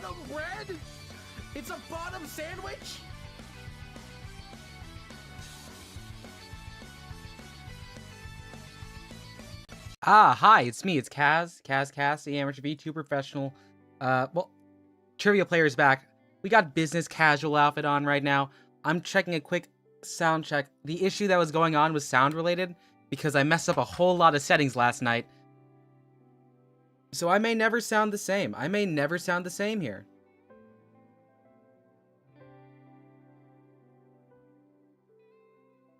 bottom bread? It's a bottom sandwich? Hi, it's me, it's KazCassidy, amateur VTuber professional. Well, trivia player's back. We got business casual outfit on right now. I'm checking a quick sound check. The issue that was going on was sound related because I messed up a whole lot of settings last night. So I may never sound the same. I may never sound the same here.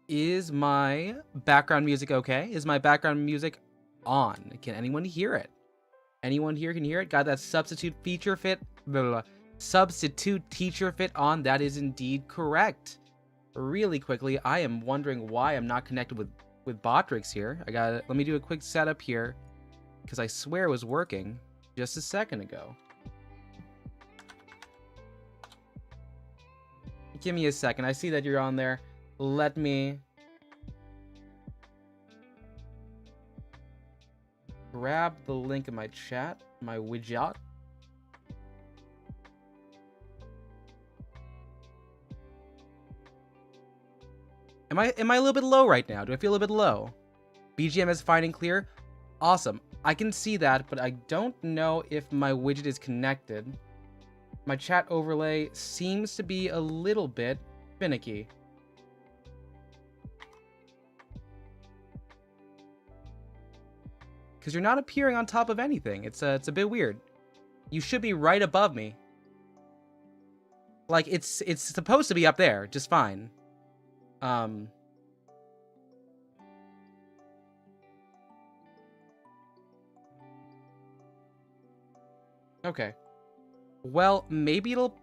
Is my background music okay? Is my background music on? Can anyone hear it? Anyone here can hear it? Got that substitute feature fit? Blah, blah, blah. Substitute teacher fit on? That is indeed correct. Really quickly, I am wondering why I'm not connected with Botrix here. Let me do a quick setup here, because I swear it was working just a second ago. Give me a second. I see that you're on there. Let me grab the link in my chat, my widget. Am I a little bit low right now? Do I feel a little bit low? BGM is fine and clear. Awesome. I can see that, but I don't know if my widget is connected. My chat overlay seems to be a little bit finicky. Because you're not appearing on top of anything. It's a bit weird. You should be right above me. Like, it's supposed to be up there, just fine. Okay. Well, maybe it'll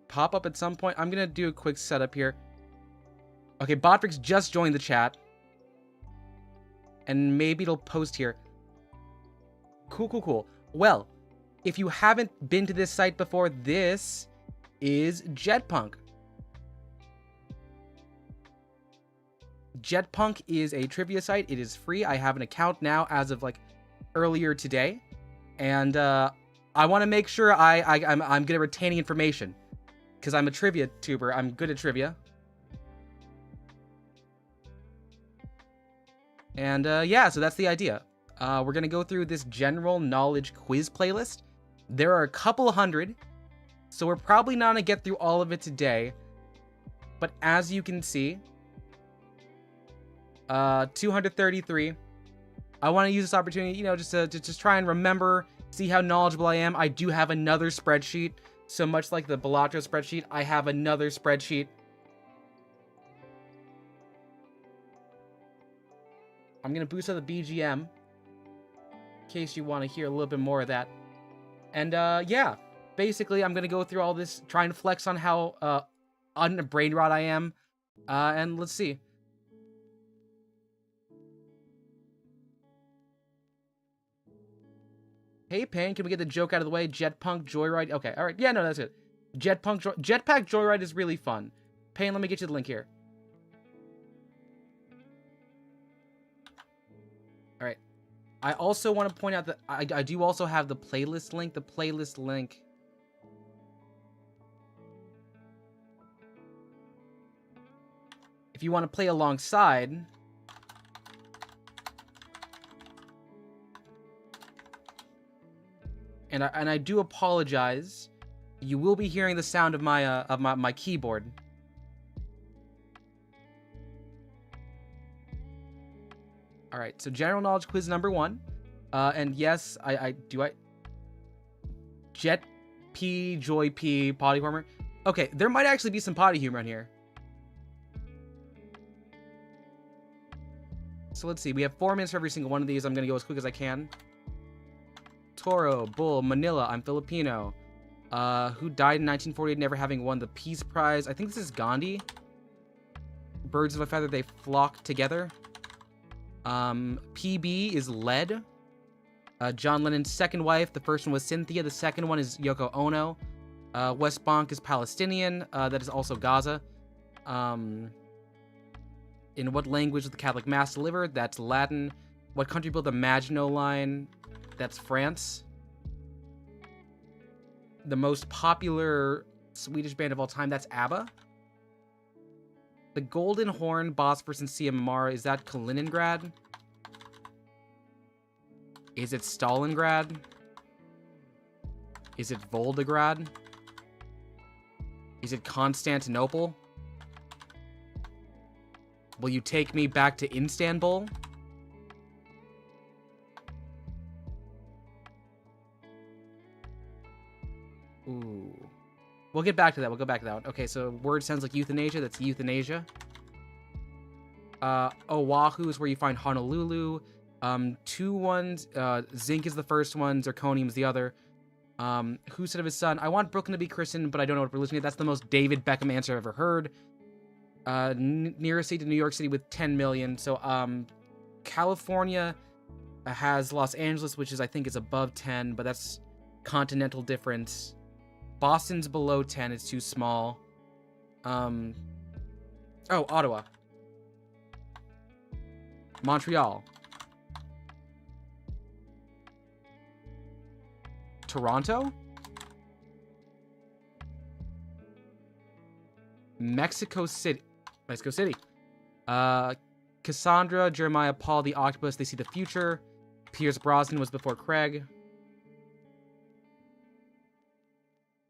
pop up at some point. I'm gonna do a quick setup here. Okay, Botrix just joined the chat. And maybe it'll post here. Cool. Well, if you haven't been to this site before, this is JETPUNK. JETPUNK is a trivia site. It is free. I have an account now as of like earlier today, and I want to make sure I'm good at retaining information because I'm a trivia tuber. I'm good at trivia, and yeah, so that's the idea. We're gonna go through this general knowledge quiz playlist. There are a couple hundred, so we're probably not gonna get through all of it today. But as you can see, 233. I want to use this opportunity, you know, just to try and remember, see how knowledgeable I am. I do have another spreadsheet, so much like the Bellato spreadsheet, I have another spreadsheet. I'm gonna boost up the BGM in case you want to hear a little bit more of that. And yeah, basically I'm gonna go through all this, trying to flex on how un-brainrot I am. And let's see. Hey, Pan, can we get the joke out of the way? JETPUNK Joyride. Okay, all right. Yeah, no, that's it. Jetpack Joyride is really fun. Pan, let me get you the link here. All right. I also want to point out that I do also have the playlist link. The playlist link. If you want to play alongside. And I do apologize. You will be hearing the sound of my keyboard. All right, so general knowledge quiz number 1. And yes, Jet P Joy P potty humor. Okay, there might actually be some potty humor in here. So let's see. We have 4 minutes for every single one of these. I'm gonna go as quick as I can. Toro, Bull, Manila, I'm Filipino. Who died in 1948 never having won the Peace Prize? I think this is Gandhi. Birds of a feather, they flock together. PB is lead. John Lennon's second wife, the first one was Cynthia, the second one is Yoko Ono. West Bank is Palestinian, that is also Gaza. In what language was the Catholic Mass delivered? That's Latin. What country built the Maginot Line? That's France. the most popular Swedish band of all time. That's ABBA. The Golden Horn, Bosphorus, and Sea of Mara. Is that Kaliningrad? Is it Stalingrad? Is it Volgograd? Is it Constantinople? Will you take me back to Istanbul? Ooh. We'll get back to that. We'll go back to that one. Okay, so word sounds like euthanasia. That's euthanasia. Oahu is where you find Honolulu. Two ones. Zinc is the first one. Zirconium is the other. Who said of his son? I want Brooklyn to be christened, but I don't know what religion. That's the most David Beckham answer I've ever heard. Nearest city to New York City with 10 million. So, California has Los Angeles, which is, I think, is above 10, but that's continental difference. Boston's below 10. It's too small. Oh, Ottawa. Montreal. Toronto? Mexico City. Mexico City. Cassandra, Jeremiah, Paul, the Octopus, they see the future. Pierce Brosnan was before Craig.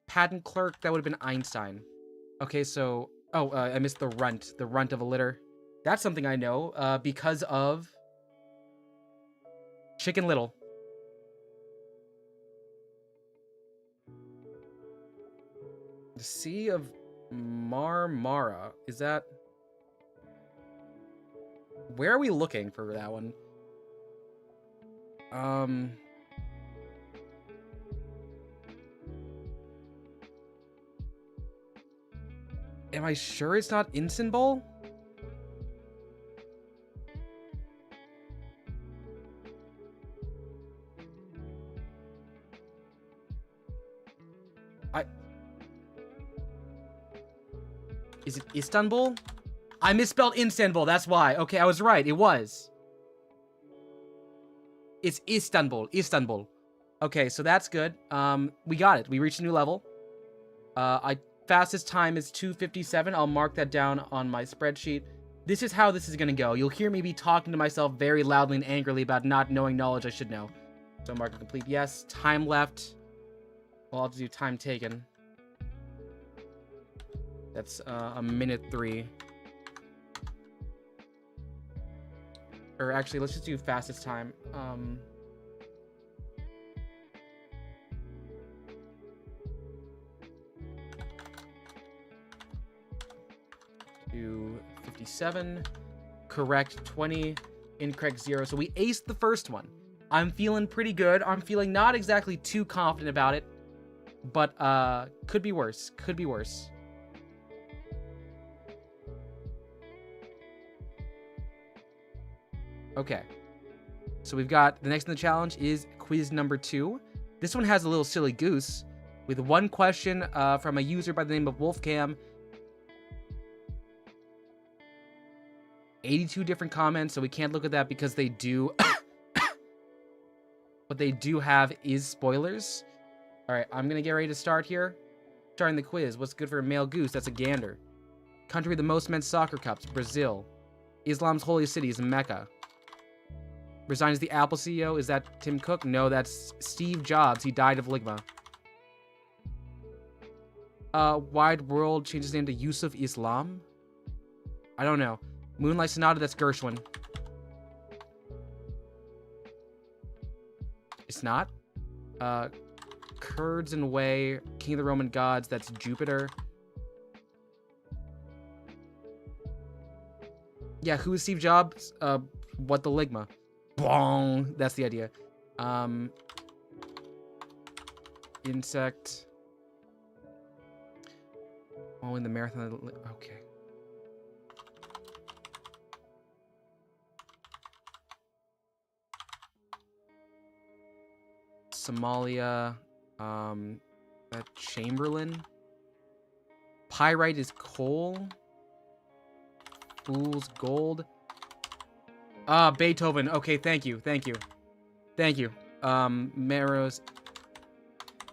Patent clerk, that would have been Einstein. Okay, so... Oh, I missed the runt. The runt of a litter. That's something I know, because of... Chicken Little. The Sea of Marmara. Is that... Where are we looking for that one? Am I sure it's not Istanbul? Is it Istanbul? I misspelled Istanbul, that's why. Okay, I was right, it was. It's Istanbul, Istanbul. Okay, so that's good. We got it. We reached a new level. Fastest time is 2:57. I'll mark that down on my spreadsheet. This is how this is gonna go. You'll hear me be talking to myself very loudly and angrily about not knowing knowledge I should know. So mark it complete. Yes. Time left. Well, I'll have to do time taken. That's a minute 3. Or actually, let's just do fastest time. Do 57. Correct 20. Incorrect 0. So we aced the first one. I'm feeling pretty good. I'm feeling not exactly too confident about it. But could be worse. Could be worse. Okay, so we've got the next in the challenge is quiz number 2. This one has a little silly goose with one question from a user by the name of Wolfcam. 82 different comments, so we can't look at that because they do. What they do have is spoilers. All right, I'm gonna get ready to start here. Starting the quiz. What's good for a male goose? That's a gander. Country with the most men's soccer cups, Brazil. Islam's holiest city is Mecca. Resigns the Apple CEO. Is that Tim Cook? No, that's Steve Jobs. He died of ligma. Wide World changes name to Yusuf Islam? I don't know. Moonlight Sonata, that's Gershwin. It's not. Kurds and Way, King of the Roman Gods, that's Jupiter. Yeah, who is Steve Jobs? What the ligma? Bong. That's the idea. Insect. Oh, in the marathon. Okay. Somalia. That Chamberlain. Pyrite is coal. Fool's gold. Beethoven. Okay, thank you. Thank you. Thank you. Maros.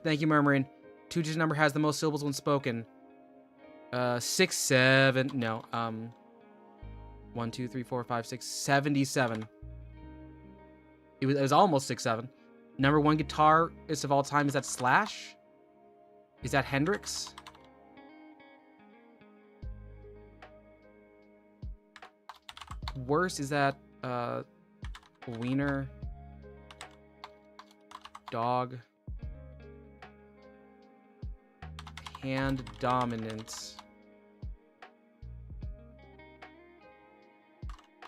Thank you, Murmuring. Two-digit number has the most syllables when spoken. 6, 7. No. 1, 2, 3, 4, 5, 6, 77. It was almost 6, 7. Number 1 guitarist of all time, is that Slash? Is that Hendrix? Worse, is that Wiener? Dog. Hand dominance.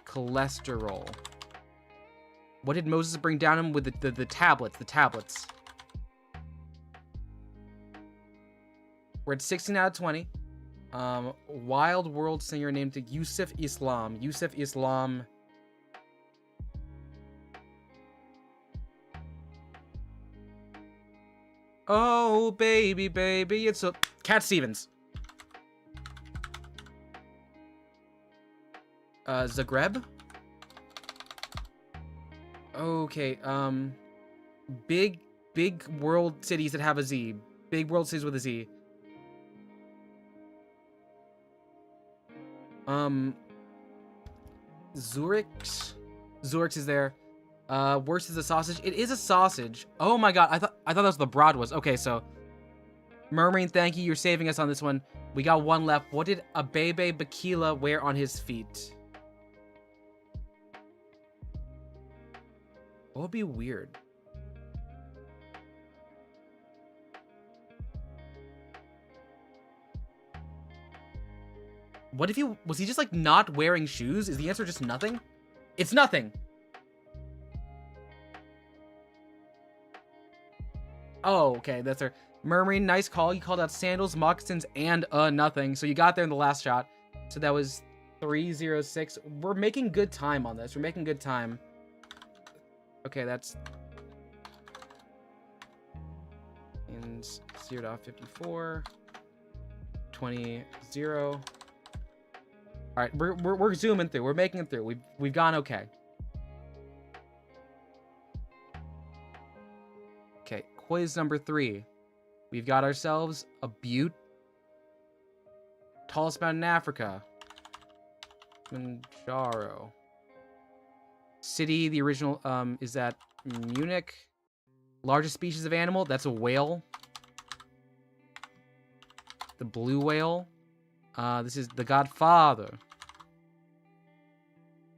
Cholesterol. What did Moses bring down him with the tablets? The tablets. We're at 16 out of 20. Wild world singer named Yusuf Islam. Yusuf Islam. Oh, baby, baby. It's a Cat Stevens. Zagreb? Okay, big world cities that have a Z. Big world cities with a Z. Zurich? Zurich is there. Worst is a sausage. It is a sausage. Oh my god, I thought that was the broad was. Okay, so Murmuring, thank you. You're saving us on this one. We got one left. What did Abebe Bakila wear on his feet? What would be weird? What if was he just like not wearing shoes? Is the answer just nothing? It's nothing. Oh, okay, that's her. Murmuring, nice call. You called out sandals, moccasins, and nothing. So you got there in the last shot. So that was 306. We're making good time on this. We're making good time. Okay, that's in 0.54, 20, 0. All right, we're zooming through. We're making it through. We've gone okay. Okay, quiz number 3. We've got ourselves a butte. Tallest mountain in Africa. Kilimanjaro. City, the original, is that Munich? Largest species of animal, that's a whale. The blue whale. This is The Godfather.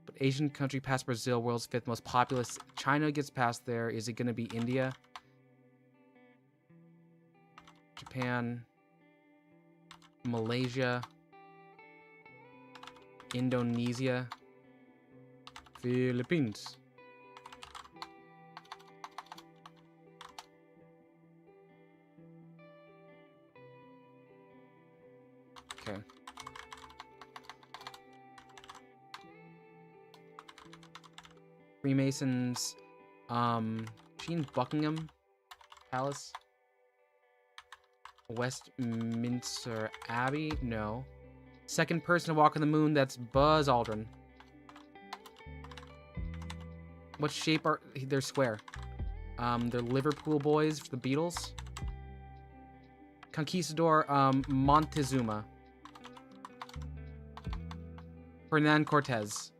But Asian country past Brazil, world's 5th most populous. China gets past there. Is it going to be India? Japan. Malaysia. Indonesia. Philippines. Okay. Freemasons. Gene Buckingham Palace. Westminster Abbey? No. Second person to walk on the moon, that's Buzz Aldrin. What shape are... They're square. They're Liverpool boys for the Beatles. Conquistador, Montezuma. Hernan Cortez.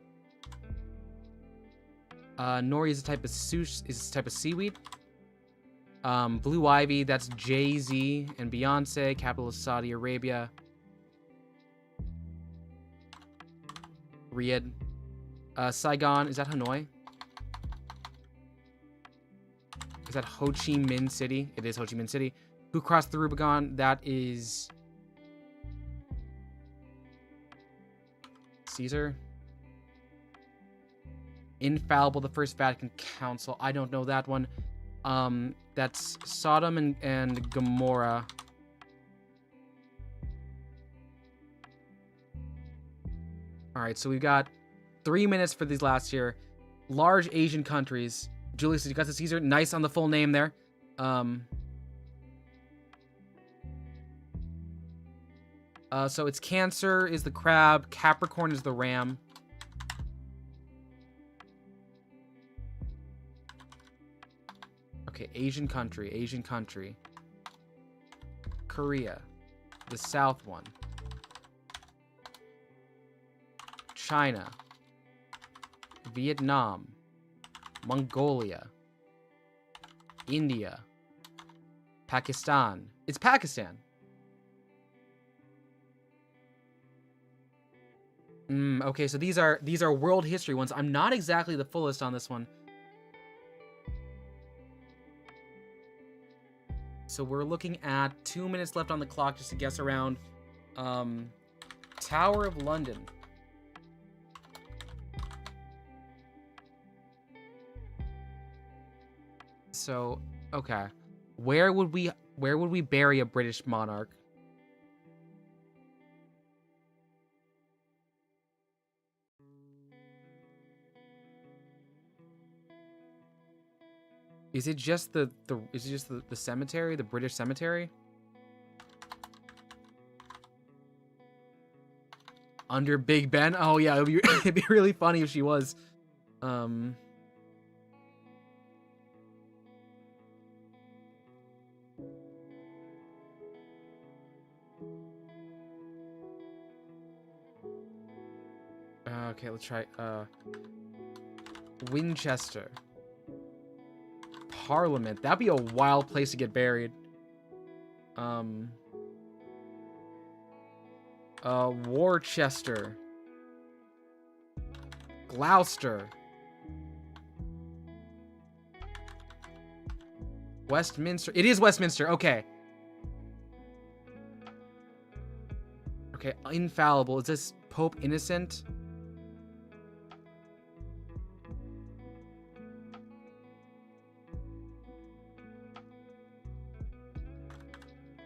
Nori is a type of seaweed. Blue Ivy, that's Jay-Z and Beyonce, capital of Saudi Arabia. Riyadh. Saigon, is that Hanoi? Is that Ho Chi Minh City? It is Ho Chi Minh City. Who crossed the Rubicon? That is Caesar. Infallible, the First Vatican Council. I don't know that one. That's Sodom and Gomorrah. All right, so we've got 3 minutes for these last here. Large Asian countries. Julius, you got the Caesar. Nice on the full name there. So it's Cancer is the crab. Capricorn is the ram. Okay, Asian country. Korea. The south one. China. Vietnam. Mongolia. India. Pakistan. It's Pakistan. Okay, so these are world history ones. I'm not exactly the fullest on this one. So we're looking at 2 minutes left on the clock just to guess around. Tower of London. So, okay. Where would we bury a British monarch? Is it just the cemetery, the British cemetery? Under Big Ben? Oh yeah, it'd be really funny if she was. Okay, let's try Winchester. Parliament. That'd be a wild place to get buried. Worcester. Gloucester. Westminster. It is Westminster. Okay. Okay, infallible. Is this Pope Innocent?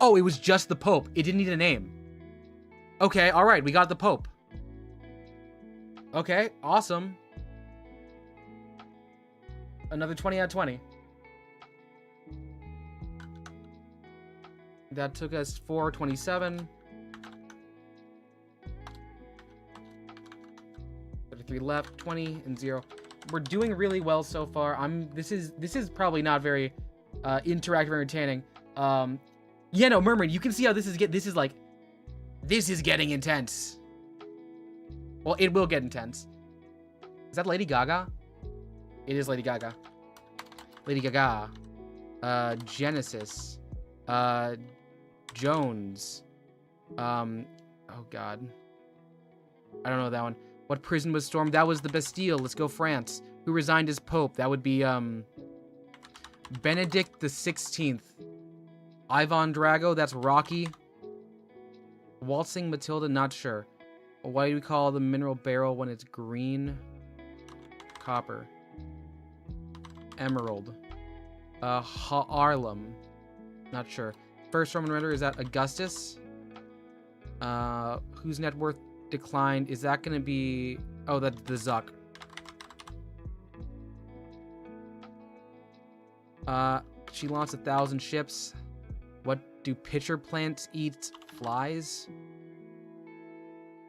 Oh, it was just the Pope. It didn't need a name. Okay, all right. We got the Pope. Okay, awesome. Another 20 out of 20. That took us 427. 33 left, 20 and 0. We're doing really well so far. This is probably not very interactive or entertaining. Yeah, no, Murmuring, you can see how this is getting intense. Well, it will get intense. Is that Lady Gaga? It is Lady Gaga. Lady Gaga. Genesis. Jones. Oh god. I don't know that one. What prison was stormed? That was the Bastille. Let's go France. Who resigned as Pope? That would be, Benedict the 16th. Ivan Drago, that's Rocky. Waltzing Matilda, not sure. Why do we call the mineral barrel when it's green? Copper. Emerald. Harlem. Not sure. First Roman render, is that Augustus? Whose net worth declined? Is that going to be... Oh, that's the Zuck. She launched 1,000 ships. What do pitcher plants eat? Flies?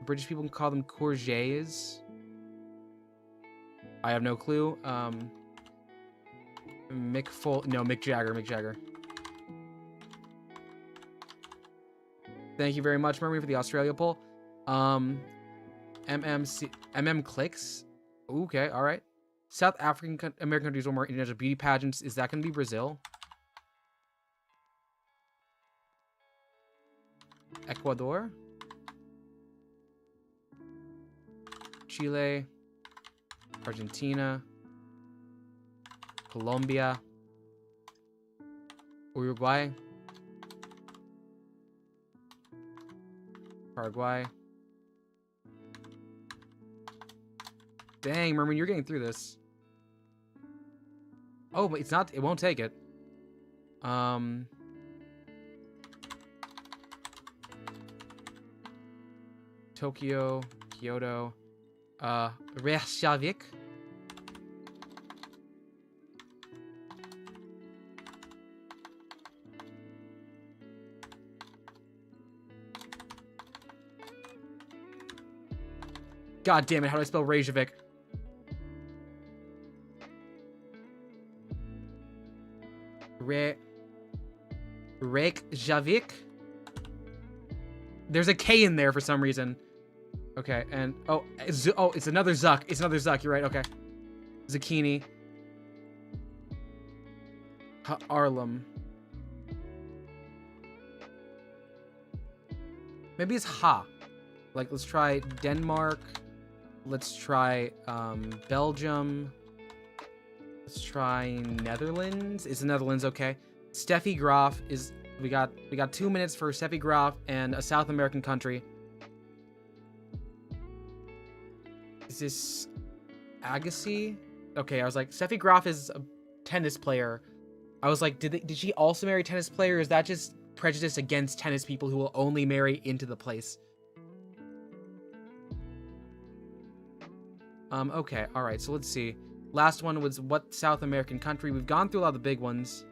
British people can call them courgettes. I have no clue. Mick Jagger. Thank you very much, Murray, for the Australia poll. MM clicks. Okay, all right. South African American countries or more international beauty pageants. Is that going to be Brazil? Ecuador. Chile. Argentina. Colombia. Uruguay. Paraguay. Dang, Merman, you're getting through this. Oh, but it's not, it won't take it. Tokyo, Kyoto, Reykjavik. God damn it, how do I spell Reykjavik? Reykjavik? There's a K in there for some reason. Okay, and oh, it's another Zuck. It's another Zuck. You're right. Okay, zucchini. Arlem. Maybe it's ha. Like, let's try Denmark. Let's try Belgium. Let's try Netherlands. Is the Netherlands okay? Steffi Graf is. We got 2 minutes for Steffi Graf and a South American country. Is this Agassi? Okay, I was like, Steffi Graf is a tennis player. I was like, did she also marry a tennis player? Or is that just prejudice against tennis people who will only marry into the place? Okay, alright, so let's see. Last one was what South American country? We've gone through a lot of the big ones.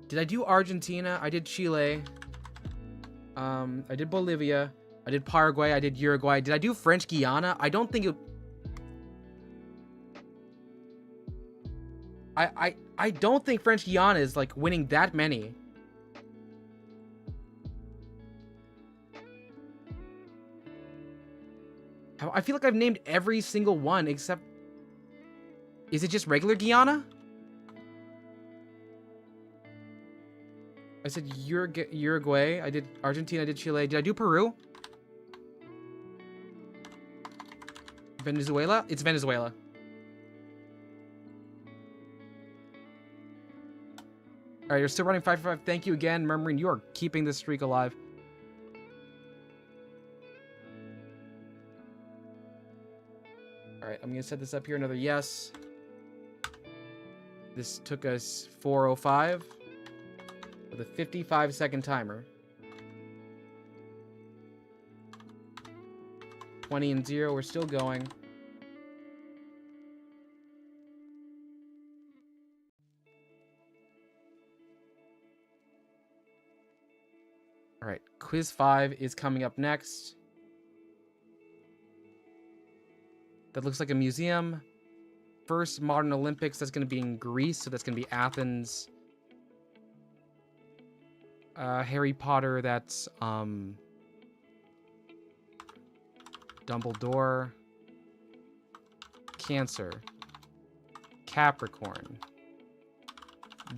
Did I do Argentina? I did Chile. I did Bolivia. I did Paraguay. I did Uruguay. Did I do French Guiana? I don't think it... I don't think French Guiana is, like, winning that many. I feel like I've named every single one except... Is it just regular Guyana? I said Uruguay. I did Argentina. I did Chile. Did I do Peru? Venezuela? It's Venezuela. Alright, you're still running 5 for 5. Thank you again, Murmuring. You are keeping this streak alive. Alright, I'm gonna set this up here. Another yes. This took us 4:05 with a 55-second timer. 20 and 0. We're still going. All right, quiz 5 is coming up next. That looks like a museum. First modern Olympics, that's going to be in Greece, so that's going to be Athens. Harry Potter, that's Dumbledore. Cancer. Capricorn.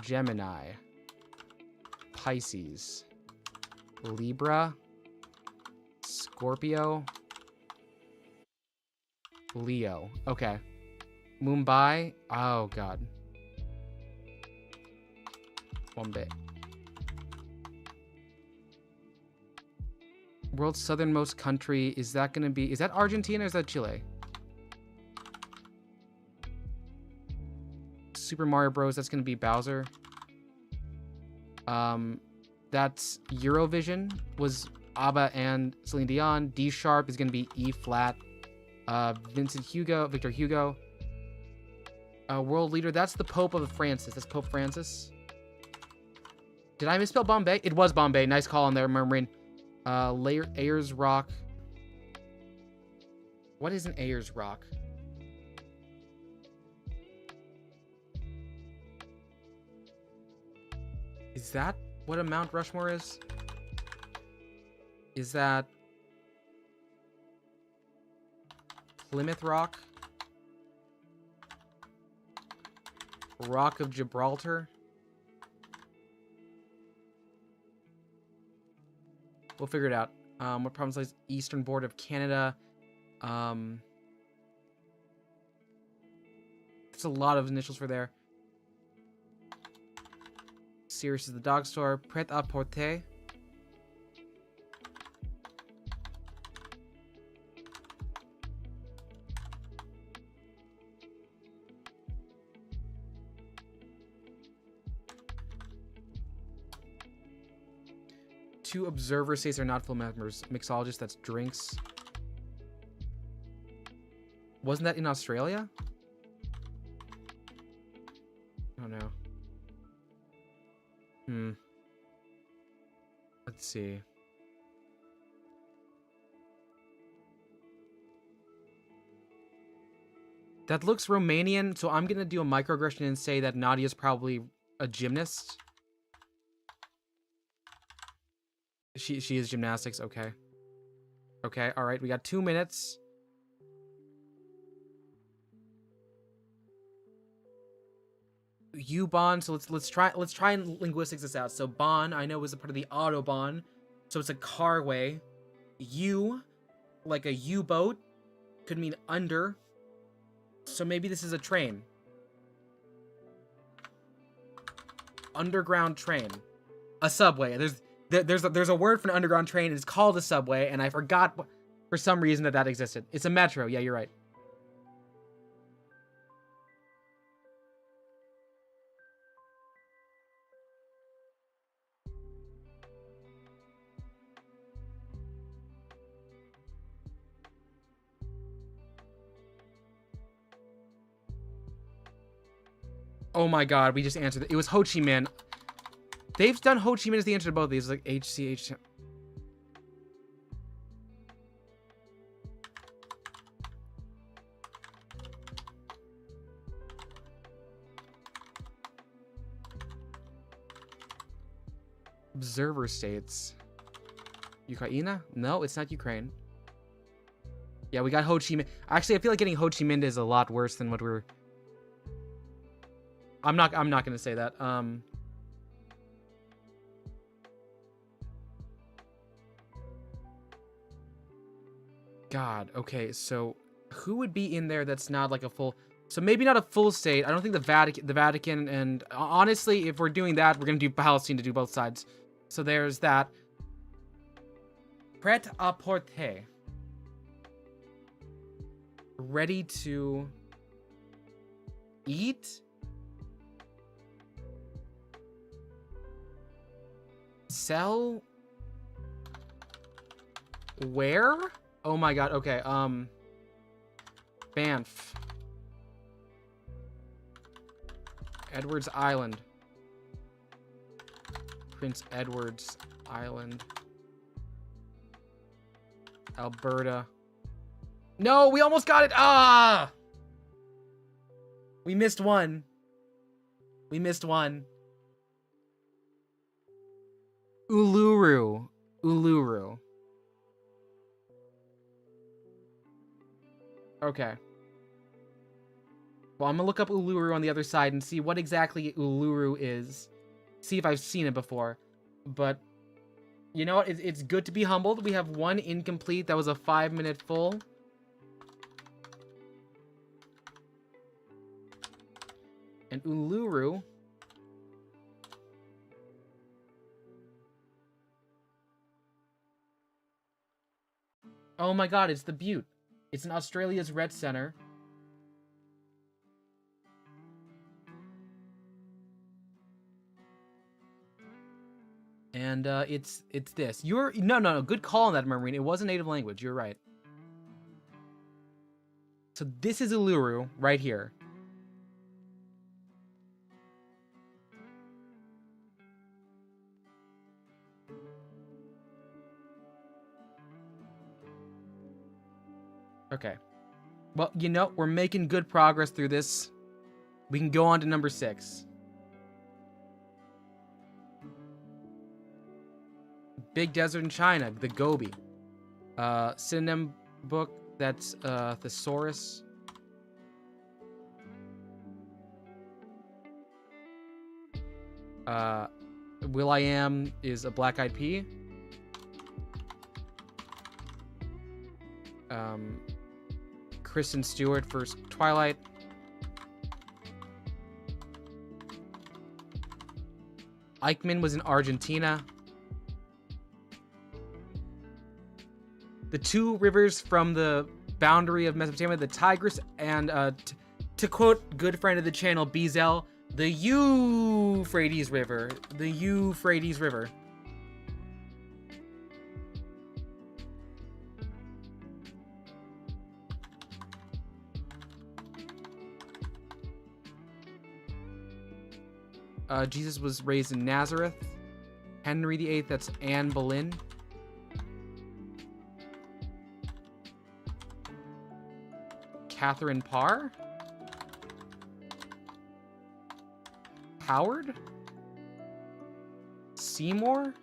Gemini. Pisces. Libra. Scorpio. Leo. Okay. Mumbai. Oh, God. Bombay. World's southernmost country. Is that going to be... Is that Argentina or is that Chile? Super Mario Bros. That's going to be Bowser. That's Eurovision. Was ABBA and Celine Dion. D sharp is going to be E flat. Victor Hugo. World leader. That's the Pope of Francis. That's Pope Francis. Did I misspell Bombay? It was Bombay. Nice call on there, Murmuring. Ayers Rock. What is an Ayers Rock? Is that what a Mount Rushmore is? Is that Plymouth Rock? Rock of Gibraltar? We'll figure it out. What problems lies eastern border of Canada? There's a lot of initials for there. Sirius is the dog store. Pret-a-porter. Two observer states are not full members. Mixologist, that's drinks. Wasn't that in Australia? Oh no. Let's see. That looks Romanian, so I'm gonna do a microaggression and say that Nadia's probably a gymnast. She is gymnastics, okay. Okay, alright, we got 2 minutes. U-Bon, so let's try and linguistics this out. So Bon, I know, is a part of the Autobahn, so it's a carway. U, like a U-boat, could mean under. So maybe this is a train. Underground train. A subway. There's a word for an underground train. It's called a subway, and I forgot for some reason that existed. It's a metro. Yeah, you're right. Oh my god, we just answered it. It was Ho Chi Minh. They've done Ho Chi Minh as the answer to both of these. Like HCH. Observer states. Ukraine? No, it's not Ukraine. Yeah, we got Ho Chi Minh. Actually, I feel like getting Ho Chi Minh is a lot worse than what we're... I'm not gonna say that. God, okay, so who would be in there that's not like a full... So maybe not a full state. I don't think the Vatican, and honestly, if we're doing that, we're gonna do Palestine to do both sides. So there's that. Prêt-à-porter. Ready to eat? Sell? Where? Oh my god, okay, Banff. Edwards Island. Prince Edward's Island. Alberta. No, we almost got it! Ah! We missed one. We missed one. Uluru. Uluru. Okay. Well, I'm gonna look up Uluru on the other side and see what exactly Uluru is. See if I've seen it before. But, you know what? It's good to be humbled. We have one incomplete. That was a 5-minute full. And Uluru... Oh my god, it's the Butte. It's in Australia's Red Centre. And it's this. No, good call on that, Marine. It was a native language. You're right. So this is Uluru right here. Okay. Well, you know, we're making good progress through this. We can go on to number 6. Big desert in China, the Gobi. Synonym book, that's thesaurus. Will.i.am is a Black Eyed Pea. Kristen Stewart for Twilight. Eichmann was in Argentina. The two rivers from the boundary of Mesopotamia, the Tigris, and to quote good friend of the channel, Bezel, the Euphrates River. The Euphrates River. Jesus was raised in Nazareth. Henry VIII, that's Anne Boleyn. Catherine Parr? Howard? Seymour?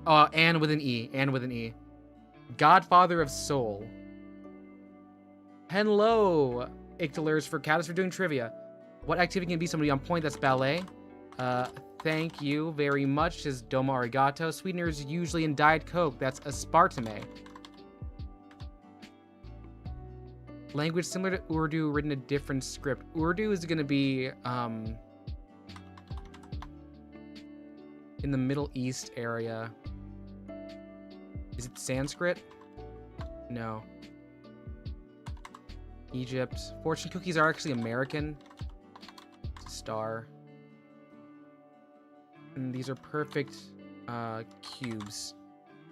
Anne with an E. Anne with an E. Godfather of Soul. Hello, Ictalers for Caddis for doing trivia. What activity can be somebody on point? That's ballet. Thank you very much, says Domo Arigato. Sweeteners usually in Diet Coke. That's aspartame. Language similar to Urdu, written a different script. Urdu is going to be in the Middle East area. Is it Sanskrit? No. Egypt. Fortune cookies are actually American. Star. And these are perfect cubes.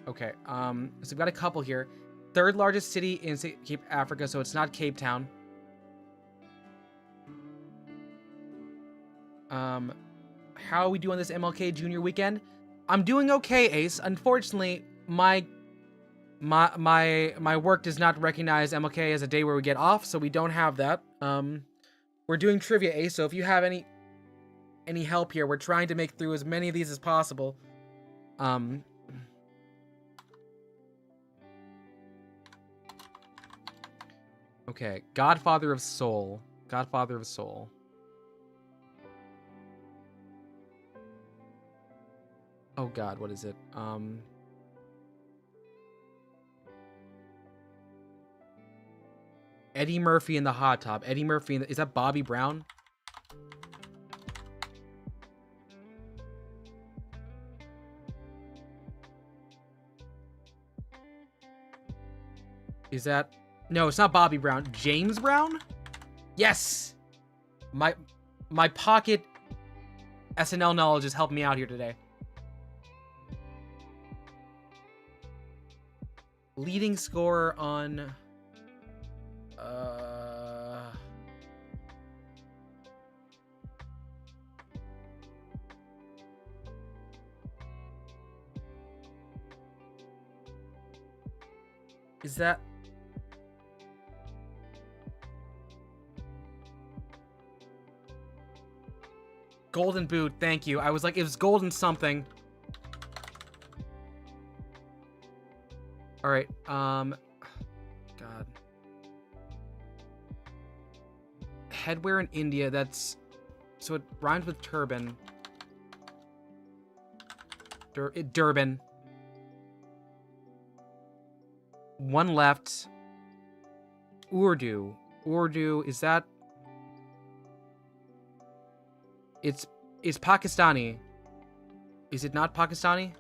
Okay, so we've got a couple here. Third largest city in Cape Africa, so it's not Cape Town. How are we doing this MLK Junior weekend? I'm doing okay, Ace. Unfortunately, my work does not recognize MLK as a day where we get off, so we don't have that. We're doing trivia, Ace, so if you have any help here, we're trying to make through as many of these as possible. Okay, Godfather of Soul. Godfather of Soul. Oh god, what is it? Eddie Murphy in the hot tub. Eddie Murphy in the, is that Bobby Brown? Is that... No, it's not Bobby Brown. James Brown? Yes! My pocket SNL knowledge is helping me out here today. Leading scorer on... Is that... Golden Boot, thank you. I was like, it was golden something. All right, God. Headwear in India, that's... So it rhymes with turban. Durban. One left. Urdu. Urdu, is that... It's Pakistani. Is it not Pakistani?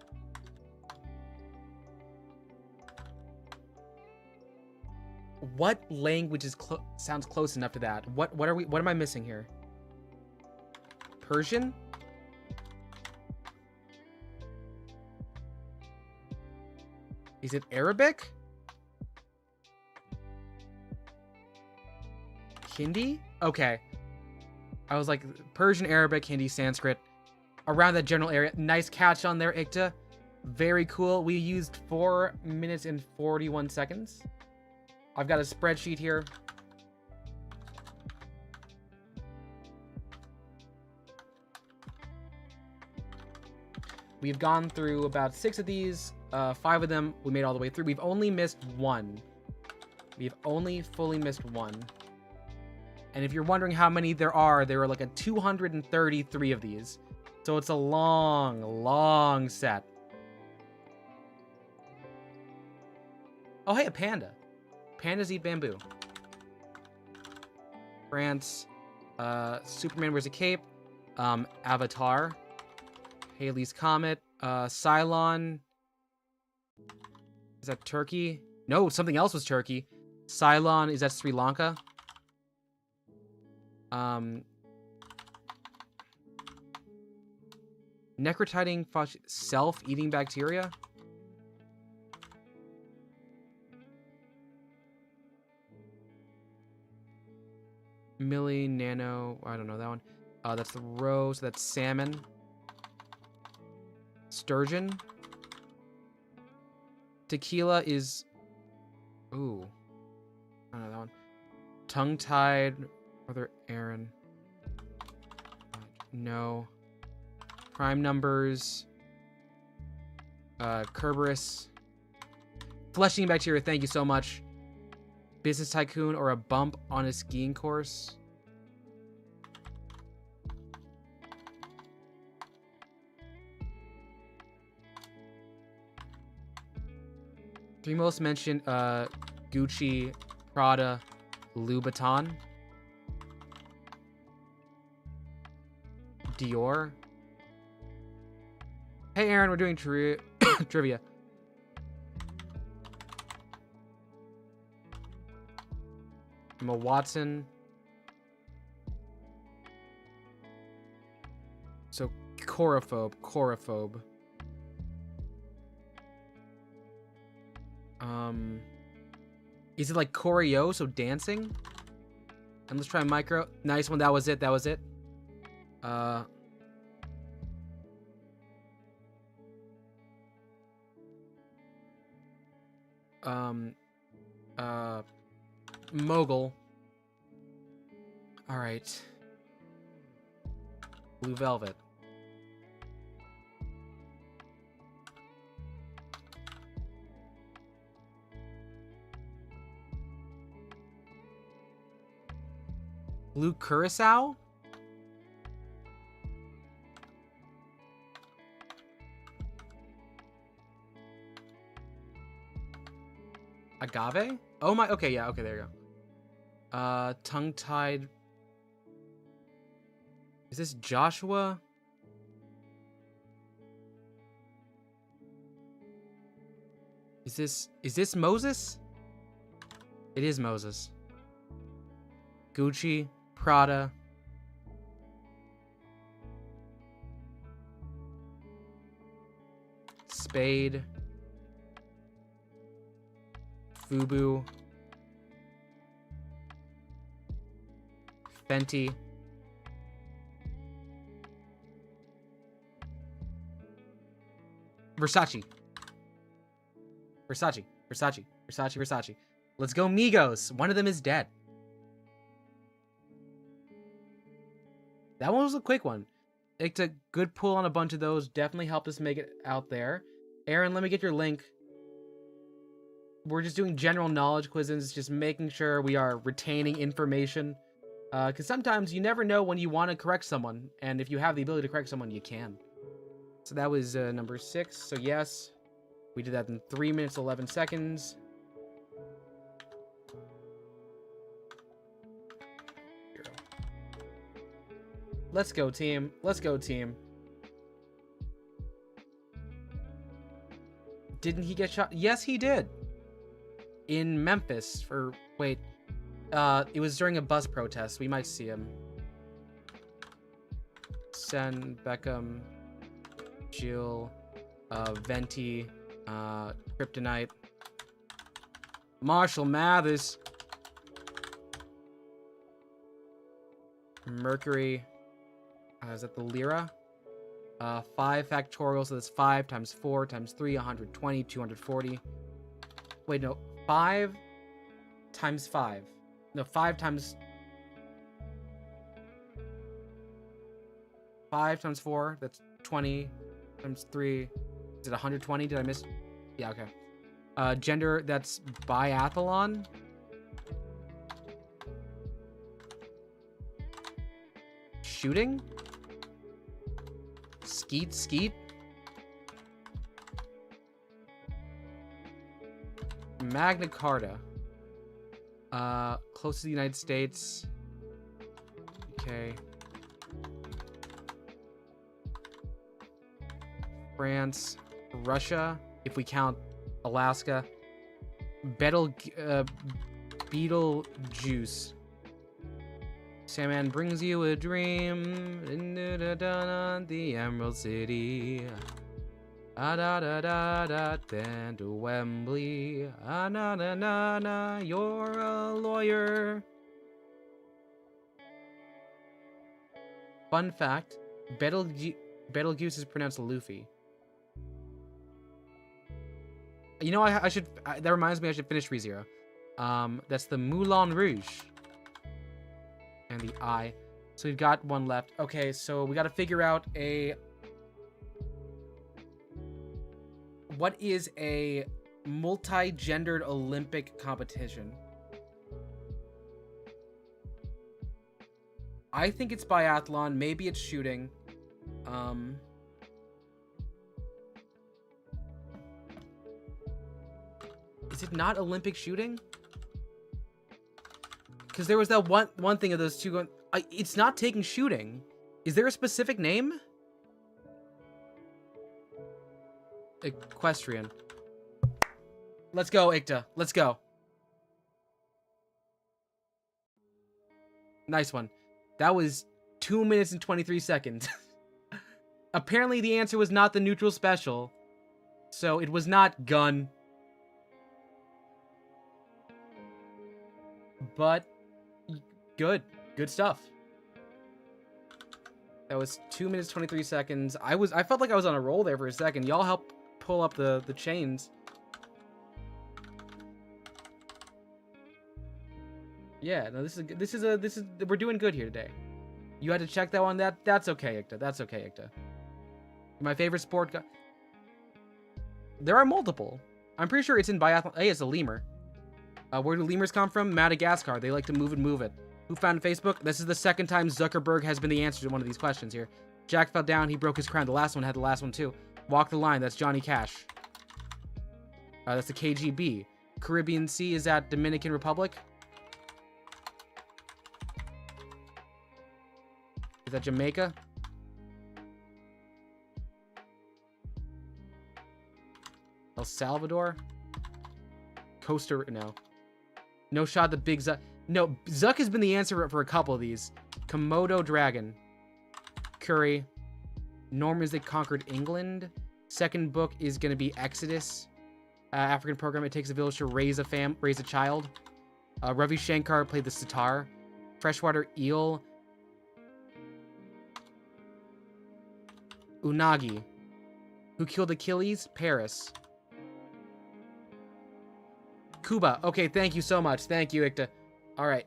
What language is sounds close enough to that? What am I missing here? Persian? Is it Arabic? Hindi? Okay. I was like, Persian, Arabic, Hindi, Sanskrit. Around that general area. Nice catch on there, Ikta. Very cool. We used 4 minutes and 41 seconds. I've got a spreadsheet here. We've gone through about 6 of these. 5 of them we made all the way through. We've only missed 1. We've only fully missed 1. And if you're wondering how many there are like a 233 of these. So it's a long, long set. Oh, hey, a panda. Pandas eat bamboo. France. Superman wears a cape. Avatar. Halley's Comet. Cylon. Is that Turkey? No, something else was Turkey. Cylon, is that Sri Lanka? Necrotizing self-eating bacteria? Milli, nano, I don't know that one. That's the roe, so that's salmon. Sturgeon. Tequila is... Ooh. I don't know that one. Tongue-tied Brother Aaron. No. Prime numbers. Kerberos. Fleshing bacteria, thank you so much. Business tycoon or a bump on a skiing course. Three most mentioned, Gucci, Prada, Louboutin, Dior. Hey Aaron, we're doing trivia. Emma Watson. So choraphobe. Is it like choreo, so dancing? And let's try micro. Nice one. That was it. Mogul. All right. Blue Velvet. Blue Curacao? Agave? Oh my, okay, yeah, okay, there you go. Tongue-tied. Is this Joshua? Is this Moses? It is Moses. Gucci, Prada. Spade. Fubu. Fenty. Versace. Let's go, Migos. One of them is dead. That one was a quick one. It's a good pull on a bunch of those. Definitely helped us make it out there. Aaron, let me get your link. We're just doing general knowledge quizzes, just making sure we are retaining information. Because sometimes you never know when you want to correct someone. And if you have the ability to correct someone, you can. So that was number 6. So yes, we did that in 3 minutes, 11 seconds. Let's go, team. Let's go, team. Didn't he get shot? Yes, he did. In Memphis. Or, wait. It was during a bus protest. We might see him. Sen, Beckham, Jill, Venti, Kryptonite, Marshall Mathers, Mercury. Is that the Lyra? 5 factorial, so that's 5 times 4 times 3, 120, 240. Wait, no. 5 times 5. No, 5 times... 5 times 4, that's 20 times 3. Is it 120? Did I miss? Yeah, okay. Gender, that's biathlon. Shooting? Skeet. Magna Carta. Close to the United States. Okay. France. Russia, if we count Alaska. Beetlejuice. Sandman brings you a dream. The Emerald City. Then to Wembley. You're a lawyer. Fun fact: Betelgeuse is pronounced Luffy. You know, I should. That reminds me, I should finish ReZero. That's the Moulin Rouge. And and the I. So we've got one left. Okay, so we got to figure out what is a multi-gendered Olympic competition? I think it's biathlon. Maybe it's shooting. Is it not Olympic shooting? Because there was that one thing of those two going. It's not taking shooting. Is there a specific name? Equestrian. Let's go, Ikta. Let's go. Nice one. That was 2 minutes and 23 seconds. Apparently the answer was not the neutral special. So it was not gun. But good. Good stuff. That was 2 minutes 23 seconds. I felt like I was on a roll there for a second. Y'all help pull up the chains. Yeah, no, this is we're doing good here today. You had to check that one. That's okay, Ikta. That's okay, Ikta. My favorite sport. There are multiple. I'm pretty sure it's in biathlon. Hey, it's a lemur. Where do lemurs come from? Madagascar. They like to move and move it. Who founded Facebook? This is the second time Zuckerberg has been the answer to one of these questions here. Jack fell down. He broke his crown. The last one had the last one too. Walk the line. That's Johnny Cash. That's the KGB. Caribbean Sea is at Dominican Republic. Is that Jamaica? El Salvador? Costa Rica? No. No shot the big Zuck. No, Zuck has been the answer for a couple of these. Komodo dragon. Curry. Normans that conquered England. Second book is going to be Exodus. African program, it takes a village to raise a child. Ravi Shankar played the sitar. Freshwater eel. Unagi. Who killed Achilles? Paris. Cuba. Okay, thank you so much. Thank you, Ikta. Alright.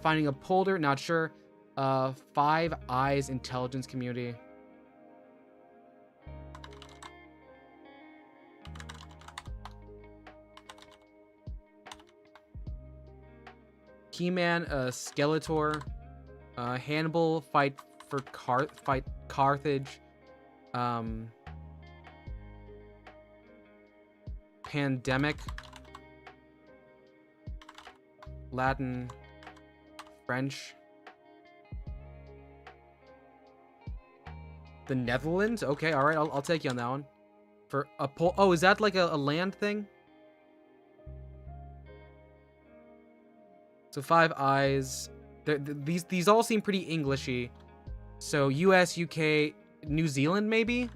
Finding a polder, not sure. Five Eyes intelligence community. He-Man, Skeletor. Hannibal, fight Carthage. Pandemic. Latin. French. The Netherlands? Okay, alright, I'll take you on that one. For a poll. Oh, is that like a land thing? So Five Eyes. These all seem pretty Englishy. So US, UK, New Zealand, maybe?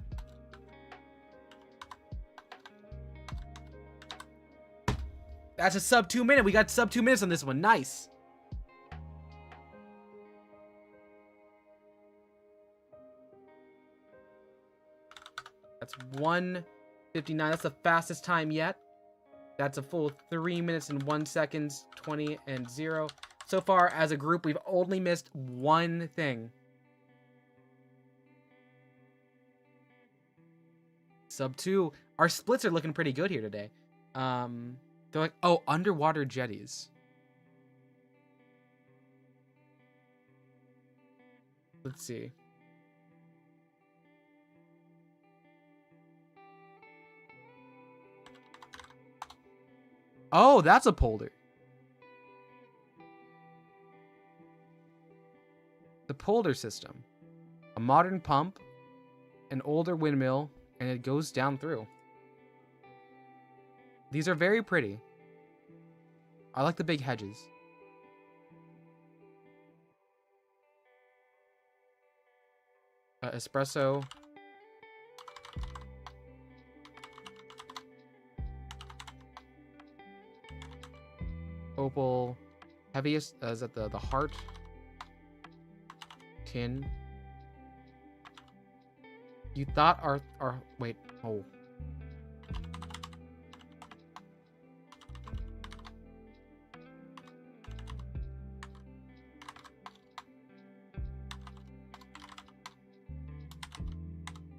That's a sub 2 minute. We got sub 2 minutes on this one. Nice. That's 1:59. That's the fastest time yet. That's a full 3 minutes and 1 second, 20 and 0. So far, as a group, we've only missed one thing. Sub 2. Our splits are looking pretty good here today. They're like, oh, underwater jetties. Let's see. Oh, that's a polder. The polder system. A modern pump, an older windmill, and it goes down through. These are very pretty. I like the big hedges. Espresso. Opal. Heaviest. Is that the heart? Tin. You thought our wait. Oh.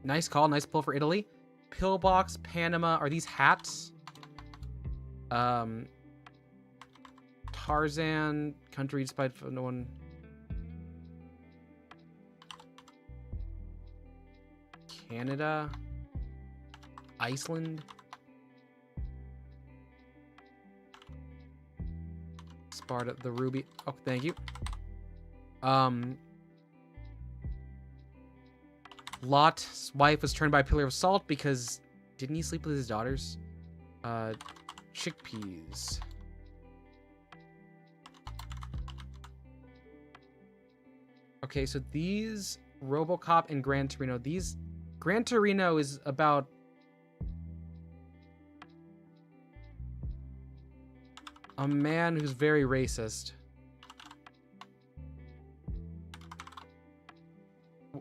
Nice call. Nice pull for Italy. Pillbox, Panama. Are these hats? Tarzan, country despite no one. Canada. Iceland. Sparta, the ruby. Oh, thank you. Lot's wife was turned by a pillar of salt because didn't he sleep with his daughters? Chickpeas. Okay, so these RoboCop and Gran Torino. These Gran Torino is about a man who's very racist.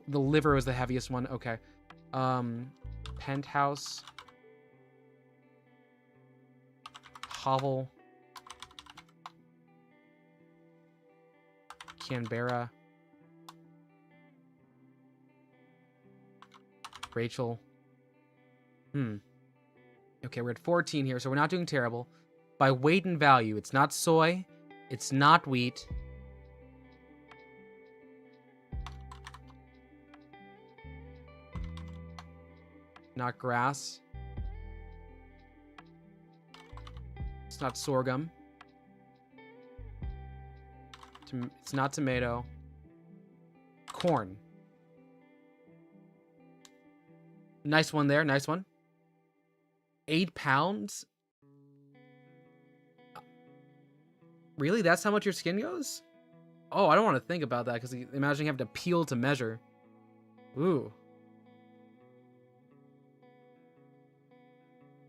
The liver was the heaviest one. Okay. Penthouse. Hovel. Canberra. Rachel. Okay, we're at 14 here, so we're not doing terrible. By weight and value, it's not soy. It's not wheat. Not grass. It's not sorghum. It's not tomato. Corn. Nice one there. Nice one. 8 pounds? Really? That's how much your skin goes? Oh, I don't want to think about that because imagine you have to peel to measure. Ooh.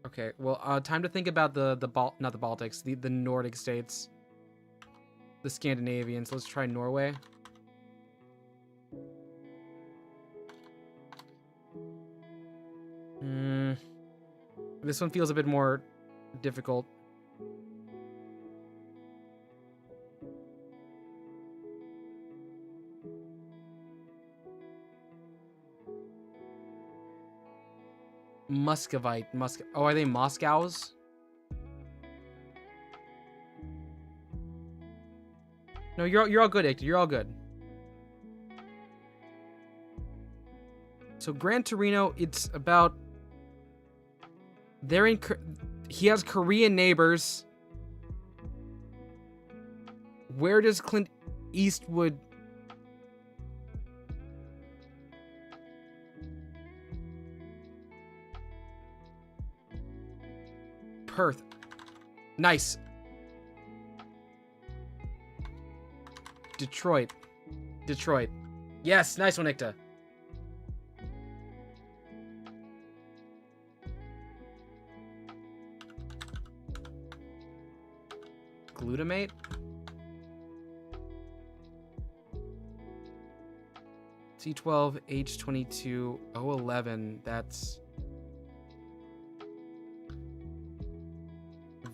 Okay, well, time to think about not the Baltics, the Nordic states, the Scandinavians. Let's try Norway. This one feels a bit more difficult. Muscovite. Oh, are they Moscows? No, you're all good, Icta. You're all good. So Gran Torino, it's about he has Korean neighbors. Where does Clint Eastwood? Perth. Nice. Detroit. Yes, nice one, Icta. Glutamate. C12, H22, O11. That's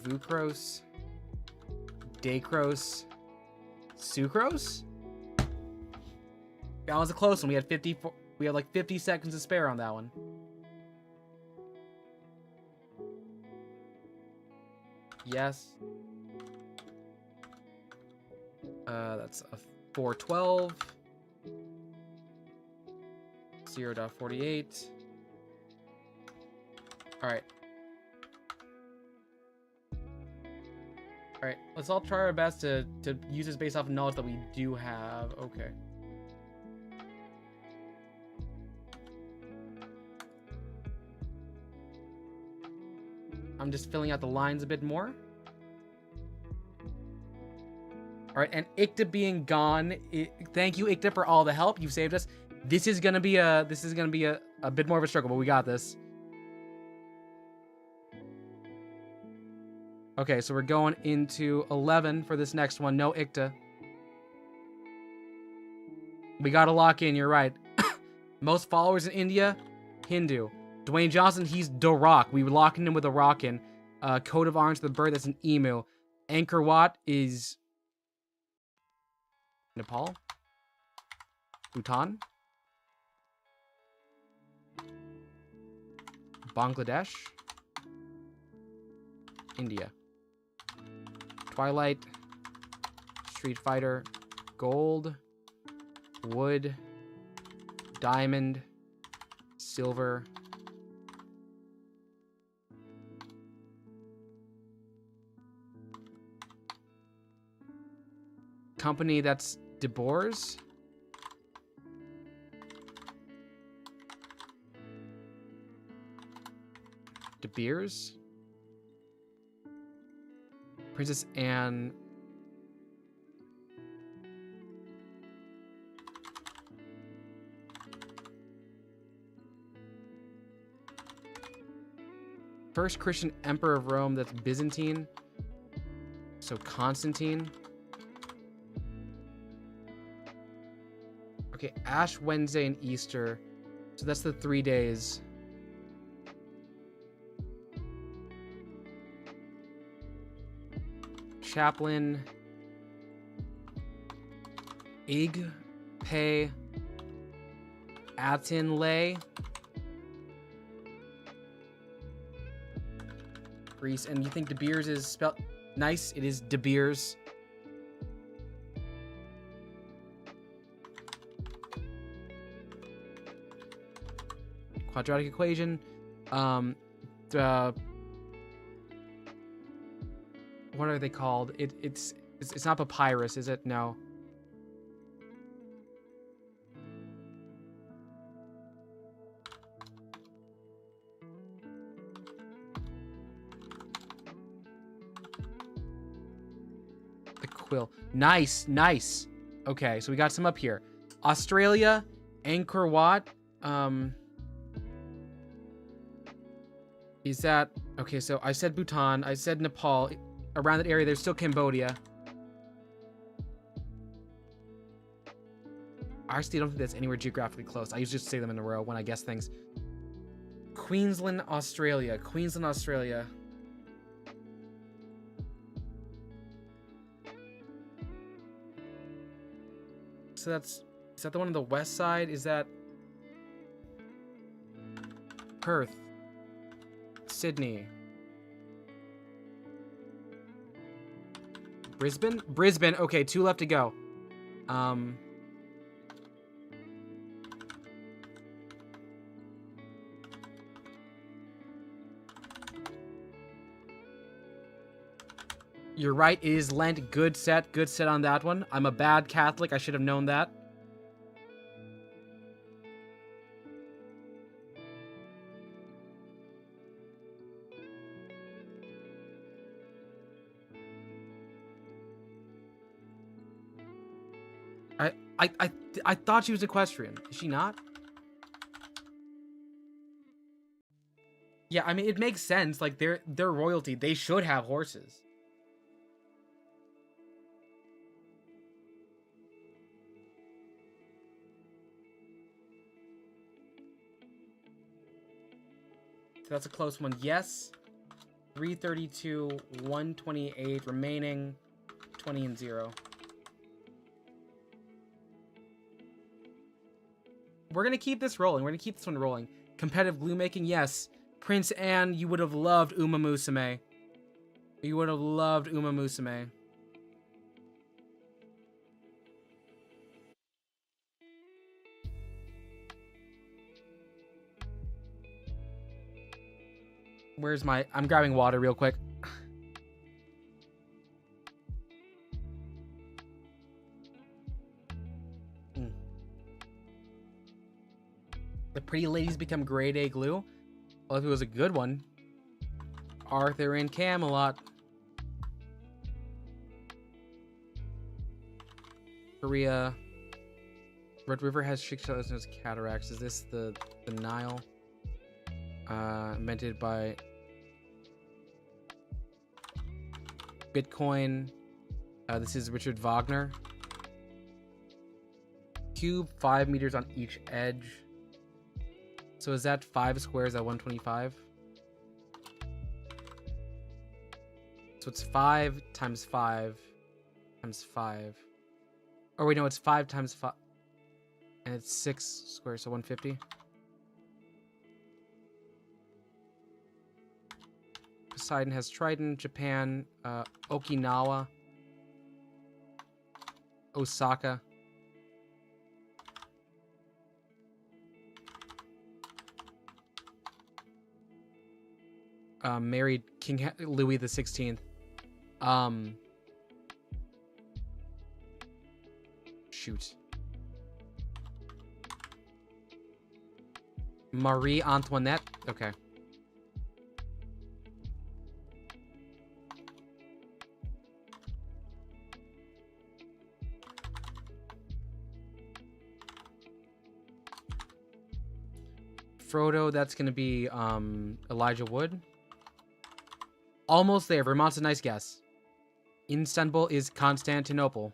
Vucrose, Dacrose, Sucrose. That was a close one. We had like 50 seconds to spare on that one. Yes. That's a 412. 0.48. Alright. Alright, let's all try our best to use this based off of knowledge that we do have. Okay. I'm just filling out the lines a bit more. Alright, and Icta being gone, thank you, Icta, for all the help. You've saved us. This is gonna be a bit more of a struggle, but we got this. Okay, so we're going into 11 for this next one. No Icta. We gotta lock in, you're right. Most followers in India, Hindu. Dwayne Johnson, he's The Rock. We were locking him with a rockin'. Coat of arms to the bird, that's an emu. Angkor Wat is Nepal? Bhutan? Bangladesh. India. Twilight. Street Fighter. Gold. Wood. Diamond. Silver. Company that's De Boers. De Beers. Princess Anne. First Christian Emperor of Rome, that's Byzantine. So Constantine. Okay, Ash Wednesday and Easter. So that's the 3 days. Chaplain. Ig. Pei. Atin Lay. Greece. And you think De Beers is spelled nice? It is De Beers. Quadratic equation. What are they called? It's not papyrus, is it? No. The quill. Nice, nice. Okay, so we got some up here. Australia, Angkor Wat. Is that... Okay, so I said Bhutan. I said Nepal. Around that area, there's still Cambodia. I actually don't think that's anywhere geographically close. I usually just say them in a row when I guess things. Queensland, Australia. Queensland, Australia. So that's... Is that the one on the west side? Is that... Perth. Sydney. Brisbane? Brisbane. Okay, 2 left to go. You're right, it is Lent. Good set on that one. I'm a bad Catholic. I should have known that. I thought she was equestrian. Is she not? Yeah, I mean, it makes sense. Like, they're royalty. They should have horses. So that's a close one. Yes. 332, 128 remaining, 20 and 0. We're going to keep this rolling. We're going to keep this one rolling. Competitive glue making, yes. Prince Anne, you would have loved Uma Musume. You would have loved Uma Musume. Where's my... I'm grabbing water real quick. The pretty ladies become grade A glue. Well, if it was a good one. Arthur and Camelot. Korea. Red River has Chick-fil-A as cataracts. Is this the Nile? Invented by Bitcoin. This is Richard Wagner. Cube, 5 meters on each edge. So is that 5 squares at 125? So it's 5 times 5 times 5. Oh wait, no, it's 5 times 5. And it's 6 squares, so 150. Poseidon has Trident. Japan, Okinawa, Osaka. Married King Louis the 16th. Shoot. Marie Antoinette. Okay. Frodo, that's gonna be Elijah Wood. Almost there. Vermont's a nice guess. Istanbul is Constantinople.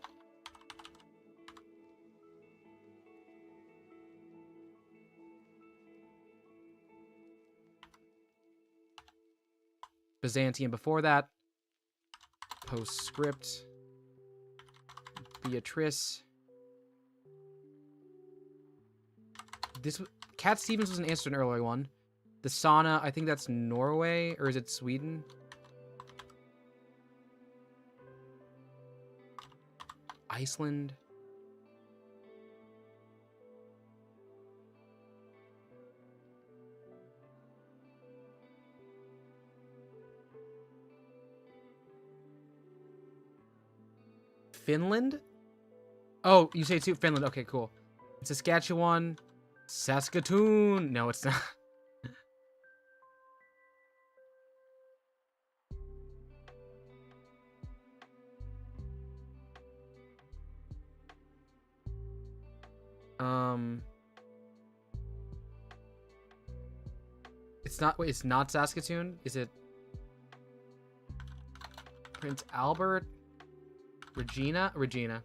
Byzantium before that. Postscript. Beatrice. This Cat Stevens was an answer to an earlier one. The sauna, I think that's Norway, or is it Sweden? Iceland. Finland? Oh, you say too, Finland. Okay, cool. Saskatchewan. Saskatoon. No, it's not. It's not, wait, it's not Saskatoon? Is it Prince Albert? Regina? Regina.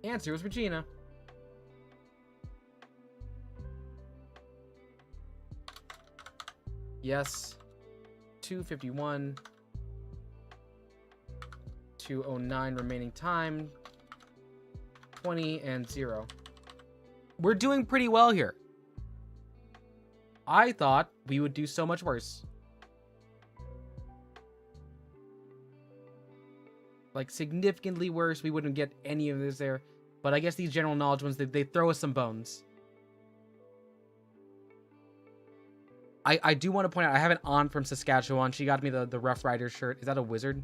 Answer was Regina. Yes. 251. 209 remaining time. 20 and 0. We're doing pretty well here. I thought we would do so much worse. Like, significantly worse. We wouldn't get any of this there. But I guess these general knowledge ones, they throw us some bones. I do want to point out, I have an aunt from Saskatchewan. She got me the Rough Rider shirt. Is that a wizard?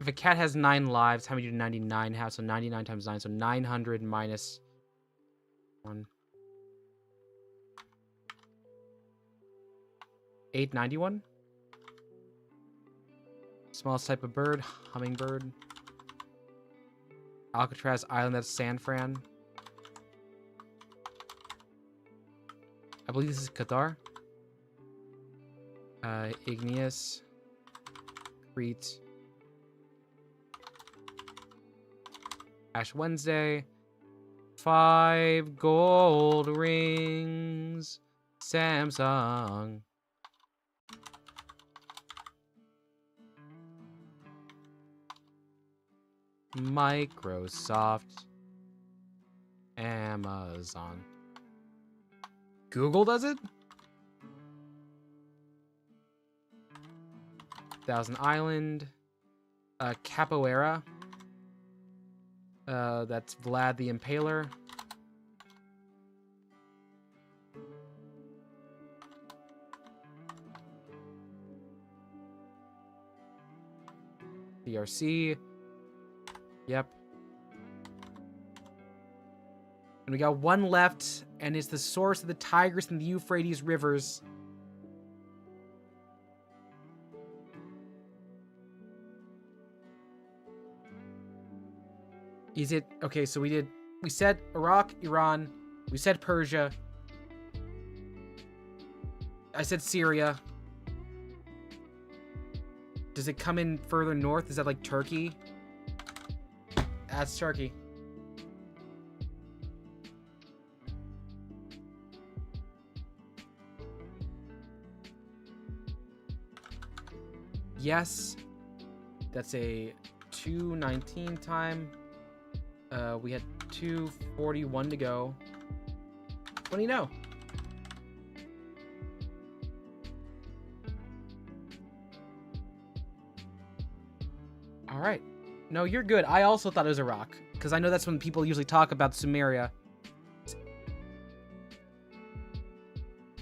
If a cat has 9 lives, how many do 99 have? So 99 times 9, so 900 minus 1. 891? Smallest type of bird, hummingbird. Alcatraz Island, that's San Fran. I believe this is Qatar. Igneous. Crete. Ash Wednesday. 5 gold rings. Samsung. Microsoft. Amazon. Google does it? Thousand Island. Capoeira. That's Vlad the Impaler. DRC. Yep. And we got one left, and it's the source of the Tigris and the Euphrates rivers. Is it... Okay, so we said Iraq, Iran, We said Persia. I said Syria. Does it come in further north? Is that like Turkey? That's Turkey. Yes. That's a 2:19 time. We had 2:41 to go. What do you know? All right. No, you're good. I also thought it was Iraq, because I know that's when people usually talk about Sumeria.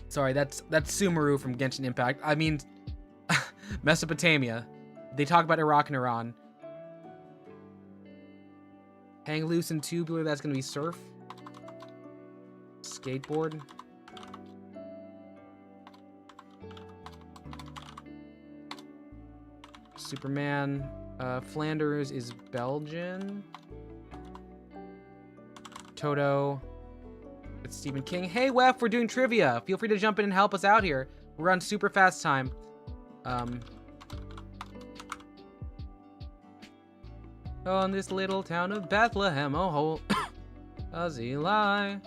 Sorry, that's Sumeru from Genshin Impact. I mean, Mesopotamia. They talk about Iraq and Iran. Hang loose and tubular, that's going to be surf. Skateboard. Superman. Flanders is Belgian. Toto. It's Stephen King. Hey, Wef, we're doing trivia. Feel free to jump in and help us out here. We're on super fast time. Oh, in this little town of Bethlehem, oh, does he lie?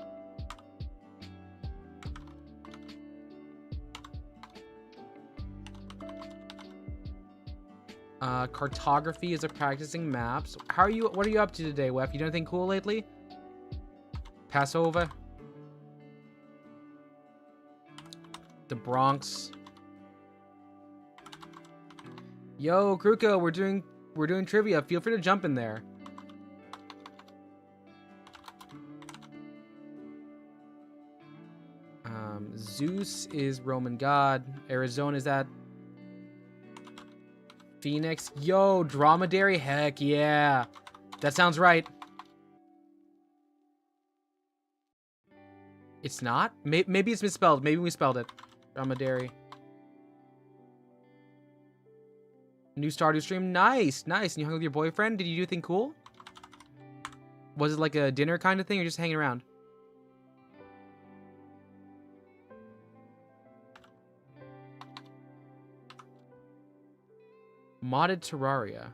Cartography is a practicing maps. What are you up to today, Wef? You done anything cool lately? Passover. The Bronx. Yo, Kruko, we're doing trivia. Feel free to jump in there. Zeus is Roman god. Arizona is that. Phoenix. Yo, dromedary. Heck yeah. That sounds right. It's not? Maybe it's misspelled. Maybe we spelled it. Dromedary. New Stardew stream. Nice. Nice. And you hung with your boyfriend? Did you do anything cool? Was it like a dinner kind of thing or just hanging around? Modded Terraria.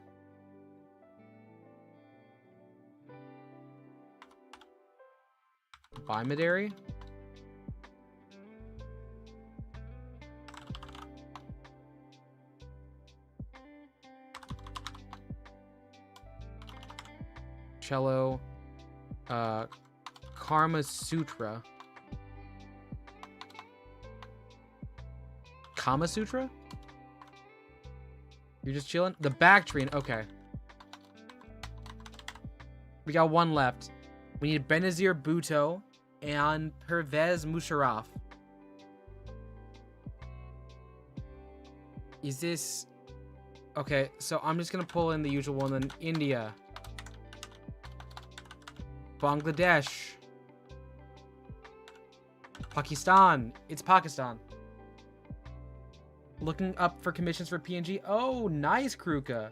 Bimodary? Cello. Karma Sutra. Kama Sutra? You're just chilling? The Bactrian, okay. We got one left. We need Benazir Bhutto and Pervez Musharraf. Is this... Okay, so I'm just gonna pull in the usual one then. India. Bangladesh. Pakistan. It's Pakistan. Looking up for commissions for PNG. Oh, nice, Kruka.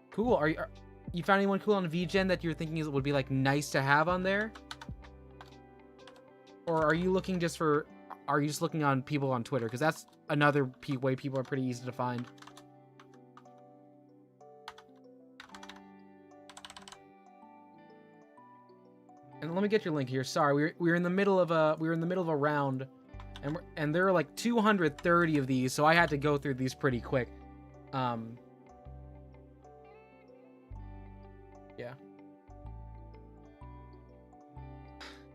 Cool. Are you found anyone cool on VGen that you're thinking would be like nice to have on there? Or are you looking just for... Are you just looking on people on Twitter? Because that's another way people are pretty easy to find. And let me get your link here. Sorry, we were in the middle of a round, and there are like 230 of these, so I had to go through these pretty quick. Yeah.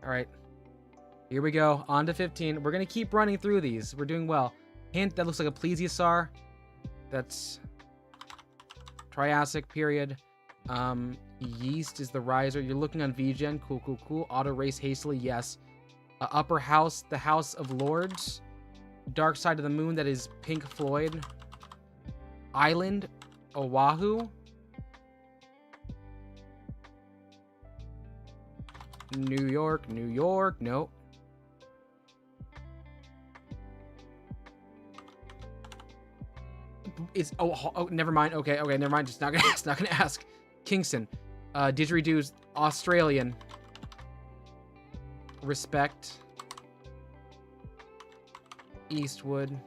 All right. Here we go. On to 15. We're gonna keep running through these. We're doing well. Hint, that looks like a plesiosaur. That's Triassic period. Yeast is the riser. You're looking on VGen. Cool, cool, cool. Auto race hastily. Yes. Upper house, the House of Lords. Dark Side of the Moon, that is Pink Floyd. Island, Oahu. New York, New York. Nope. It's oh never mind. Okay, never mind. Just not gonna ask. Kingston. Didgerido's Australian. Respect. Eastwood.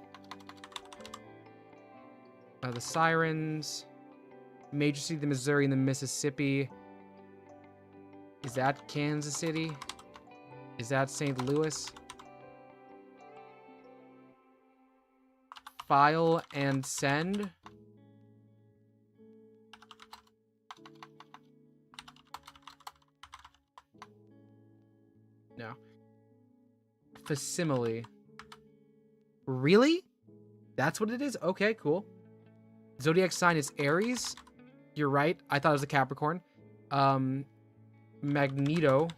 The Sirens. Major City, the Missouri, and the Mississippi. Is that Kansas City? Is that St. Louis? File and send. No. Facsimile. Really? That's what it is? Okay, cool. Zodiac sign is Aries. You're right. I thought it was a Capricorn. Magneto.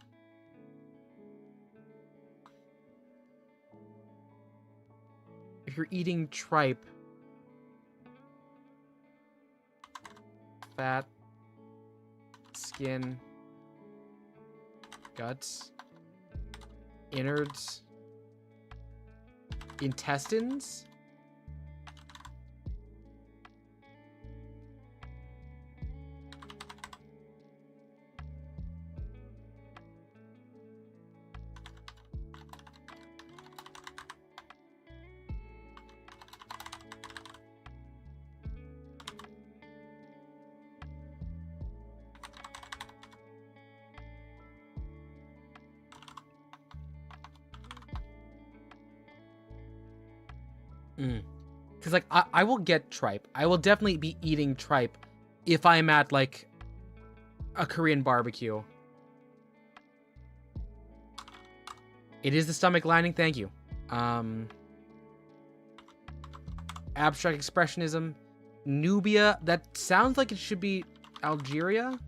If you're eating tripe. Fat. Skin. Guts. Innards. Intestines. Because, like, I will get tripe. I will definitely be eating tripe if I'm at, like, a Korean barbecue. It is the stomach lining. Thank you. Abstract expressionism. Nubia. That sounds like it should be Algeria.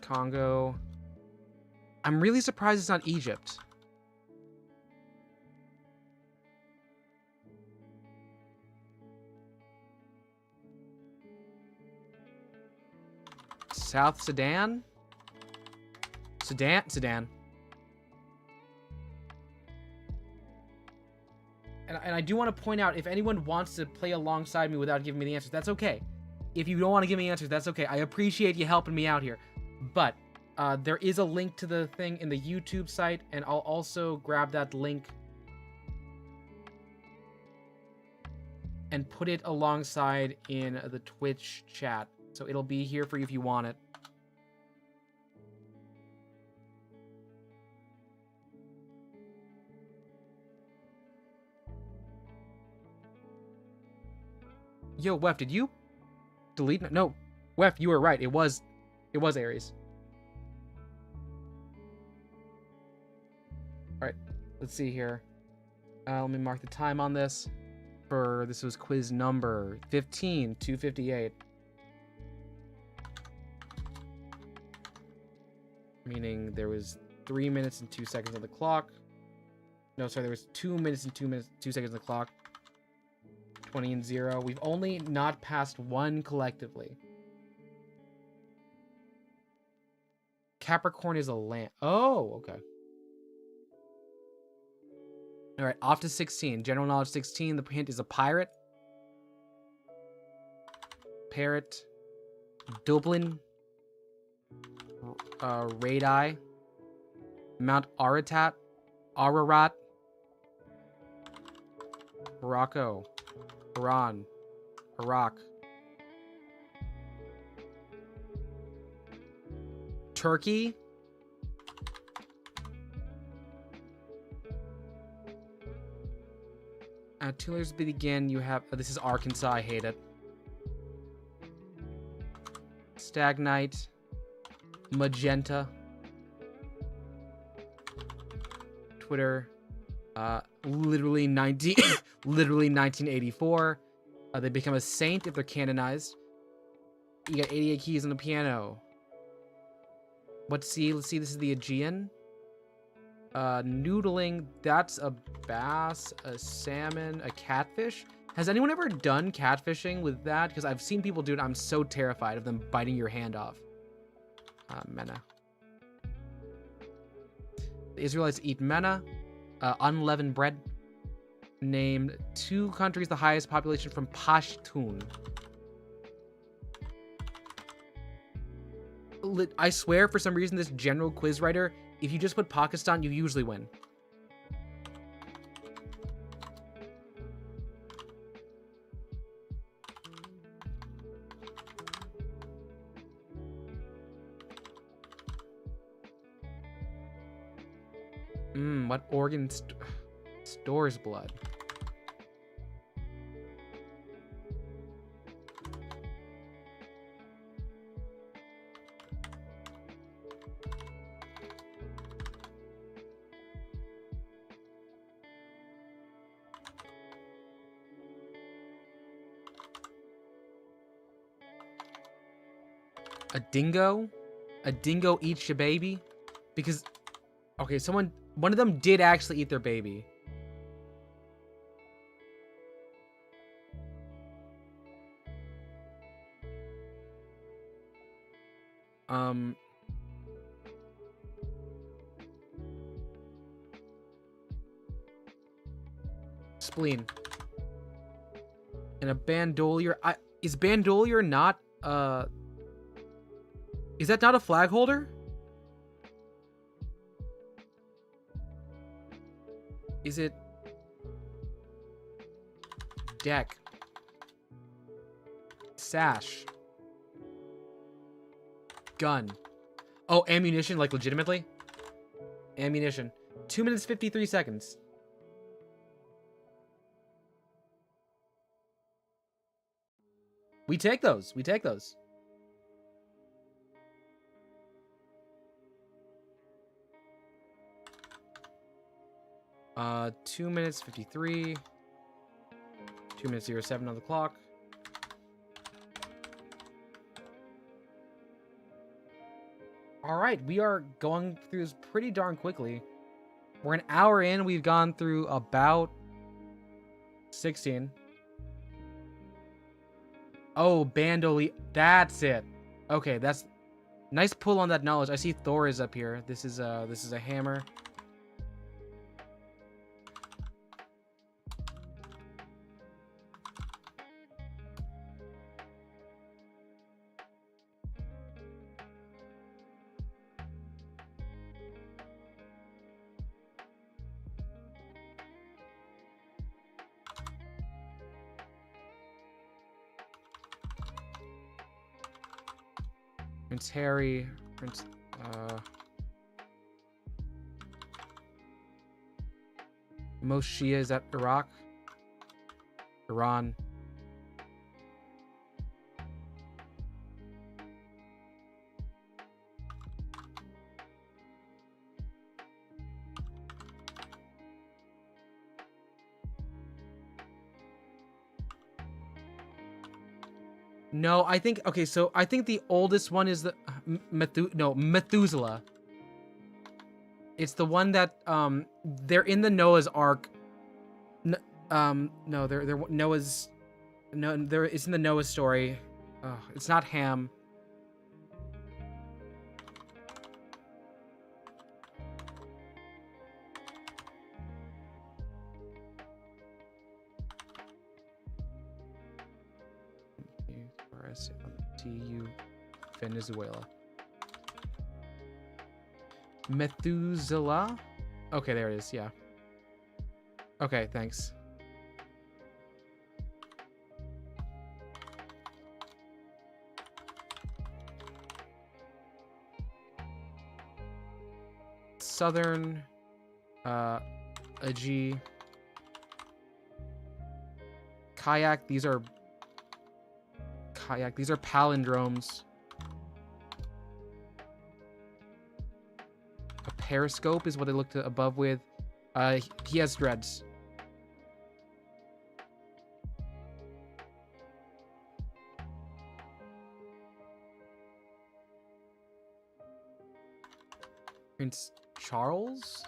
Congo. I'm really surprised it's not Egypt. South Sudan? Sudan. And I do want to point out, if anyone wants to play alongside me without giving me the answers, that's okay. If you don't want to give me answers, that's okay. I appreciate you helping me out here. But there is a link to the thing in the YouTube site, and I'll also grab that link and put it alongside in the Twitch chat. So it'll be here for you if you want it. Yo, Wef, did you delete? No, Wef, you were right. It was Aries. All right, let's see here. Let me mark the time on this. This was quiz number 15, 258. Meaning there was 3 minutes and 2 seconds on the clock. No, sorry, there was 2 minutes and 2 seconds on the clock. 20 and 0. We've only not passed one collectively. Capricorn is a land. Oh, okay. All right, off to 16. General knowledge 16. The hint is a pirate. Parrot. Dublin. Radii. Mount Ararat. Morocco. Iran. Iraq. Turkey. Two letters begin. You have. This is Arkansas. I hate it. Stagnite. Magenta. Twitter. Literally 1984. They become a saint if they're canonized. You got 88 keys on the piano. Let's see. This is the Aegean. Noodling. That's a bass, a salmon, a catfish. Has anyone ever done catfishing with that? Because I've seen people do it. I'm so terrified of them biting your hand off. Manna. The Israelites eat manna. Unleavened bread. Name 2 countries the highest population from Pashtun. I swear, for some reason, this general quiz writer, if you just put Pakistan, you usually win. What organ stores blood? A dingo? A dingo eats your baby? Because, okay, one of them did actually eat their baby. Spleen. And a bandolier. Is bandolier not, is that not a flag holder? Is it deck? Sash. Gun. Oh, ammunition, like legitimately? Ammunition. 2 minutes 53 seconds. We take those. We take those. Uh, 2 minutes 53. 2 minutes 07 on the clock. All right, we are going through this pretty darn quickly. We're an hour in. We've gone through about 16. Oh, bandolier. That's it. Okay, that's nice pull on that knowledge. I see Thor is up here. This is a hammer. Prince Harry, most Shia is at Iraq, Iran. No, I think, okay, so I think the oldest one is the Methuselah. It's the one that they're in the Noah's Ark. No, they're Noah's. No, it's in the Noah story. It's not Ham. TU Venezuela. Methuselah? Okay, there it is, yeah. Okay, thanks. Southern, Aji. Kayak, these are palindromes. A periscope is what they looked above with. He has dreads. Prince Charles?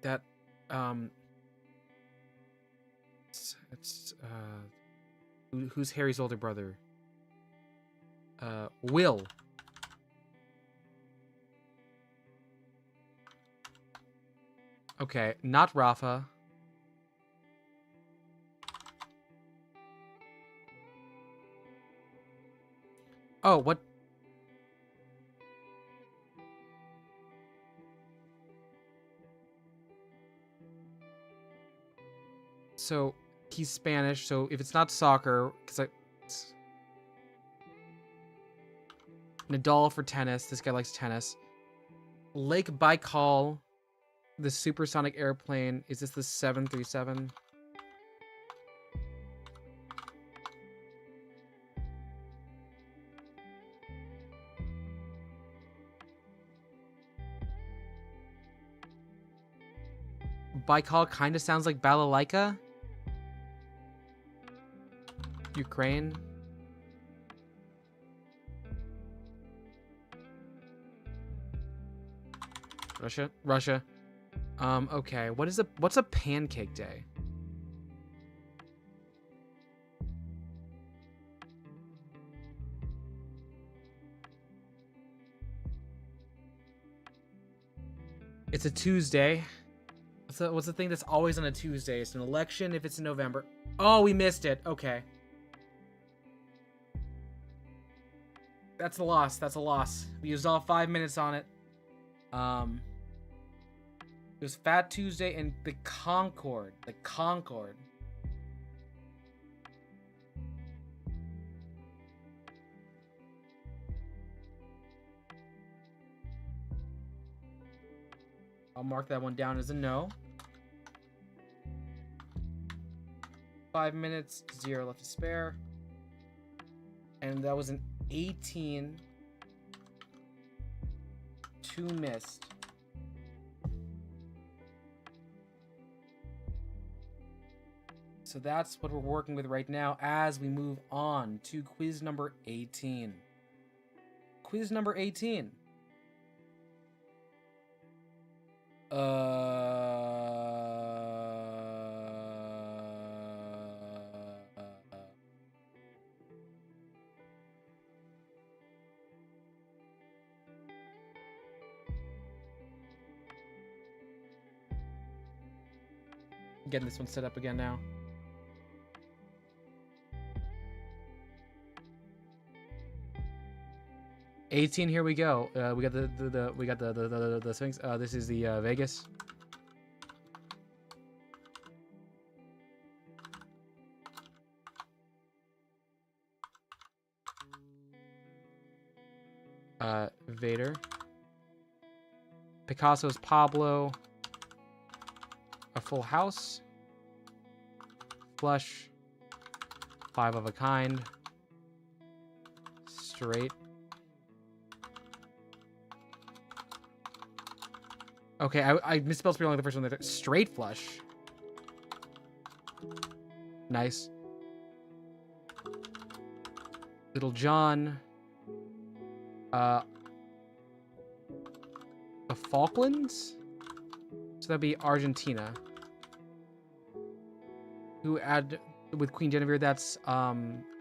That, who's Harry's older brother? Will. Okay, not Rafa. Oh, what? So he's Spanish. So if it's not soccer, because Nadal for tennis. This guy likes tennis. Lake Baikal, the supersonic airplane. Is this the 737? Baikal kind of sounds like balalaika. Ukraine. Russia. Okay. What's a pancake day? It's a Tuesday. What's the thing that's always on a Tuesday? It's an election if it's in November. Oh, we missed it. Okay. That's a loss. That's a loss. We used all 5 minutes on it. It was Fat Tuesday and the Concord. The Concord. I'll mark that one down as a no. 5 minutes, 0 left to spare. And that was an 18. 2 missed. So that's what we're working with right now as we move on to quiz number 18. Quiz number 18. Getting this one set up again now. $18. Here we go. We got the Sphinx. This is the Vegas. Vader. Picasso's Pablo. A full house. Flush. 5 of a kind. Straight. Okay, I misspelled spelling like the first one there. Straight flush. Nice. Little John. The Falklands? So that'd be Argentina. Who add with Queen Genevieve, that's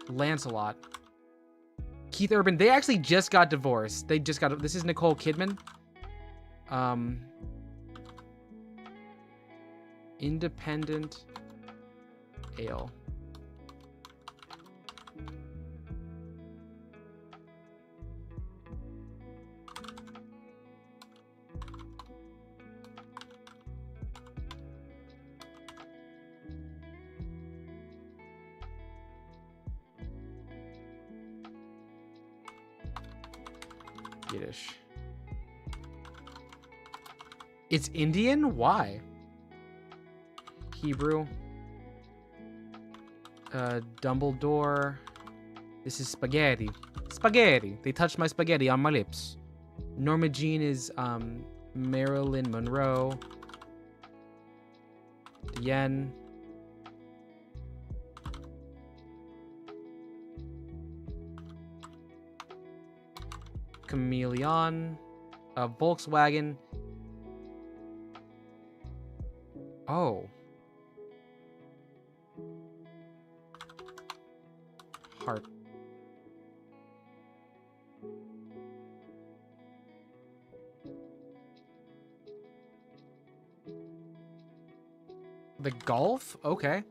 Lancelot. Keith Urban, they actually just got divorced. They just got, this is Nicole Kidman. Independent ale. Yiddish. It's Indian? Why? Hebrew. Dumbledore. This is spaghetti. Spaghetti. They touched my spaghetti on my lips. Norma Jean is Marilyn Monroe. Yen. Chameleon. Volkswagen. Oh. Heart. The Gulf? Okay.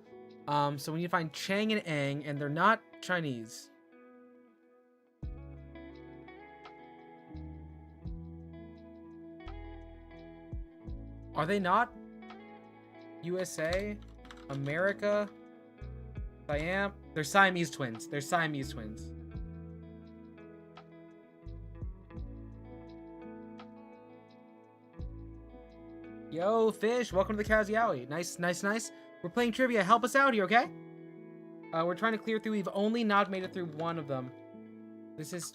So we need to find Chang and Ang, and they're not Chinese. Are they not? USA? America? Siam? They're Siamese twins. They're Siamese twins. Yo, Fish, welcome to the KazCassidy. Nice. We're playing trivia. Help us out here, okay? We're trying to clear through. We've only not made it through one of them. This is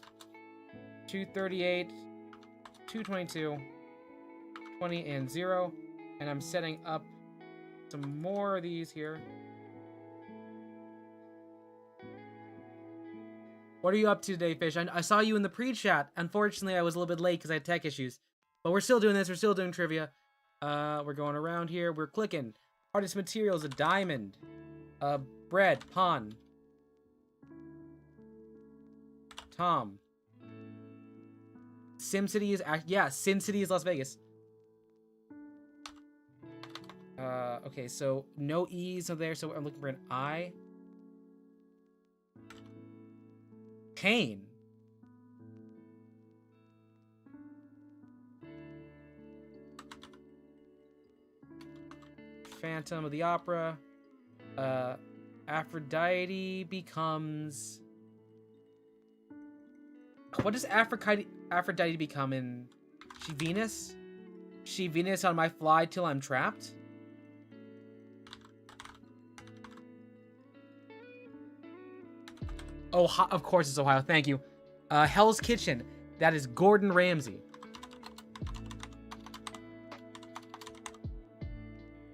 238, 222, 20, and 0. And I'm setting up some more of these here. What are you up to today, Fish? I saw you in the pre-chat. Unfortunately, I was a little bit late because I had tech issues. But we're still doing this. We're still doing trivia. We're going around here. We're clicking. Hardest materials, a diamond. Bread, pawn. Tom. SimCity is, yeah, SimCity is Las Vegas. Okay, so no E's are there, so I'm looking for an I. Kane. Phantom of the Opera. Aphrodite becomes... What does Aphrodite become in... She Venus? She Venus on my fly till I'm trapped? Oh, of course it's Ohio. Thank you. Hell's Kitchen. That is Gordon Ramsay.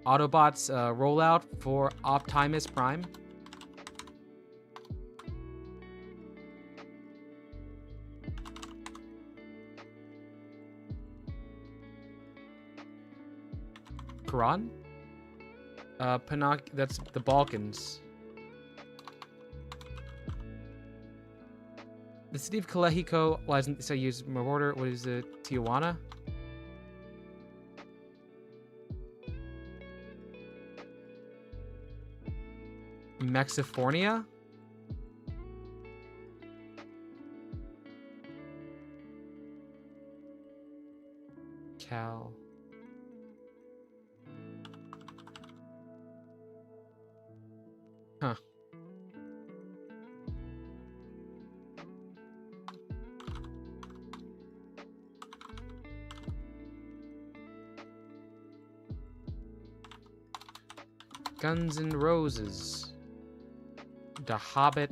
Autobots rollout for Optimus Prime. Quran? That's the Balkans. The city of Calexico, why doesn't this use border? What is it? Tijuana? Mexifornia? Cal. Huh. Guns N' Roses. The Hobbit.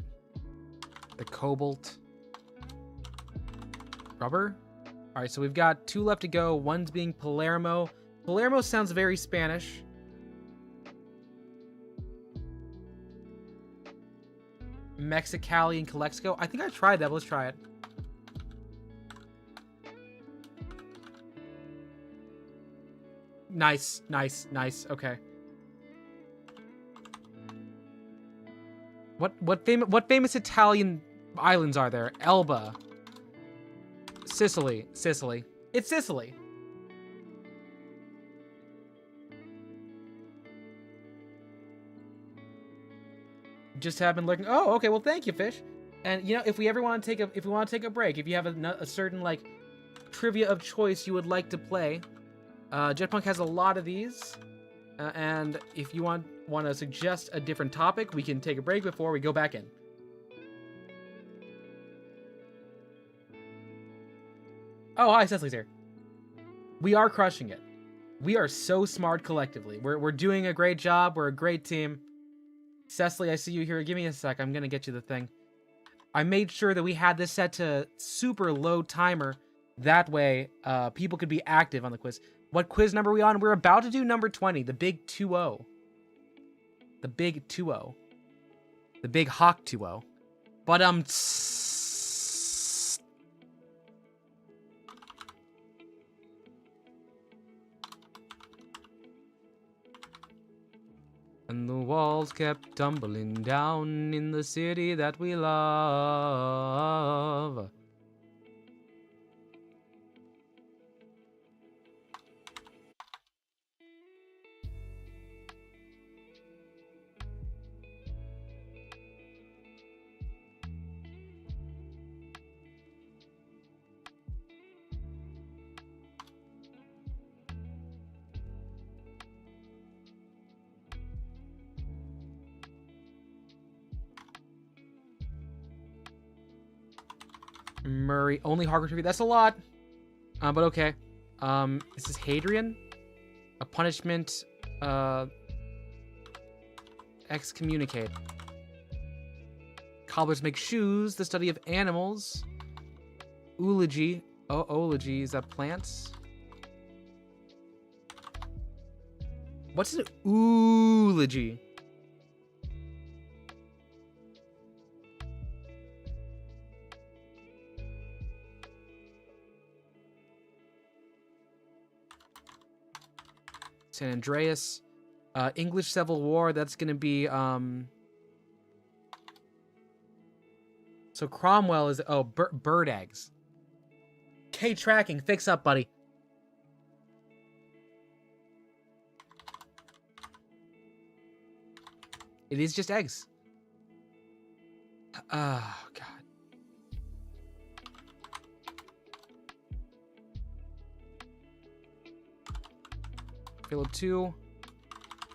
The Cobalt. Rubber? Alright, so we've got 2 left to go. One's being Palermo. Palermo sounds very Spanish. Mexicali and Calexico. I think I tried that, but let's try it. Nice. Okay. What famous Italian islands are there? Elba. Sicily. It's Sicily. Just have been looking. Oh, okay. Well, thank you, Fish. And you know, if we want to take a break, if you have a certain like trivia of choice you would like to play, JETPUNK has a lot of these. And if you want to suggest a different topic, we can take a break before we go back in. Oh, hi, Cecily's here. We are crushing it. We are so smart collectively. We're doing a great job. We're a great team. Cecily, I see you here. Give me a sec. I'm gonna get you the thing. I made sure that we had this set to super low timer. That way, people could be active on the quiz. What quiz number are we on? We're about to do number 20, the big 2-0. The big 2-0. The big Hawk 2-0. But, and the walls kept tumbling down in the city that we love. Murray. Only hardcore tribute. That's a lot. But okay. This is Hadrian. A punishment. Excommunicate. Cobblers make shoes. The study of animals. Eulogy. Oh, eulogy. Is that plants? What's an eulogy? San Andreas. English Civil War. That's going to be... So Cromwell is... Oh, bird eggs. K tracking. Fix up, buddy. It is just eggs. Oh, God. Philip II.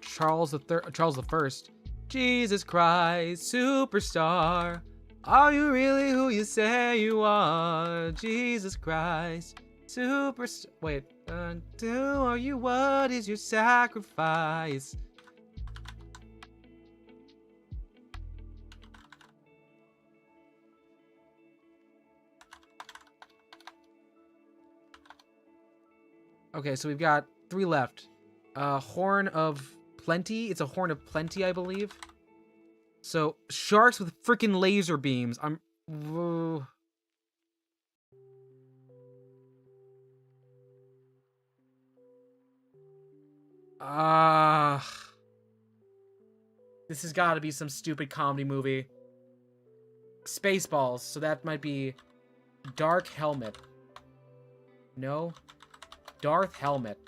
Charles the First. Jesus Christ, superstar. Are you really who you say you are? Jesus Christ, superstar. Wait, are you? What is your sacrifice? Okay, so we've got 3 left. Horn of Plenty. It's a Horn of Plenty, I believe. So, sharks with freaking laser beams. This has got to be some stupid comedy movie. Spaceballs. So that might be Dark Helmet. No. Darth Helmet.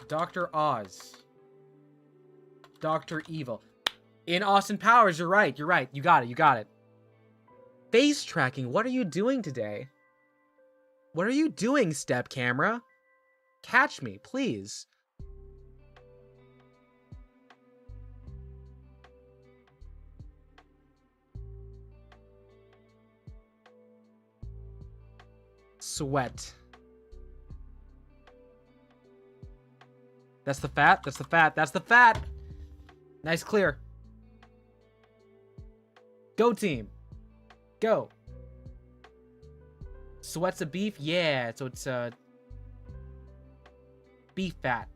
Dr. Oz. Dr. Evil. In Austin Powers, you're right. You're right. You got it. You got it. Face tracking. What are you doing today? What are you doing, step camera? Catch me, please. Sweat. That's the fat. That's the fat. That's the fat. Nice clear. Go team. Go. Sweat's a beef? Yeah, so it's beef fat.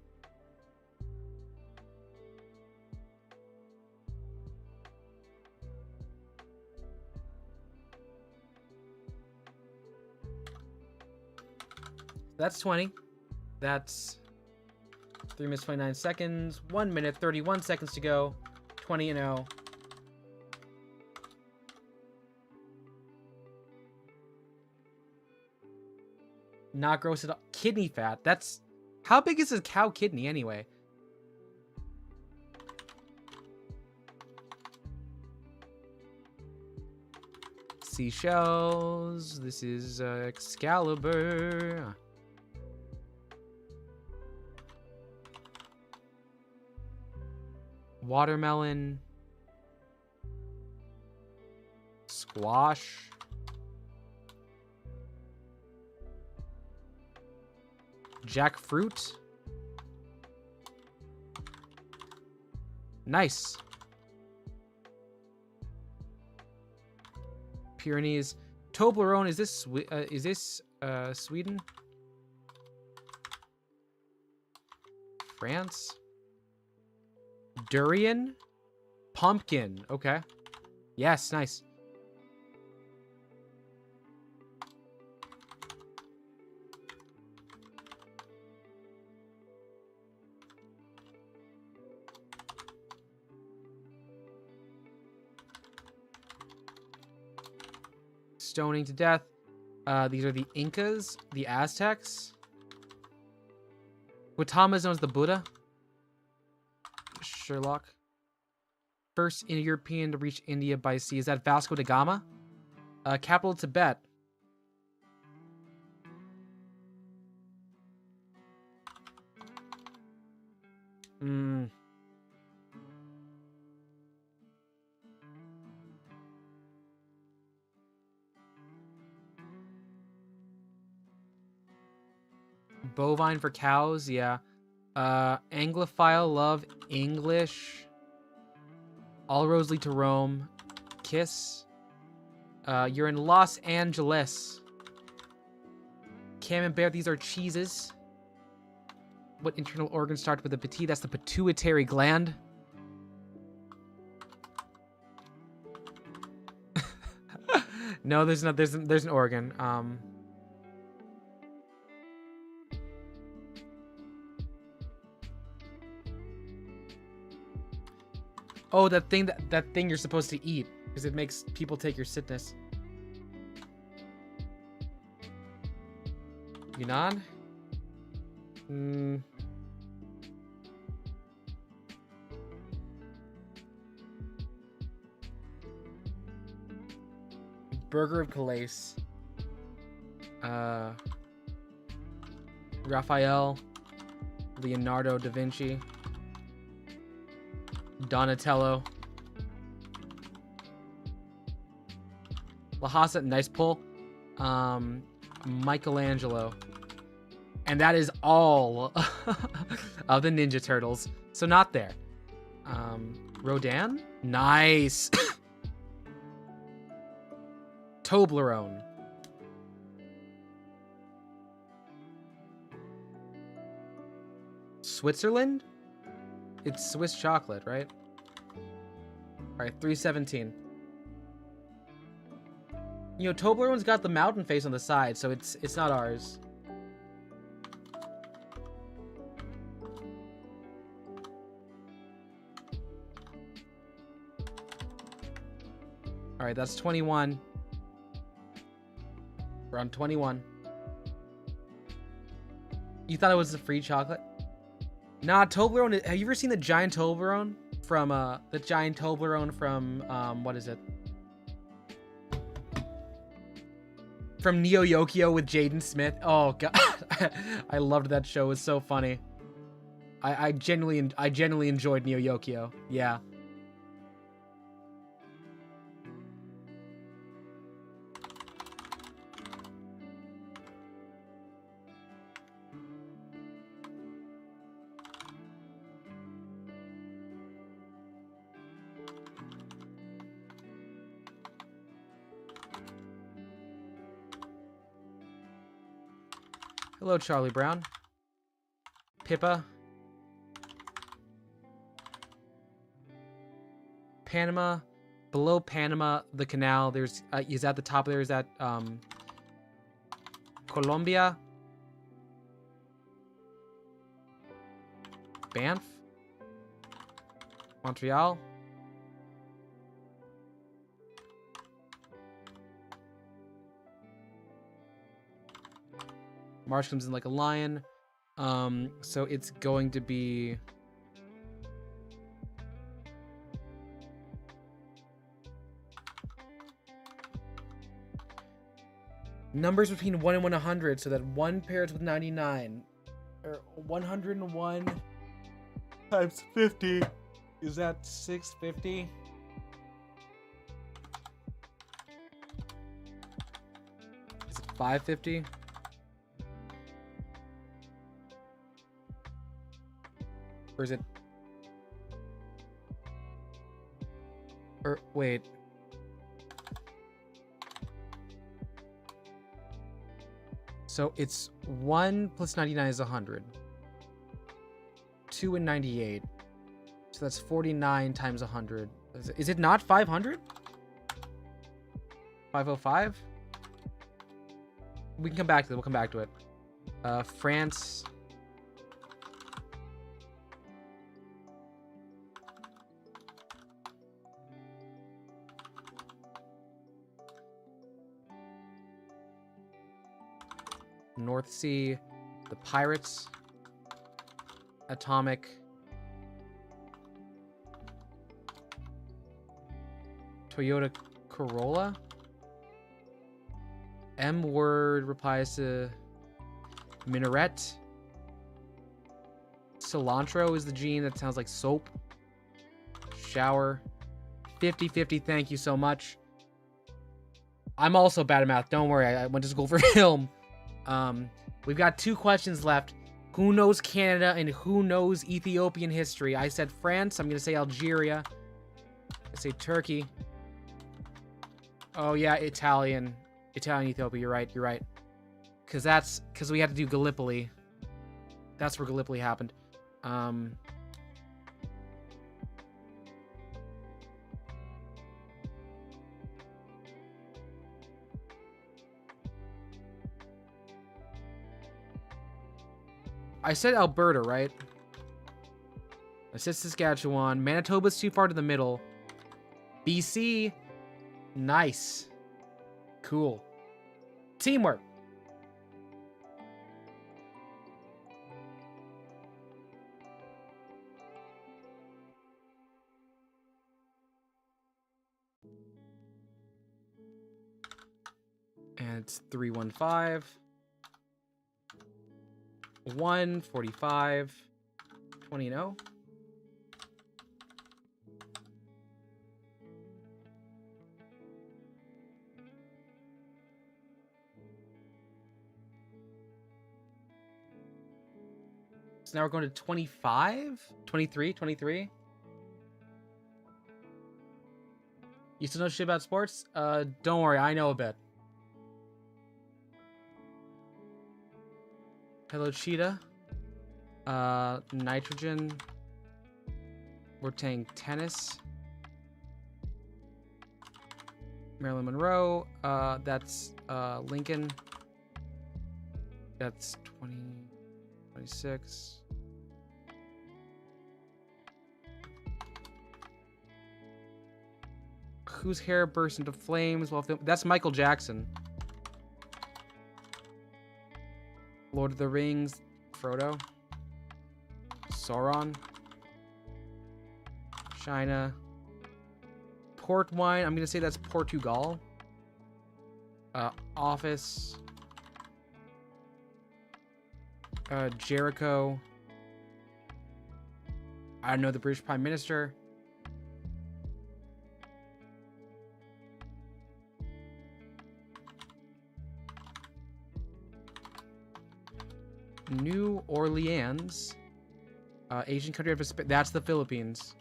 That's 20. That's 3 minutes 29 seconds. 1 minute 31 seconds to go. 20 and 0. Not gross at all. Kidney fat. That's... How big is a cow kidney anyway? Seashells. This is Excalibur. Watermelon. Squash. Jackfruit. Nice. Pyrenees. Toblerone. Is this Sweden? France. Durian. Pumpkin. Okay. Yes, nice. Stoning to death. These are the Incas, the Aztecs. Gautama is known as the Buddha. Sherlock. First European to reach India by sea. Is that Vasco da Gama? Capital Tibet. Bovine for cows, yeah. Anglophile love English. All roads lead to Rome. Kiss. You're in Los Angeles. Camembert, these are cheeses. What internal organ starts with a petit? That's the pituitary gland. No, there's not. There's an organ. Oh, that thing you're supposed to eat because it makes people take your sickness. Yunnan? Burger of Calais. Raphael. Leonardo da Vinci. Donatello. Lhasa, nice pull. Michelangelo. And that is all of the Ninja Turtles. So not there. Rodin? Nice. Toblerone. Switzerland? It's Swiss chocolate, right? Alright, 317. You know, Toblerone's got the mountain face on the side, so it's not ours. Alright, that's 21. We're on 21. You thought it was a free chocolate? Nah, Toblerone. Have you ever seen the giant Toblerone from what is it? From Neo Yokio with Jaden Smith. Oh god, I loved that show. It was so funny. I genuinely enjoyed Neo Yokio. Yeah. Hello, Charlie Brown. Pippa. Panama. Below Panama, the canal, there's is at the top there's that Colombia. Banff. Montreal. Marsh comes in like a lion. So it's going to be... numbers between 1 and 100, so that 1 pairs with 99. Or 101 times 50. Is that 650? Is it 550? Or is it... or wait. So it's 1 plus 99 is 100. 2 and 98. So that's 49 times 100. Is it not 500? 505? We can come back to it. We'll come back to it. France... North Sea, the Pirates, Atomic, Toyota Corolla, M word replies to Minaret, cilantro is the gene that sounds like soap. Shower. 50-50, thank you so much. I'm also bad at math. Don't worry, I went to school for film. We've got 2 questions left. Who knows Canada and who knows Ethiopian history? I said France. I'm going to say Algeria. I say Turkey. Oh, yeah, Italian. Italian, Ethiopia. You're right. You're right. Because we had to do Gallipoli. That's where Gallipoli happened. I said Alberta, right? I said Saskatchewan. Manitoba's too far to the middle. BC. Nice. Cool. Teamwork. And it's 315. 145. 20-0. So now we're going to 25? 23? 23? You still know shit about sports? Don't worry, I know a bit. Hello, Cheetah. Nitrogen. We're saying tennis. Marilyn Monroe. That's Lincoln. That's 20, 26. Whose hair burst into flames while filming? That's Michael Jackson. Lord of the Rings, Frodo. Sauron. China. Port wine, I'm gonna say that's Portugal. Office. Jericho. I don't know the British Prime Minister. New Orleans. Asian country of that's the Philippines.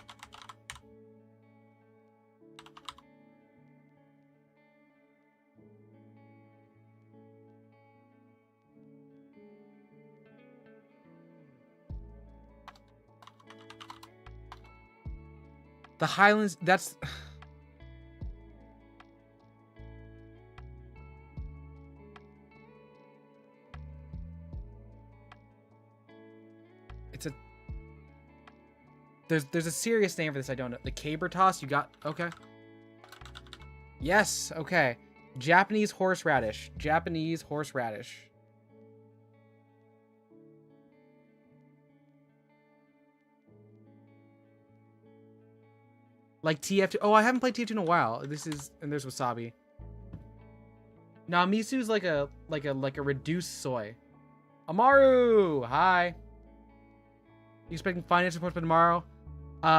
The Highlands, that's... It's a... There's a serious name for this I don't know. The caber toss, you got... Okay. Yes, okay. Japanese horseradish. Japanese horseradish. Like TF2. Oh, I haven't played TF2 in a while. This is... And there's wasabi. Nah, misu's like a reduced soy. Amaru! Hi. You expecting finance reports by tomorrow? I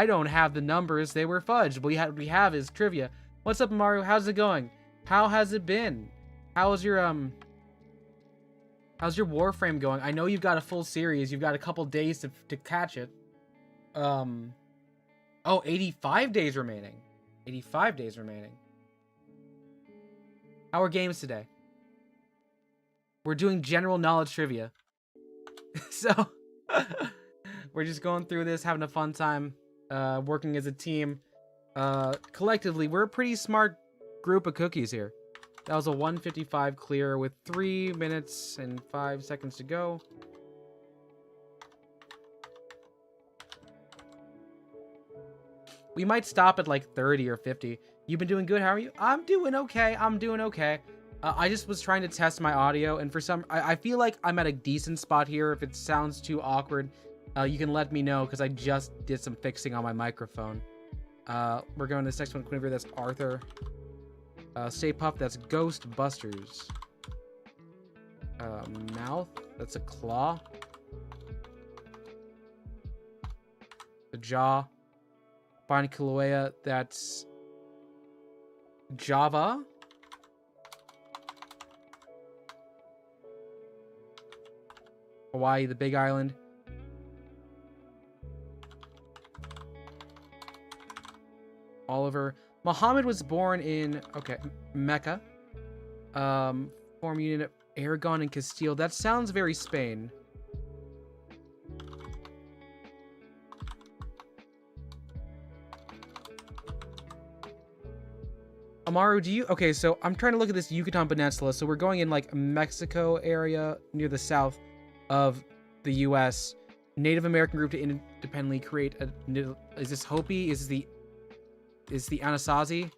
don't have the numbers. They were fudged. What we have is trivia. What's up, Amaru? How's it going? How has it been? How's your Warframe going? I know you've got a full series. You've got a couple days to catch it. Oh, 85 days remaining. 85 days remaining. How are games today? We're doing general knowledge trivia. So, we're just going through this, having a fun time, working as a team. Collectively, we're a pretty smart group of cookies here. That was a 155 clear with 3 minutes and 5 seconds to go. We might stop at like 30 or 50. You've been doing good. How are you? I'm doing okay. I'm doing okay. I just was trying to test my audio, and for some, I feel like I'm at a decent spot here. If it sounds too awkward, you can let me know, because I just did some fixing on my microphone. We're going to this next one. Quiver, that's Arthur. Stay Puft, that's Ghostbusters. Mouth. That's a claw. The jaw. Fine Kilauea. That's Java. Hawaii, the big island. Oliver. Muhammad was born in, okay, Mecca. Form unit Aragon and Castile. That sounds very Spain. Amaru, do you... Okay, so I'm trying to look at this Yucatan Peninsula. So we're going in, like, Mexico area near the south of the U.S. Native American group to independently create a... Is this Hopi? Is the Anasazi?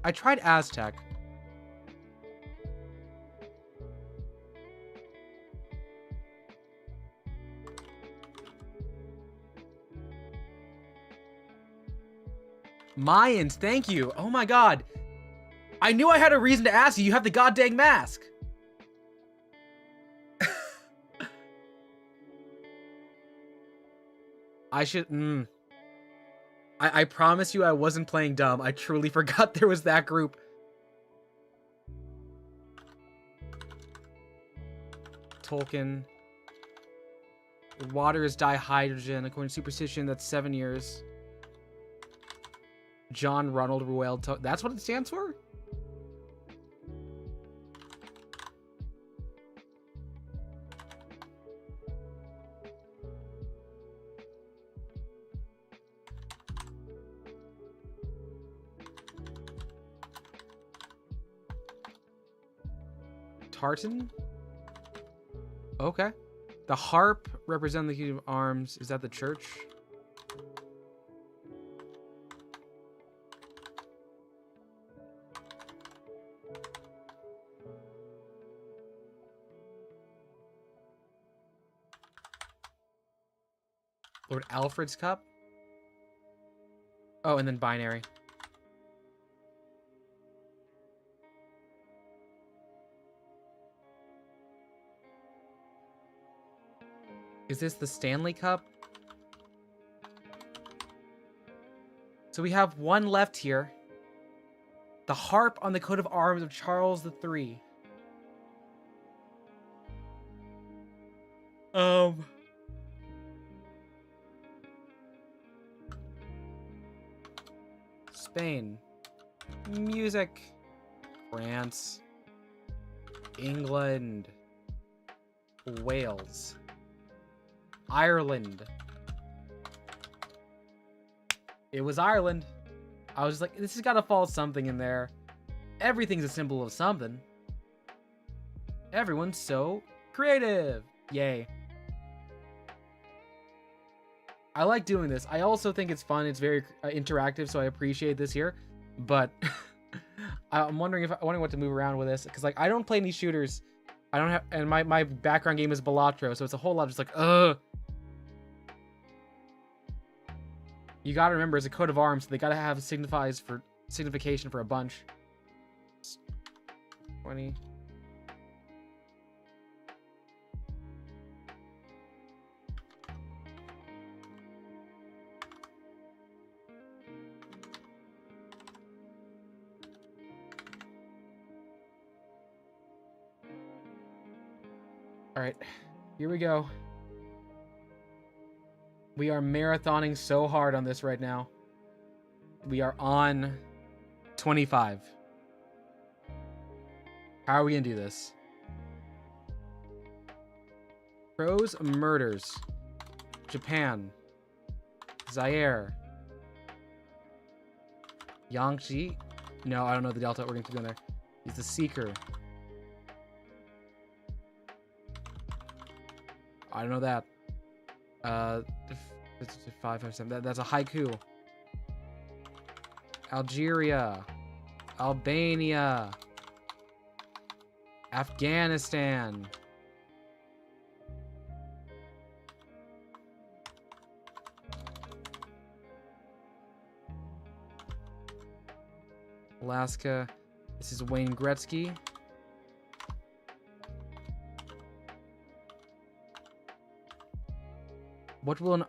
I tried Aztec. Mayans, thank you. Oh my god. I knew I had a reason to ask you. You have the goddamn mask. I should... I promise you I wasn't playing dumb. I truly forgot there was that group. Tolkien. Water is dihydrogen. According to superstition, that's 7 years. John Ronald Reuel. That's what it stands for? Tartan? Okay. The harp represents the kingdom of arms. Is that the church? Lord Alfred's cup? Oh, and then binary. Is this the Stanley Cup? So we have one left here. The harp on the coat of arms of Charles III. Spain. Music. France. England. Wales. Ireland. It was Ireland. I was like, this has got to fall something in there. Everything's a symbol of something. Everyone's so creative. Yay. I like doing this. I also think it's fun. It's very interactive, so I appreciate this here. But I'm wondering what to move around with this, because like I don't play any shooters. I don't have, and my background game is Balatro, so it's a whole lot of just like, ugh. You gotta remember, it's a coat of arms, so they gotta have signification for a bunch. 20. All right, here we go. We are marathoning so hard on this right now. We are on 25. How are we gonna do this? Crows, murders. Japan. Zaire. Yangtze. No, I don't know the Delta. We're gonna keep going there. He's the Seeker. I don't know that. 557. That's a haiku. Algeria. Albania. Afghanistan. Alaska. This is Wayne Gretzky. What will an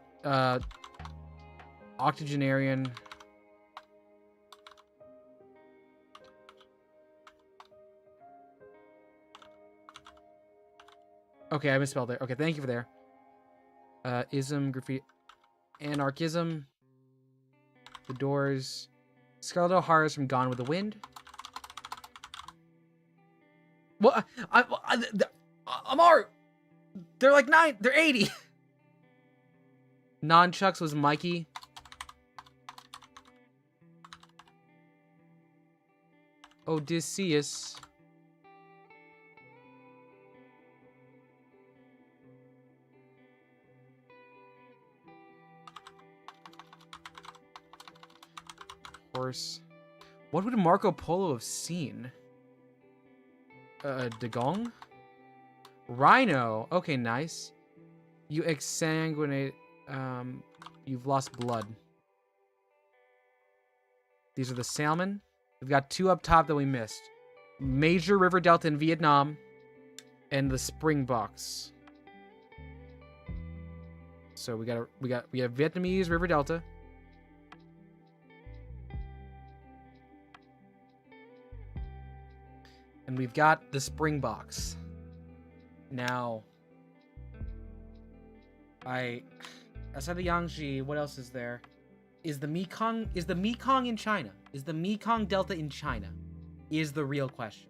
octogenarian... Okay, I misspelled there. Okay, thank you for there. Ism, graffiti, anarchism, The Doors, Scarlett O'Hara's from Gone with the Wind. What? Amar, they're like 9. They're 80. Nunchucks was Mikey. Odysseus. Horse. What would Marco Polo have seen? Dagong? Rhino. Okay, nice. You exsanguinate. You've lost blood. These are the salmon. We've got 2 up top that we missed. Major river delta in Vietnam. And the springboks. So we have Vietnamese river delta. And we've got the springboks. Now, outside the Yangtze, what else is there? Is the Mekong in China? Is the Mekong Delta in China? Is the real question.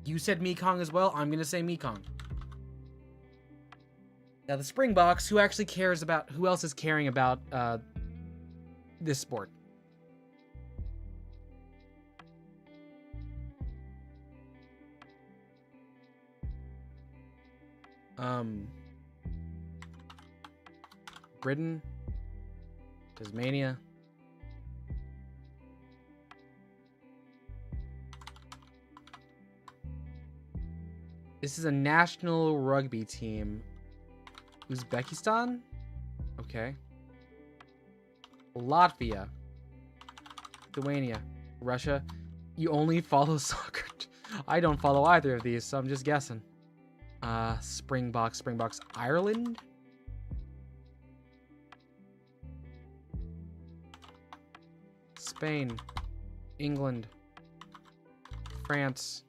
You said Mekong as well. I'm gonna say Mekong. Now the springboks. Who actually cares about? Who else is caring about this sport? Britain, Tasmania. This is a national rugby team. Uzbekistan? Okay. Latvia. Lithuania. Russia. You only follow soccer. I don't follow either of these, so I'm just guessing. Springboks. Ireland? Spain. England. France.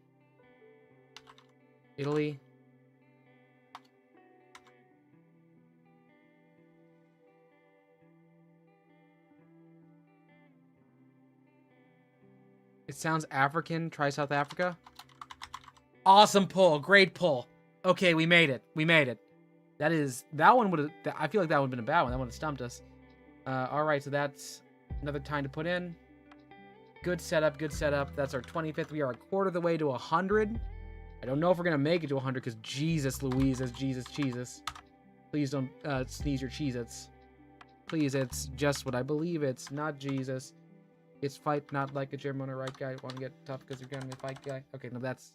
Italy. It sounds African. Try South Africa. Awesome pull. Great pull. Okay, we made it. That one would have... I feel like that would have been a bad one. That would have stumped us. Alright, so that's another time to put in. Good setup. That's our 25th. We are a quarter of the way to 100. I don't know if we're going to make it to 100 because Jesus Louise says Jesus. Please don't sneeze your Cheez-Its. Please, it's just what I believe it's, not Jesus. It's fight not like a German or right guy. Want to get tough because you're going to be a fight guy. Okay, no, that's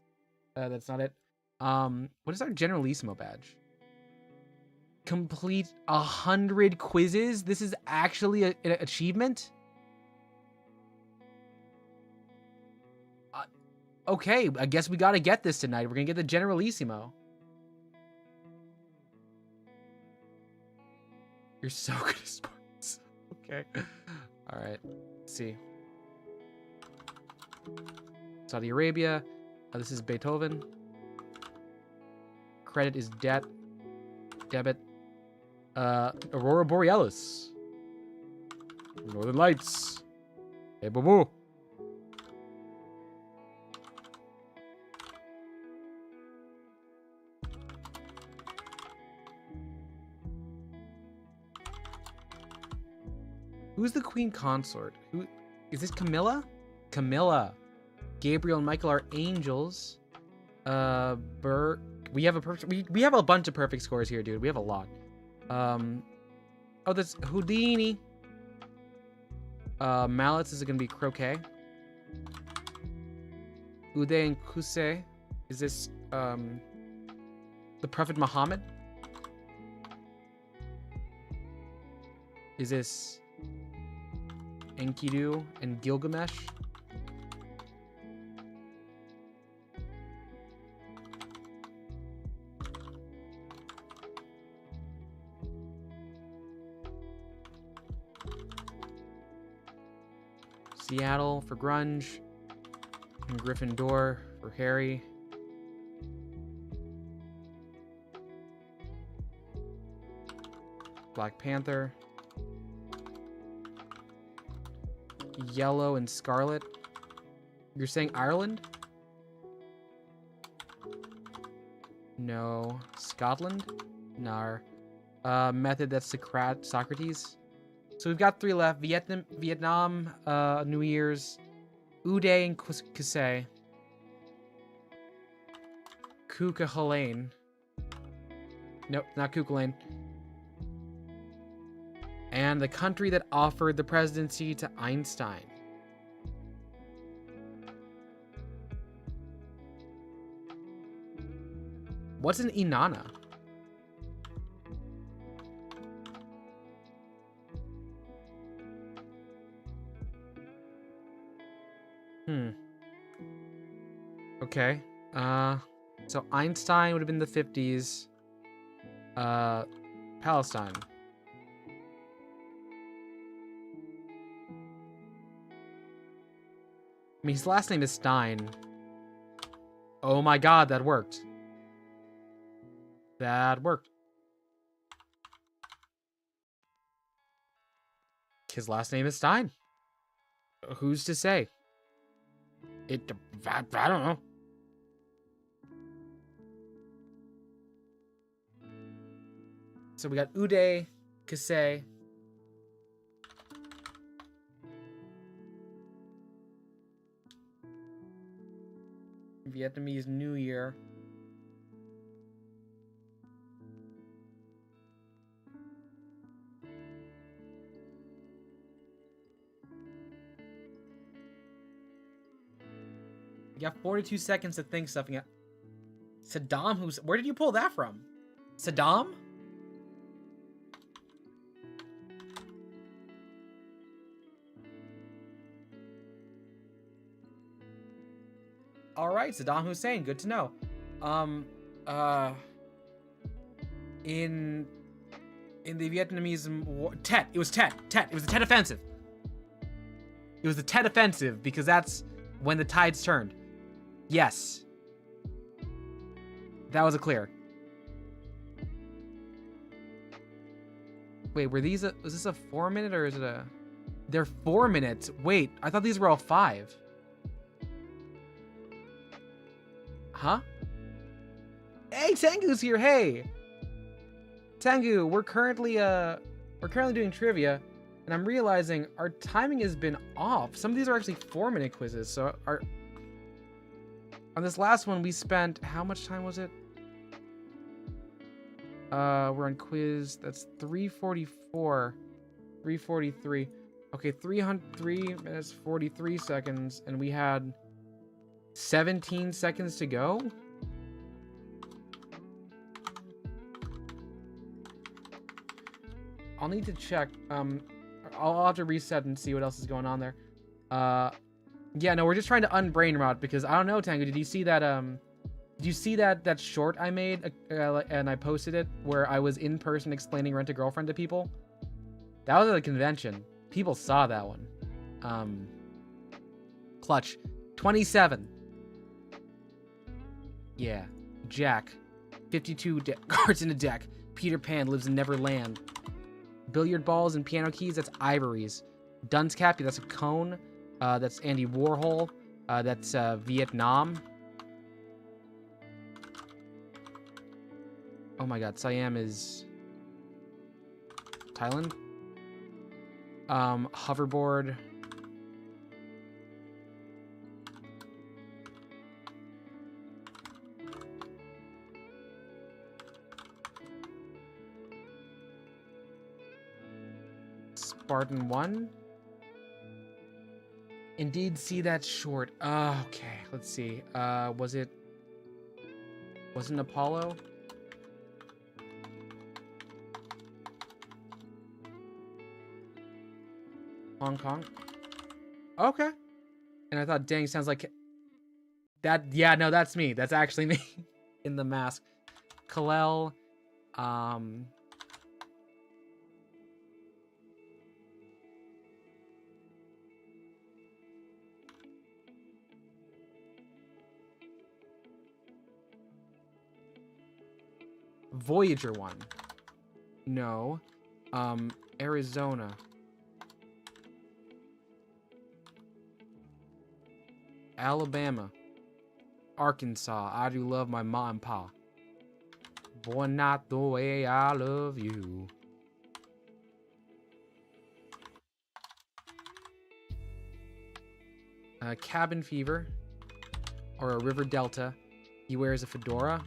not it. What is our Generalissimo badge? Complete 100 quizzes? This is actually an achievement? Okay, I guess we gotta get this tonight. We're gonna get the Generalissimo. You're so good at sports. Okay. Alright. Let's see. Saudi Arabia. This is Beethoven. Credit is debt. Debit. Aurora Borealis. Northern Lights. Hey, boo-boo. Who's the Queen Consort? Who is this? Camilla? Camilla. Gabriel and Michael are angels. We have we have a bunch of perfect scores here, dude. We have a lot. Oh, that's Houdini. Mallets is gonna be croquet. Uday and Kuse. Is this the Prophet Muhammad? Is this Enkidu and Gilgamesh? Seattle for grunge. And Gryffindor for Harry. Black Panther. Yellow and Scarlet. You're saying Ireland? No. Scotland? Nar. Method, that's Socrates. So we've got 3 left. Vietnam, New Year's. Uday and Kusay. Kukahalane. Nope, not Kukulane. And the country that offered the presidency to Einstein. What's an Inanna? Okay. So Einstein would have been the 50s. Palestine. I mean, his last name is Stein. Oh my god, that worked. That worked. His last name is Stein. Who's to say? I don't know. So we got Uday, Kasey. Vietnamese New Year. You got 42 seconds to think something. Saddam Hussein. Where did you pull that from? Saddam? All right, Saddam Hussein. Good to know. In the Vietnamese war, Tet. It was Tet. Tet. It was the Tet Offensive. It was the Tet Offensive because that's when the tides turned. Yes. That was a clear. Wait, were these was this a 4-minute or is it a... They're 4 minutes. Wait, I thought these were all 5. Huh? Hey, Tengu's here. Hey. Tengu, we're currently doing trivia, and I'm realizing our timing has been off. Some of these are actually 4-minute quizzes. So on this last one we spent, how much time was it? We're on quiz. That's 3:44, 3:43. Okay, 303 minutes 43 seconds, and we had 17 seconds to go. I'll need to check. I'll have to reset and see what else is going on there. Yeah, no, we're just trying to unbrainrot because I don't know, Tango. Did you see that? Did you see that short I made and I posted it where I was in person explaining Rent a Girlfriend to people? That was at a convention. People saw that one. Clutch. 27. Yeah. Jack. 52 cards in a deck. Peter Pan lives in Neverland. Billiard balls and piano keys, that's ivories. Duns cap, that's a cone. That's Andy Warhol. That's Vietnam. Oh my god, Siam is Thailand. Hoverboard. Spartan 1. Indeed, see that short. Okay, let's see. Wasn't Apollo? Hong Kong? Okay. And I thought, dang, sounds like that. Yeah, no, that's me. That's actually me in the mask. Kalel. Voyager 1. No. Arizona. Alabama. Arkansas. I do love my mom and pa. Boy, not the way I love you. Cabin fever. Or a river delta. He wears a fedora.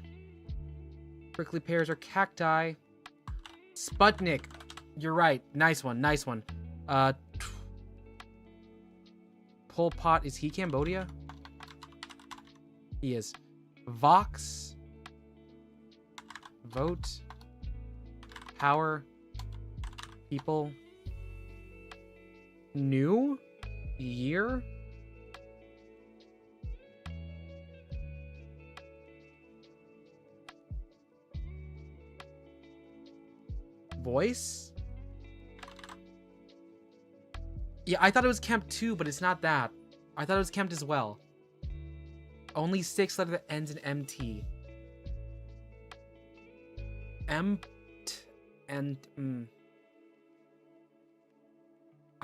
Prickly pears are cacti. Sputnik. You're right. Nice one. Nice one. Pol Pot. Is he Cambodia? He is. Vox. Vote. Power. People. New. Year. Voice? Yeah, I thought it was Kemp too, but it's not that. I thought it was Kemp as well. Only 6 letter that ends in MT. I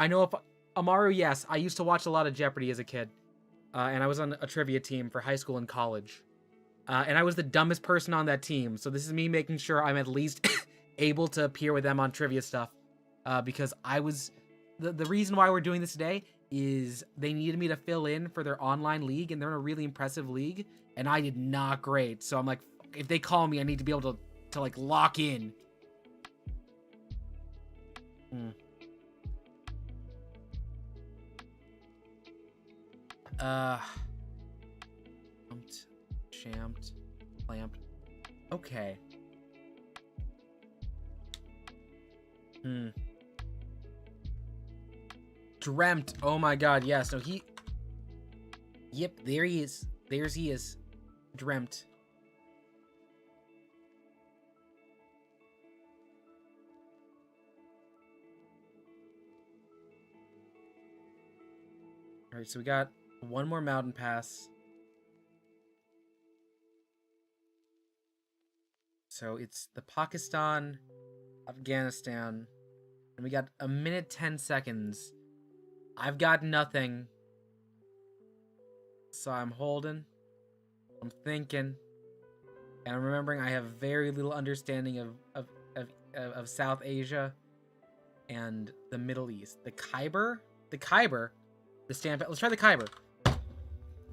know if Amaru, yes. I used to watch a lot of Jeopardy as a kid. And I was on a trivia team for high school and college. And I was the dumbest person on that team. So this is me making sure I'm at least able to appear with them on trivia stuff. Because I was... The reason why we're doing this today is they needed me to fill in for their online league, and they're in a really impressive league, and I did not great. So I'm like, if they call me, I need to be able to like lock in. Shamped, clamped. Okay. Dreamt. Oh my god, yeah. So he... Yep, there he is. There's he is. Dreamt. Alright, so we got one more mountain pass. So it's the Pakistan, Afghanistan, and we got a minute 10 seconds. I've got nothing. So I'm holding. I'm thinking. And I'm remembering I have very little understanding of South Asia and the Middle East. The Khyber? The Khyber? The stand. Let's try the Khyber.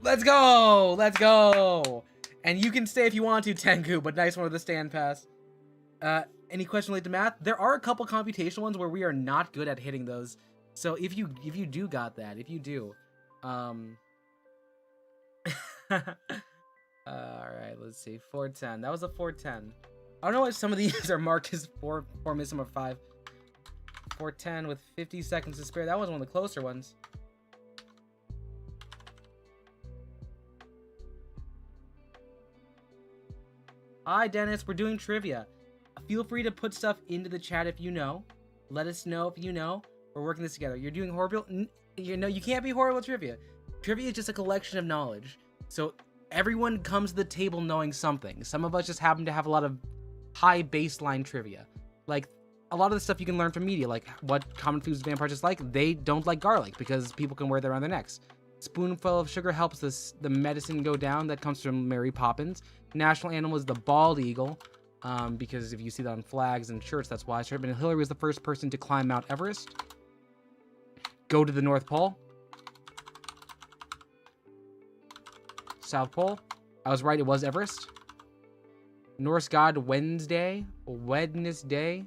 Let's go! Let's go! And you can stay if you want to, Tengu, but nice one with the stand pass. Any question related to math? There are a couple computational ones where we are not good at hitting those. So if you do got that, if you do, all right, let's see, 410. That was a 410. I don't know why some of these are marked as 4 miss, some are 5. 410 with 50 seconds to spare. That was one of the closer ones. Hi, Dennis. We're doing trivia. Feel free to put stuff into the chat if you know. Let us know if you know. We're working this together. You're doing horrible. You know, you can't be horrible at trivia. Trivia is just a collection of knowledge. So everyone comes to the table knowing something. Some of us just happen to have a lot of high baseline trivia. Like, a lot of the stuff you can learn from media, like what common foods vampires just like. They don't like garlic because people can wear that around their necks. Spoonful of sugar helps the medicine go down. That comes from Mary Poppins. National animal is the bald eagle. Because if you see that on flags and shirts, that's why. And Hillary was the first person to climb Mount Everest. Go to the North Pole. South Pole. I was right, it was Everest. Norse god Wednesday. Wednesday.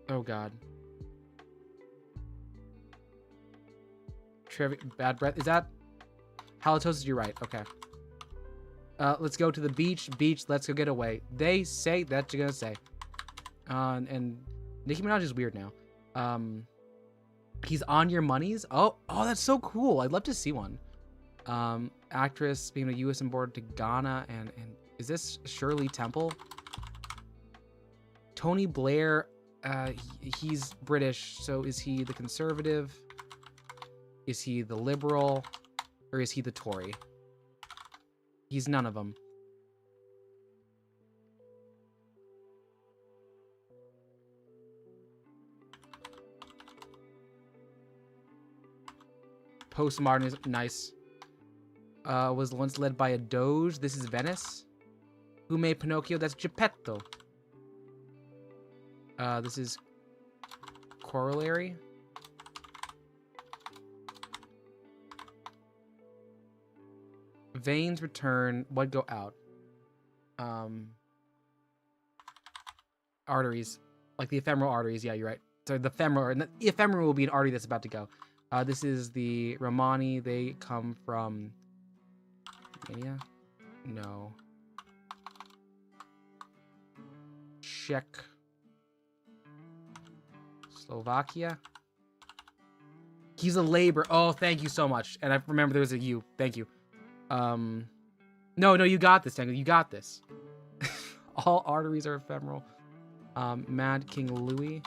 Oh god. Bad breath. Is that halitosis? You're right. Okay. Let's go to the beach. Beach. Let's go get away. They say that you're gonna say. And Nicki Minaj is weird now. He's on your monies. Oh, that's so cool. I'd love to see one. Actress being a U.S. import to Ghana, and is this Shirley Temple? Tony Blair. He's British, so is he the conservative? Is he the liberal, or is he the Tory? He's none of them. Postmodernism, nice. Was once led by a doge. This is Venice. Who made Pinocchio? That's Geppetto. This is Corollary. Veins return. What go out? Arteries. Like the ephemeral arteries. Yeah, you're right. So the ephemeral will be an artery that's about to go. This is the Romani. They come from Romania? No. Czech. Slovakia. He's a labor. Oh, thank you so much. And I remember there was a U. Thank you. No, you got this, Tango. You got this. All arteries are ephemeral. Mad King Louis.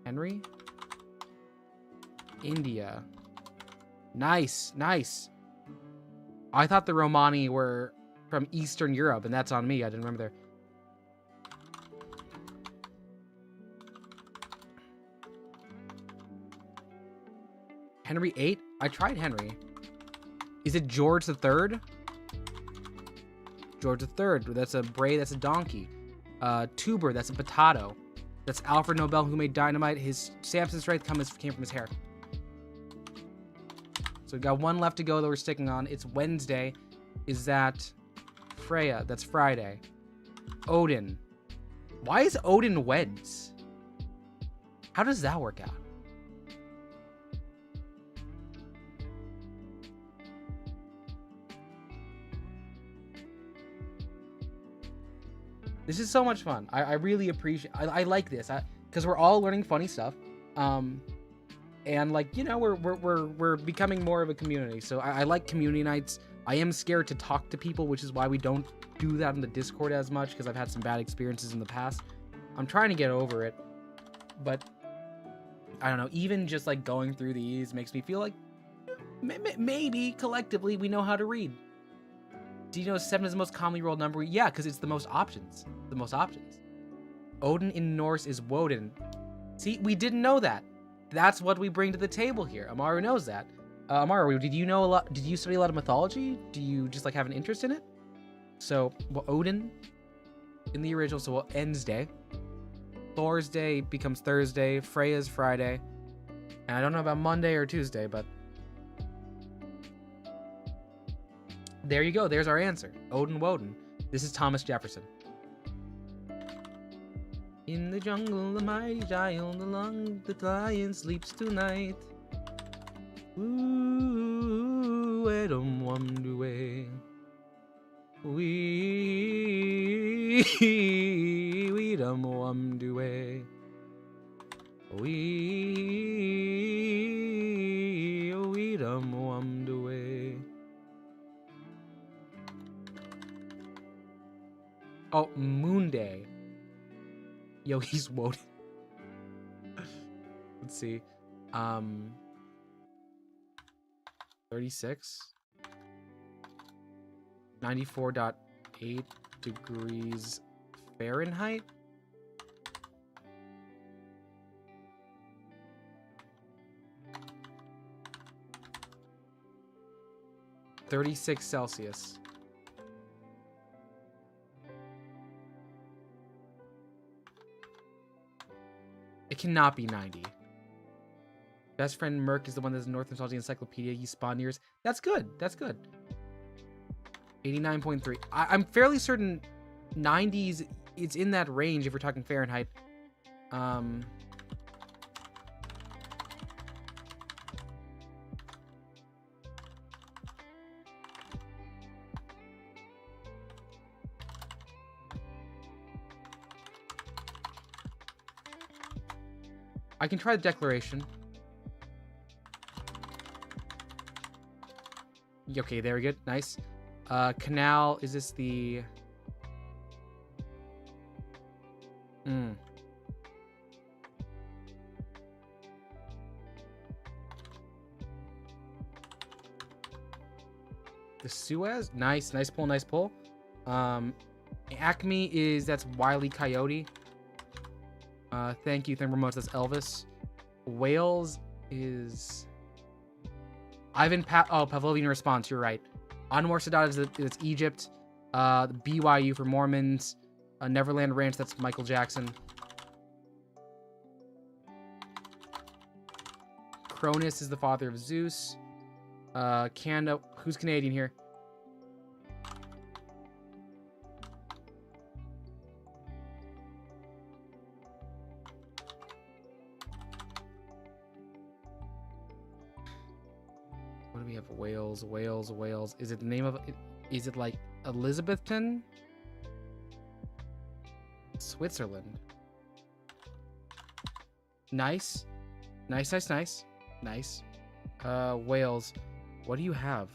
Henry. India. Nice, nice. I thought the Romani were from Eastern Europe, and that's on me. I didn't remember there. Henry VIII? I tried Henry. Is it George III? George III. That's a bray, that's a donkey. Tuber, that's a potato. That's Alfred Nobel, who made dynamite. His Samson's strength came from his hair. So we've got one left to go that we're sticking on. It's Wednesday. Is that Freya? That's Friday. Odin. Why is Odin Weds? How does that work out? This is so much fun. I really appreciate. I like this because we're all learning funny stuff, and like, you know, we're becoming more of a community. So I like community nights. I am scared to talk to people, which is why we don't do that on the Discord as much, because I've had some bad experiences in the past. I'm trying to get over it, but I don't know. Even just like going through these makes me feel like maybe collectively we know how to read. Do you know 7 is the most commonly rolled number? Yeah, because it's the most options. The most options. Odin in Norse is Woden. See, we didn't know that. That's what we bring to the table here. Amaru knows that. Amaru, did you know a lot? Did you study a lot of mythology? Do you just like have an interest in it? So, well, Odin in the original, so well, Wednesday. Thor's Day becomes Thursday. Freya's Friday. And I don't know about Monday or Tuesday, but there you go. There's our answer. Odin Woden. This is Thomas Jefferson. In the jungle, the mighty giant, the lion sleeps tonight. Ooh, Edom Wamduwe. We dum Wamduwe. We dum Wamduwe. Oh, Moon Day. Yo, he's Woden. Let's see. 36. 94.8 degrees Fahrenheit. (36°C). It cannot be 90. Best friend Merc is the one that's North Mythology Encyclopedia. You spawn years. That's good. That's good. 89.3. I'm fairly certain 90s. It's in that range if we're talking Fahrenheit. I can try the declaration. Okay, there we go. Nice. Canal, is this the... The Suez? Nice, nice pull, nice pull. Acme is, that's Wile E. Coyote. Thank you, Remote, that's Elvis. Wales is Pavlovian response. You're right. Anwar Sadat is Egypt. BYU for Mormons. Neverland Ranch, that's Michael Jackson. Cronus is the father of Zeus. Canada, who's Canadian here? What do we have? Wales, Wales, Wales. Is it the name of it? Is it like Elizabethton? Switzerland. Nice. Nice, nice, nice. Nice. Wales. What do you have?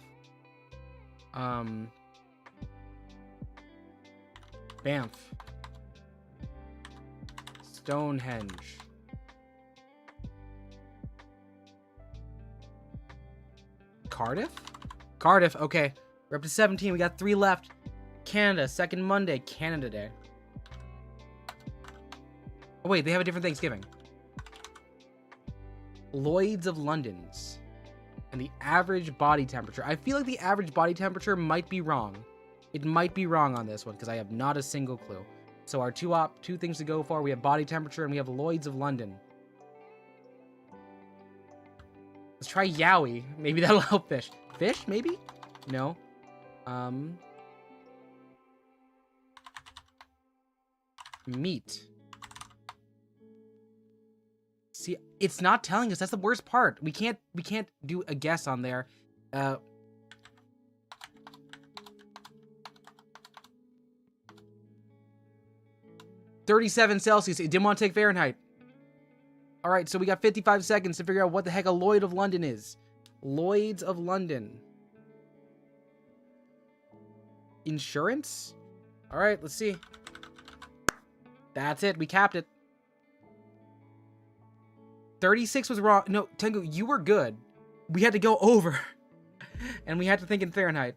Banff. Stonehenge. Cardiff? Cardiff, okay. We're up to 17. We got 3 left. Canada, second Monday, Canada Day. Oh, wait, they have a different Thanksgiving. Lloyd's of London's. And the average body temperature. I feel like the average body temperature might be wrong. It might be wrong on this one because I have not a single clue. So our two things to go for, we have body temperature and we have Lloyd's of London. Let's try Yowie. Maybe that'll help fish. Fish, maybe? No. Meat. See, it's not telling us. That's the worst part. We can't do a guess on there. 37 Celsius. It didn't want to take Fahrenheit. All right, so we got 55 seconds to figure out what the heck a Lloyd of London is. Lloyd's of London. Insurance? All right, let's see. That's it. We capped it. 36 was wrong. No, Tengu, you were good. We had to go over. And we had to think in Fahrenheit.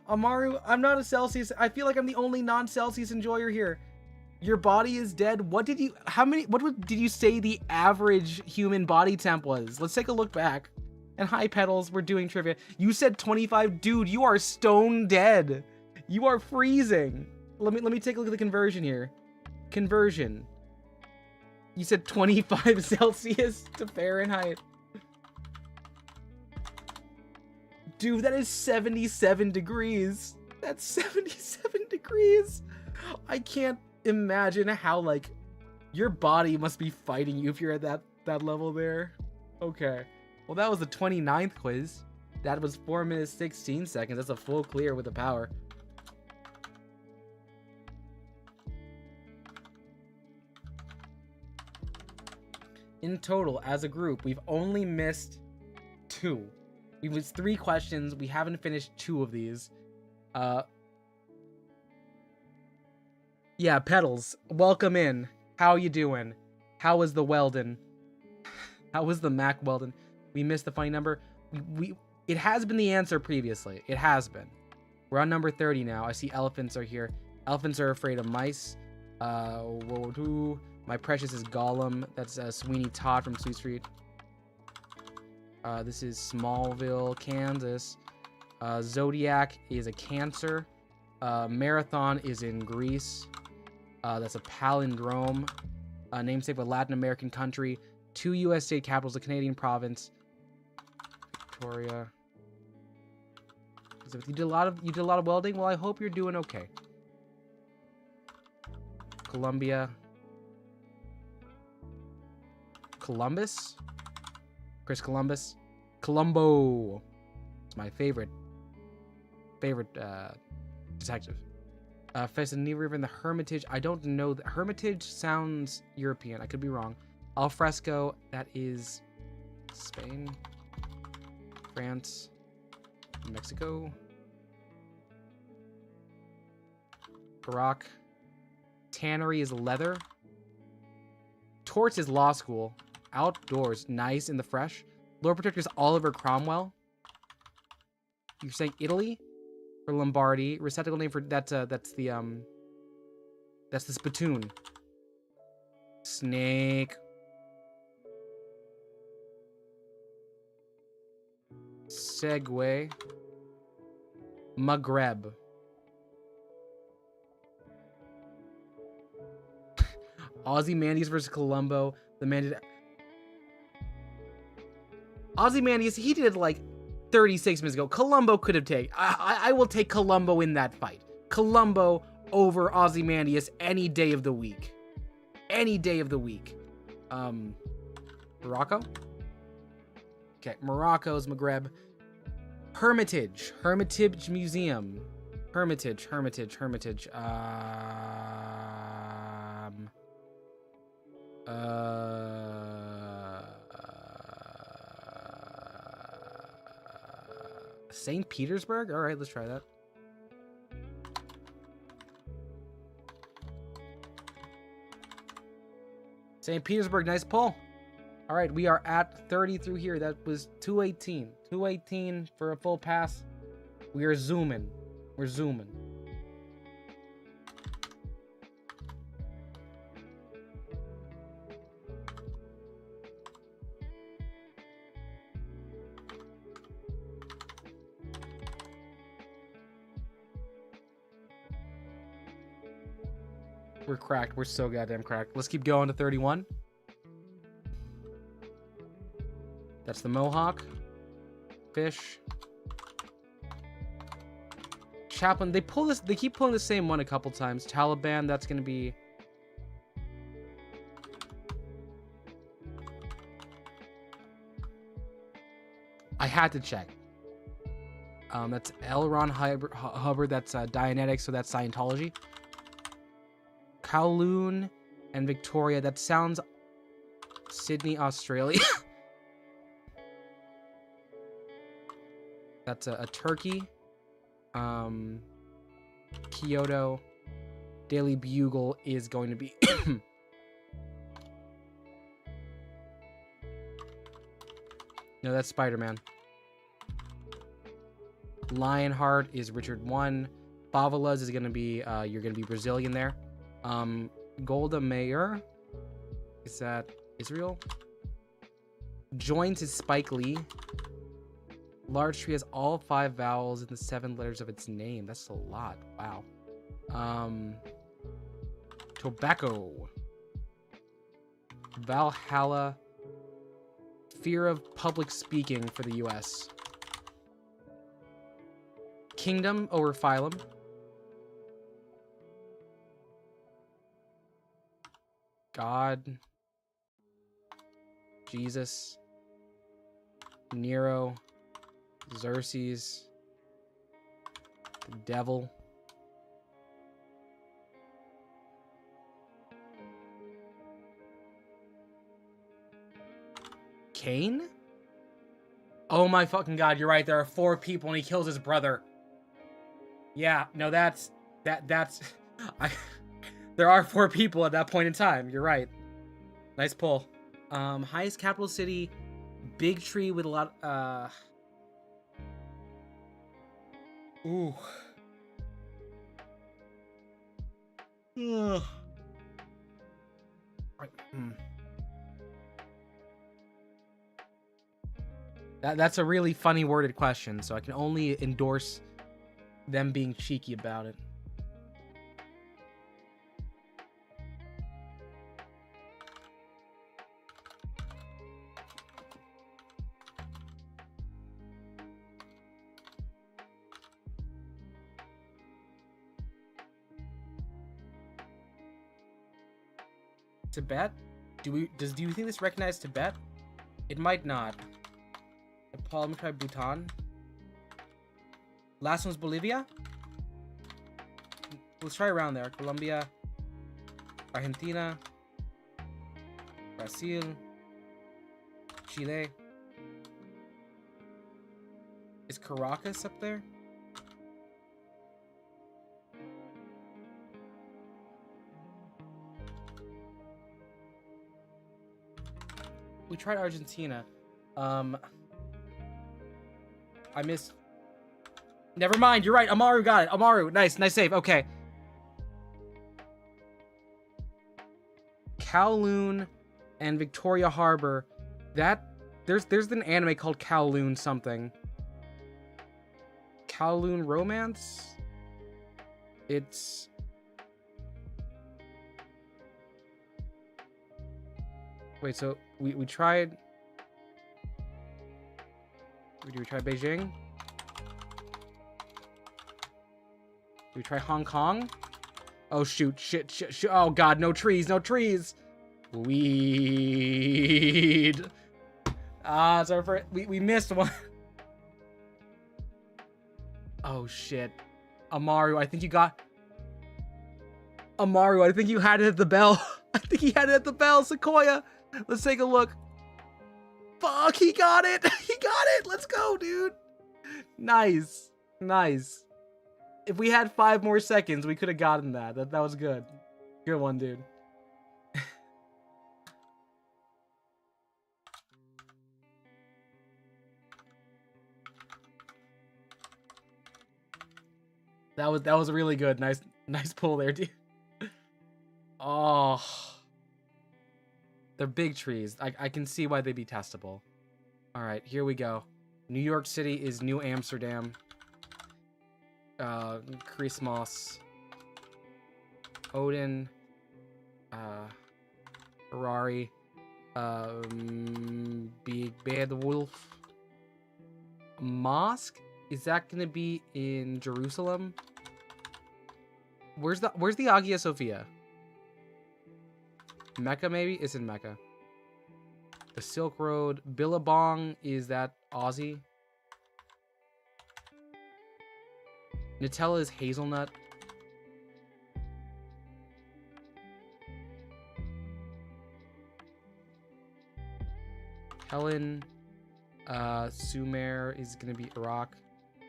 Amaru, I'm not a Celsius. I feel like I'm the only non-Celsius enjoyer here. Your body is dead. What did you say the average human body temp was? Let's take a look back. And hi, Petals, we're doing trivia. You said 25. Dude, you are stone dead. You are freezing. Let me take a look at the conversion here. Conversion. You said 25 Celsius to Fahrenheit. Dude, that is 77 degrees. That's 77 degrees. I can't imagine how, like, your body must be fighting you if you're at that level there. Okay. Well, that was the 29th quiz. That was 4 minutes 16 seconds. That's a full clear with the power. In total, as a group, we've only missed 2. We've missed 3 questions. We haven't finished 2 of these. Yeah, Petals, welcome in. How you doing? How was the Weldon? How was the Mac Weldon? We missed the funny number. It has been the answer previously. It has been. We're on number 30 now. I see elephants are here. Elephants are afraid of mice. My precious is Gollum. That's Sweeney Todd from Sweet Street. This is Smallville, Kansas. Zodiac is a Cancer. Marathon is in Greece. That's a palindrome. Namesake of a Latin American country. 2 U.S. state capitals, a Canadian province. Victoria. So you did a lot of welding. Well, I hope you're doing okay. Colombia. Columbus. Chris Columbus. Columbo. It's my favorite detective. Festivity River in the Hermitage. I don't know. The Hermitage sounds European. I could be wrong. Alfresco. That is Spain. France. Mexico. Iraq. Tannery is leather. Torts is law school. Outdoors. Nice in the fresh. Lord Protector is Oliver Cromwell. You're saying Italy? For Lombardy, receptacle name for that's the spittoon. Snake. Segway. Maghreb. Ozymandias versus Columbo. The man did... Ozymandias, he did like 36 minutes ago. Columbo could have taken... I will take Columbo in that fight. Columbo over Ozymandias any day of the week. Any day of the week. Morocco? Okay, Morocco's Maghreb. Hermitage. Hermitage Museum. Hermitage. St. Petersburg? All right, let's try that. St. Petersburg, nice pull. All right, we are at 30 through here. That was 218. 218 for a full pass. We are zooming. We're zooming. We're cracked. We're so goddamn cracked. Let's keep going to 31. That's the Mohawk. Fish. Chaplain. They pull this. They keep pulling the same one a couple times. Taliban. That's gonna be. I had to check. That's L. Ron Hubbard. That's Dianetics. So that's Scientology. Kowloon and Victoria. That sounds Sydney, Australia. That's a Turkey. Kyoto. Daily Bugle is going to be... No, that's Spider-Man. Lionheart is Richard 1. Favalas is going to be... you're going to be Brazilian there. Golda Meir. Is that Israel? Joins is Spike Lee. Large tree has all 5 vowels in the 7 letters of its name. That's a lot. Wow. Tobacco. Valhalla. Fear of public speaking for the US. Kingdom over phylum. God. Jesus. Nero. Xerxes. The devil. Cain? Oh my fucking god, you're right. There are 4 people and he kills his brother. Yeah, no, that's... There are 4 people at that point in time. You're right. Nice pull. Highest capital city. Big tree with a lot... Ooh. Ugh. That's a really funny worded question, so I can only endorse them being cheeky about it. Tibet? Do you think this recognizes Tibet? It might not. Paul, let me try Bhutan. Last one's Bolivia. Let's try around there. Colombia, Argentina, Brazil, Chile. Is Caracas up there? We tried Argentina. I missed. Never mind. You're right. Amaru got it. Amaru. Nice. Nice save. Okay. Kowloon and Victoria Harbor. There's an anime called Kowloon something. Kowloon Romance? It's... Wait, so we tried... Did we try Beijing? Did we try Hong Kong? Oh, shoot. Shit. Oh, God. No trees. No trees. Weed. Ah, it's our first... We missed one. Oh, shit. Amaru, I think you got... Amaru, I think you had it at the bell. I think he had it at the bell. Sequoia. Let's take a look. Fuck, he got it. He got it. Let's go, dude. Nice. Nice. If we had 5 more seconds, we could have gotten that. That was good. Good one, dude. That was really good. Nice pull there, dude. Oh. They're big trees. I can see why they'd be testable. All right, here we go. New York City is New Amsterdam. Christmas. Odin. Ferrari. Big Bad Wolf. Mosque? Is that gonna be in Jerusalem? Where's the Hagia Sophia? Mecca, maybe? It's in Mecca. The Silk Road. Billabong, is that Aussie? Nutella is hazelnut. Helen. Sumer is gonna be Iraq.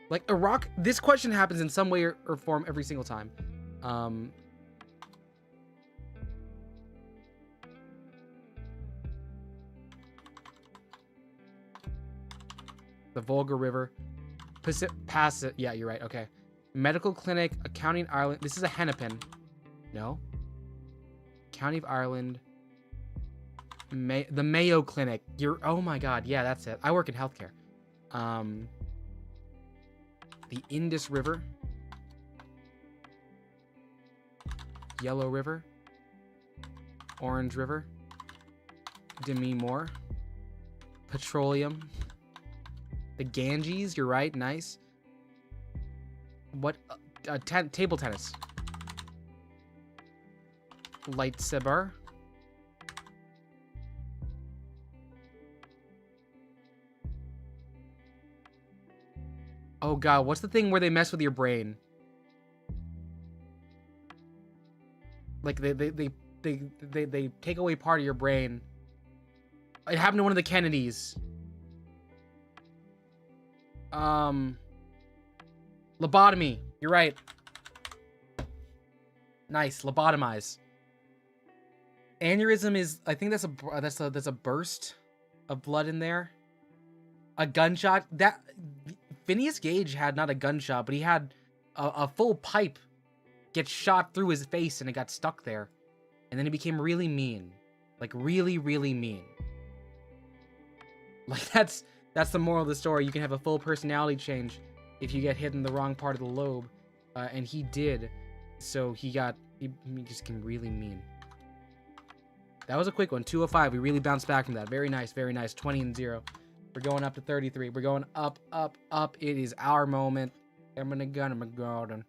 Like, Iraq, this question happens in some way or form every single time. The Volga River. Pass. Yeah, you're right. Okay. Medical Clinic, Accounting Ireland. This is a Hennepin. No. County of Ireland. The Mayo Clinic. Oh my God. Yeah, that's it. I work in healthcare. The Indus River. Yellow River. Orange River. Demi Moore. Petroleum. The Ganges, you're right, nice. What? Table tennis. Lightsaber. Oh God, what's the thing where they mess with your brain? Like they take away part of your brain. It happened to one of the Kennedys. Lobotomy. You're right. Nice. Lobotomize. Aneurysm is, I think that's a burst of blood in there. A gunshot. That Phineas Gage had not a gunshot, but he had a full pipe get shot through his face and it got stuck there. And then he became really mean. Like really, really mean. Like that's the moral of the story. You can have a full personality change if you get hit in the wrong part of the lobe. And he did. So he just became really mean. That was a quick one. 2 of 5. We really bounced back from that. Very nice, very nice. 20 and 0. We're going up to 33. We're going up, up, up. It is our moment. I'm gonna gun him a garden.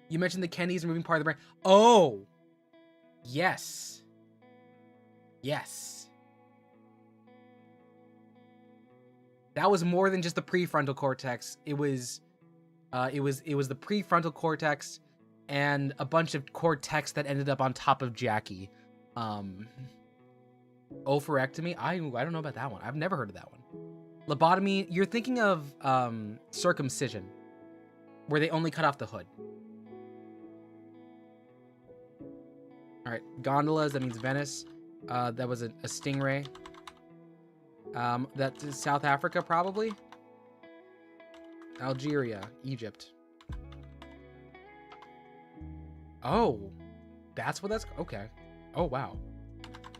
You mentioned the Kennedys removing part of the brain. Oh! Yes. Yes. That was more than just the prefrontal cortex. It was the prefrontal cortex and a bunch of cortex that ended up on top of Jackie. Oophorectomy? I don't know about that one. I've never heard of that one. Lobotomy, you're thinking of circumcision, where they only cut off the hood. All right, gondolas, that means Venice. That was a stingray. That's South Africa, probably. Algeria, Egypt. Oh, that's what that's... Okay. Oh, wow.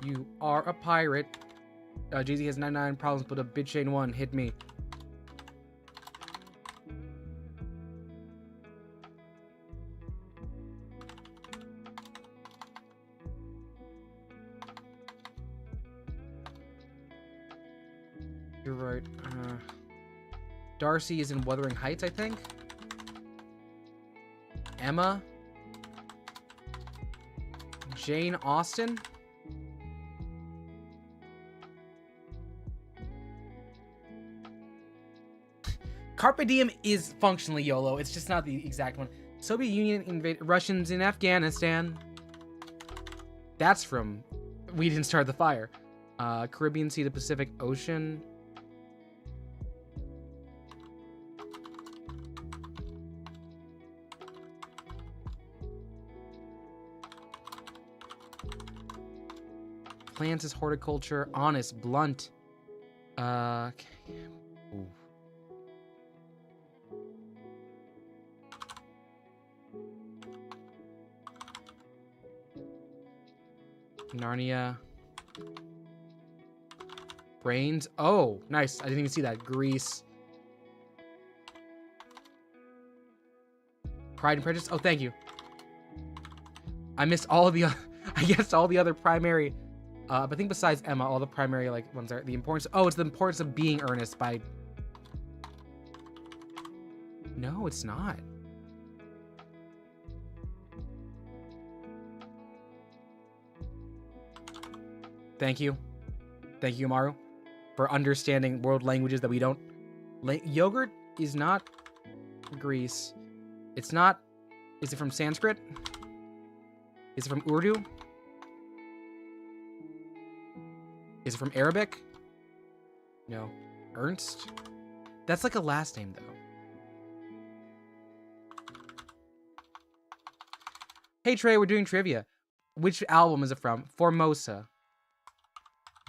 You are a pirate. Jay-Z has 99 problems, but a bitch ain't one. Hit me. You're right. Darcy is in Wuthering Heights, I think. Emma. Jane Austen. Carpe Diem is functionally YOLO. It's just not the exact one. Soviet Union invaded Russians in Afghanistan. That's from We Didn't Start the Fire. Caribbean Sea, the Pacific Ocean. Plants is horticulture. Honest, blunt. Okay. Ooh. Narnia. Brains. Oh, nice. I didn't even see that. Grease. Pride and Prejudice. Oh, thank you. I missed all of the... I guessed all the other primary... but I think besides Emma, all the primary like ones are the importance... Oh, it's the importance of being earnest by... No, it's not. Thank you. Thank you, Maru, for understanding world languages that we don't... Yogurt is not Greece. It's not... Is it from Sanskrit? Is it from Urdu? Is it from Arabic? No. Ernst? That's like a last name, though. Hey, Trey, we're doing trivia. Which album is it from? Formosa.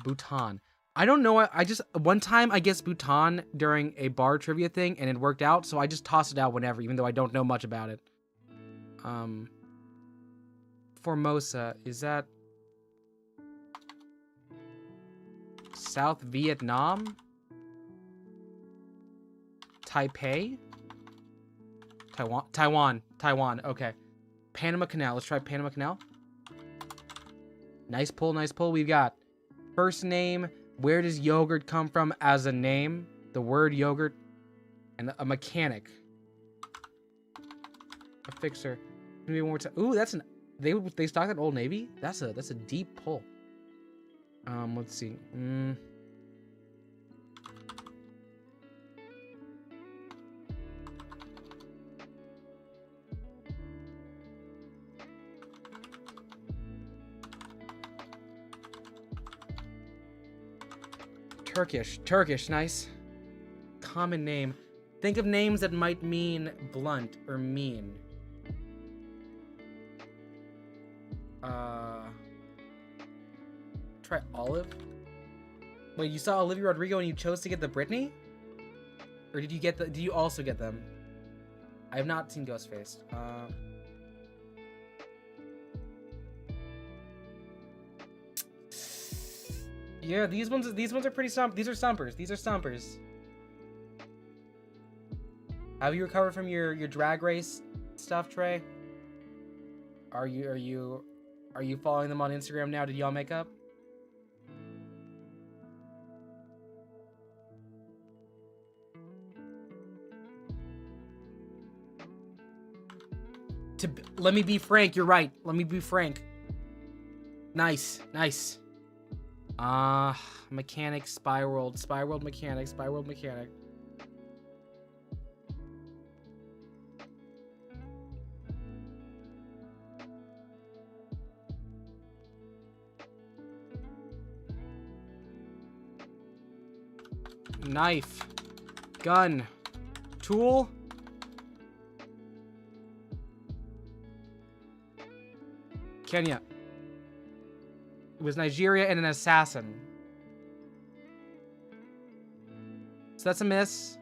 Bhutan. I don't know. I just... One time, I guessed Bhutan during a bar trivia thing, and it worked out, so I just tossed it out whenever, even though I don't know much about it. Formosa. Is that... South Vietnam? Taipei? Taiwan. Okay. Panama Canal. Let's try Panama Canal. Nice pull, nice pull. We've got first name. Where does yogurt come from as a name? The word yogurt. And a mechanic. A fixer. Maybe one more time. Ooh, that's an... They stocked at Old Navy? That's a deep pull. Let's see. Turkish, nice. Common name. Think of names that might mean blunt or mean. Try Olive. Wait, you saw Olivia Rodrigo and you chose to get the Britney? Or did you get the... Did you also get them? I have not seen Ghostface. Yeah, these ones are pretty stomp. These are stompers. Have you recovered from your drag race stuff, Trey? Are you following them on Instagram now? Did y'all make up? Let me be frank. You're right. Let me be frank. Nice. Mechanic, Spyworld mechanic. Knife, gun, tool. Kenya. It was Nigeria and an assassin. So that's a miss.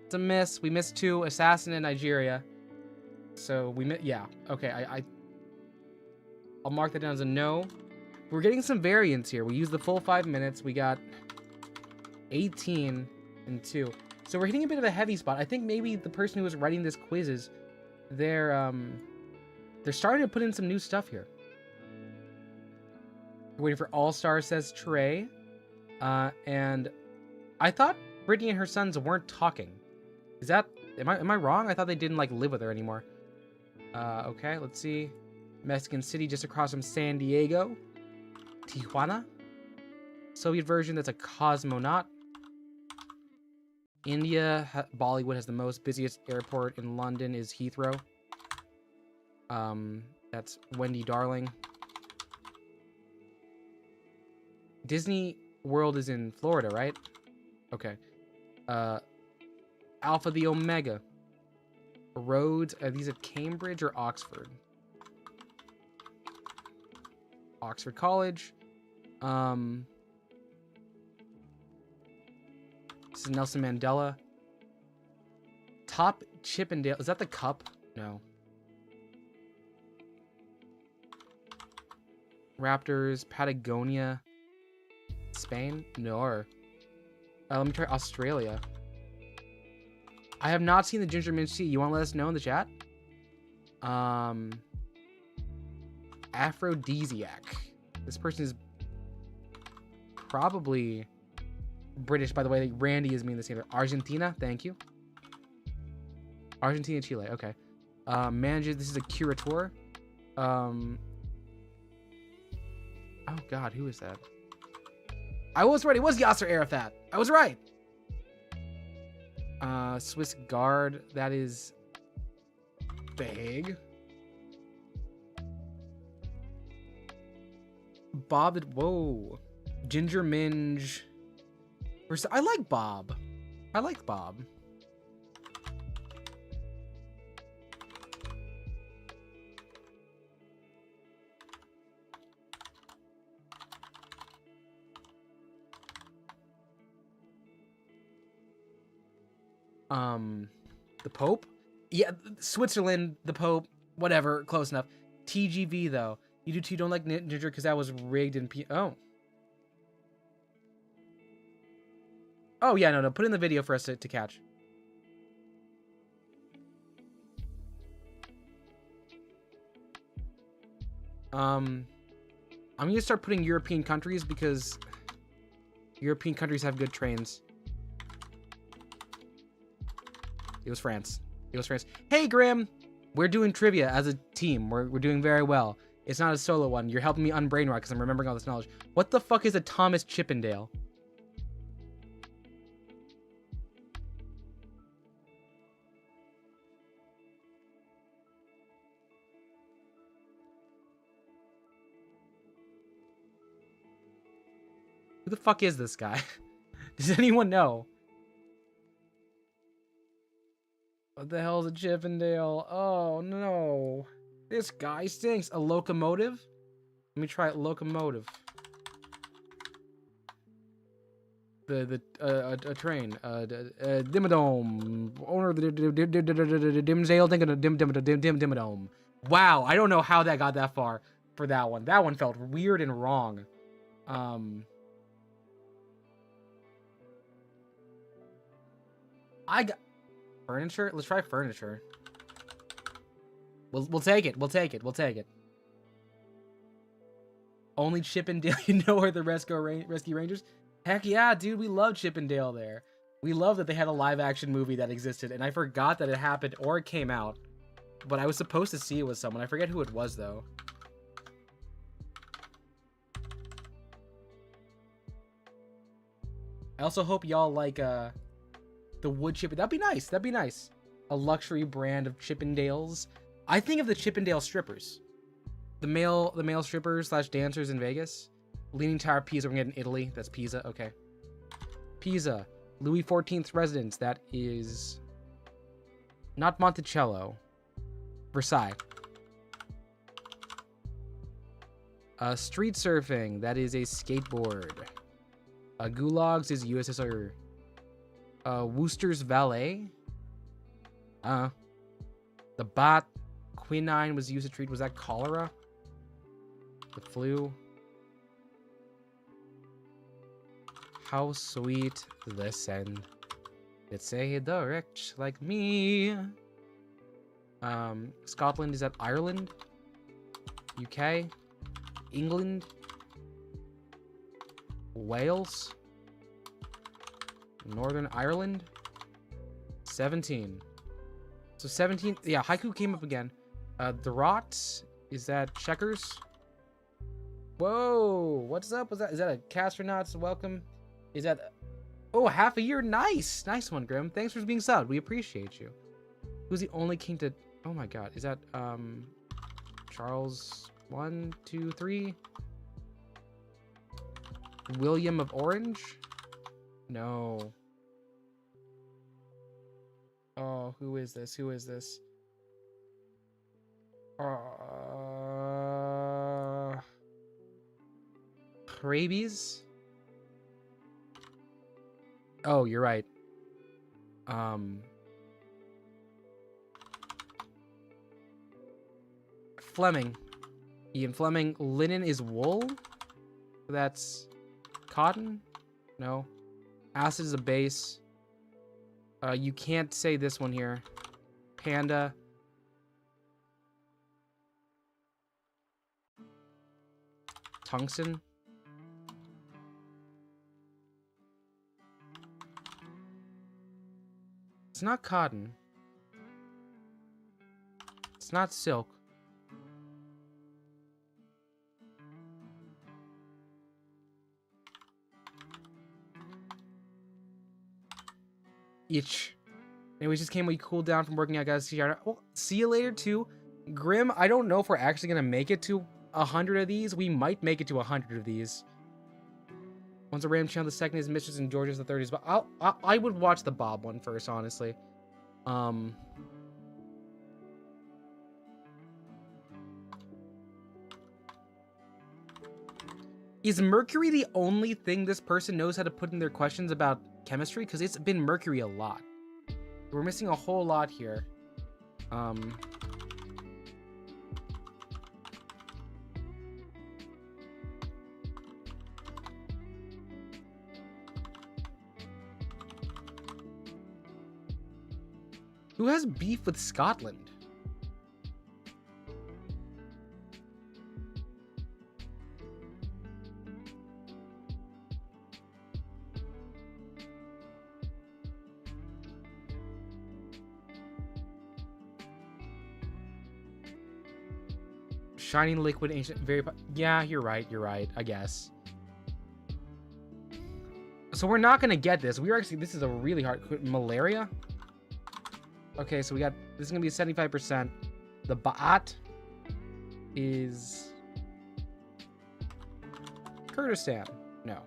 It's a miss. We missed 2. Assassin in Nigeria. So we yeah. Okay. I'll mark that down as a no. We're getting some variance here. We used the full 5 minutes. We got 18 and 2. So we're hitting a bit of a heavy spot. I think maybe the person who was writing this quizzes, they're starting to put in some new stuff here. We're waiting for All Star, says Trey. And I thought Brittany and her sons weren't talking. Is that, am I wrong? I thought they didn't like live with her anymore. Okay, let's see. Mexican City just across from San Diego. Tijuana. Soviet version, that's a cosmonaut. India, Bollywood has the most busiest airport in London is Heathrow. That's Wendy Darling. Disney World is in Florida, right? Okay. Alpha the Omega. Rhodes, are these at Cambridge or Oxford? Oxford College. This is Nelson Mandela. Top Chippendale. Is that the cup? No. Raptors, Patagonia. Spain? No. Let me try Australia. I have not seen the ginger mint tea. You want to let us know in the chat? Aphrodisiac. This person is probably British, by the way. Randy is mean the same. Argentina, thank you. Argentina, Chile, okay. Manages, this is a curator. Oh god, who is that? I was right, it was Yasser Arafat. I was right. Swiss Guard, that is big. Bob, whoa. Ginger Minge. I like Bob. I like Bob. The Pope? Yeah, Switzerland, the Pope, whatever, close enough. TGV, though. You don't like Ginger because that was rigged in Oh. Oh, yeah, no. Put in the video for us to catch. I'm going to start putting European countries because European countries have good trains. It was France. It was France. Hey, Grim! We're doing trivia as a team. We're doing very well. It's not a solo one. You're helping me unbrainrot because I'm remembering all this knowledge. What the fuck is a Thomas Chippendale? Who the fuck is this guy? Does anyone know? What the hell is a Chippendale? Oh no. This guy stinks. A locomotive? Let me try it. Locomotive. A train. Dimmadome. Owner of the Dimsdale Dimmadome. Wow, I don't know how that got that far for that one. That one felt weird and wrong. I got furniture. Let's try furniture. We'll take it. We'll take it. We'll take it. Only Chippendale, you know, are the Rescue Rangers. Heck yeah, dude. We love Chippendale there. We love that they had a live-action movie that existed, and I forgot that it happened or it came out. But I was supposed to see it with someone. I forget who it was though. I also hope y'all like the wood chip. That'd be nice. That'd be nice. A luxury brand of Chippendales. I think of the Chippendale strippers. The male strippers / dancers in Vegas. Leaning Tower, Pisa. We're getting Italy. That's Pisa. Okay. Pisa. Louis XIV's residence. That is not Monticello. Versailles. Street surfing. That is a skateboard. Gulags is USSR. Worcester's Valet. The bot. Quinine was used to treat. Was that cholera? The flu. How sweet the sand. It's a the rich like me. Scotland, is that Ireland? UK? England? Wales? Northern Ireland? 17. So 17, yeah, haiku came up again. The rot, is that checkers? Whoa, what's up? Is that a Castronauts welcome? Is that, oh, half a year? Nice. Nice one, Grim. Thanks for being subbed. We appreciate you. Who's the only king to, oh my god, is that, Charles 1, 2, 3? William of Orange? No. Oh, who is this? Who is this? Rabies? Oh, you're right. Fleming. Ian Fleming. Linen is wool? That's cotton? No. Acid is a base. You can't say this one here. Panda. Tungsten. It's not cotton. It's not silk. Itch. Anyways, just came when you cooled down from working out, guys. See you later, too. Grim, I don't know if we're actually going to make it to 100 of these. We might make it to 100 of these. One's a random channel, the second is Mistress and George's the third is, but I would watch the Bob one first, honestly. Is Mercury the only thing this person knows how to put in their questions about chemistry? Because it's been Mercury a lot. We're missing a whole lot here. Who has beef with Scotland? Shining liquid, ancient, very... Yeah, you're right, I guess. So we're not gonna get this. We're actually... This is a really hard... Malaria? Okay, so we got... This is gonna be 75%. The Ba'at is... Kurdistan. No.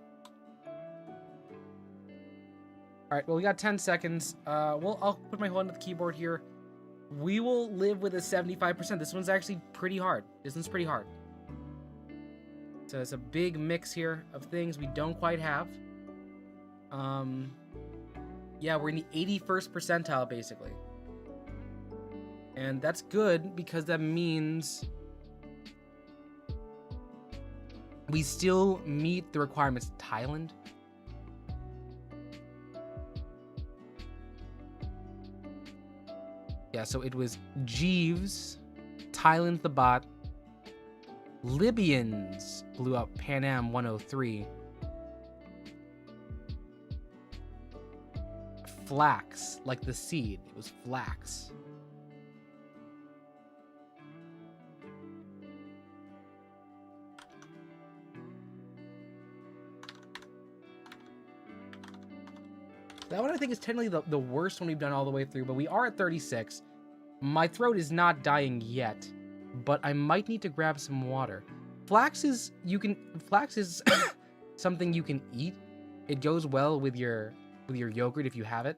Alright, well, we got 10 seconds. I'll put my hand on the keyboard here. We will live with a 75%. This one's actually pretty hard. This one's pretty hard. So it's a big mix here of things we don't quite have. Yeah, we're in the 81st percentile, basically. And that's good, because that means we still meet the requirements. Thailand? Yeah, so it was Jeeves, Thailand the bot, Libyans blew up Pan Am 103, flax, like the seed, it was flax. That one I think is technically the worst one we've done all the way through, but we are at 36. My throat is not dying yet, but I might need to grab some water. Flax is something you can eat. It goes well with your yogurt if you have it.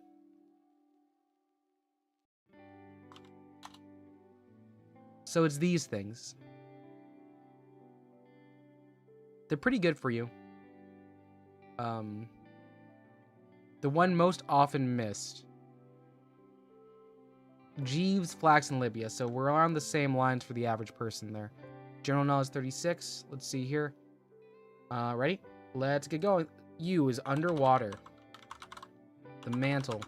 So it's these things. They're pretty good for you. The one most often missed. Jeeves, flax, and Libya. So we're on the same lines for the average person there. General knowledge 36. Let's see here. Ready? Let's get going. U is underwater. The mantle.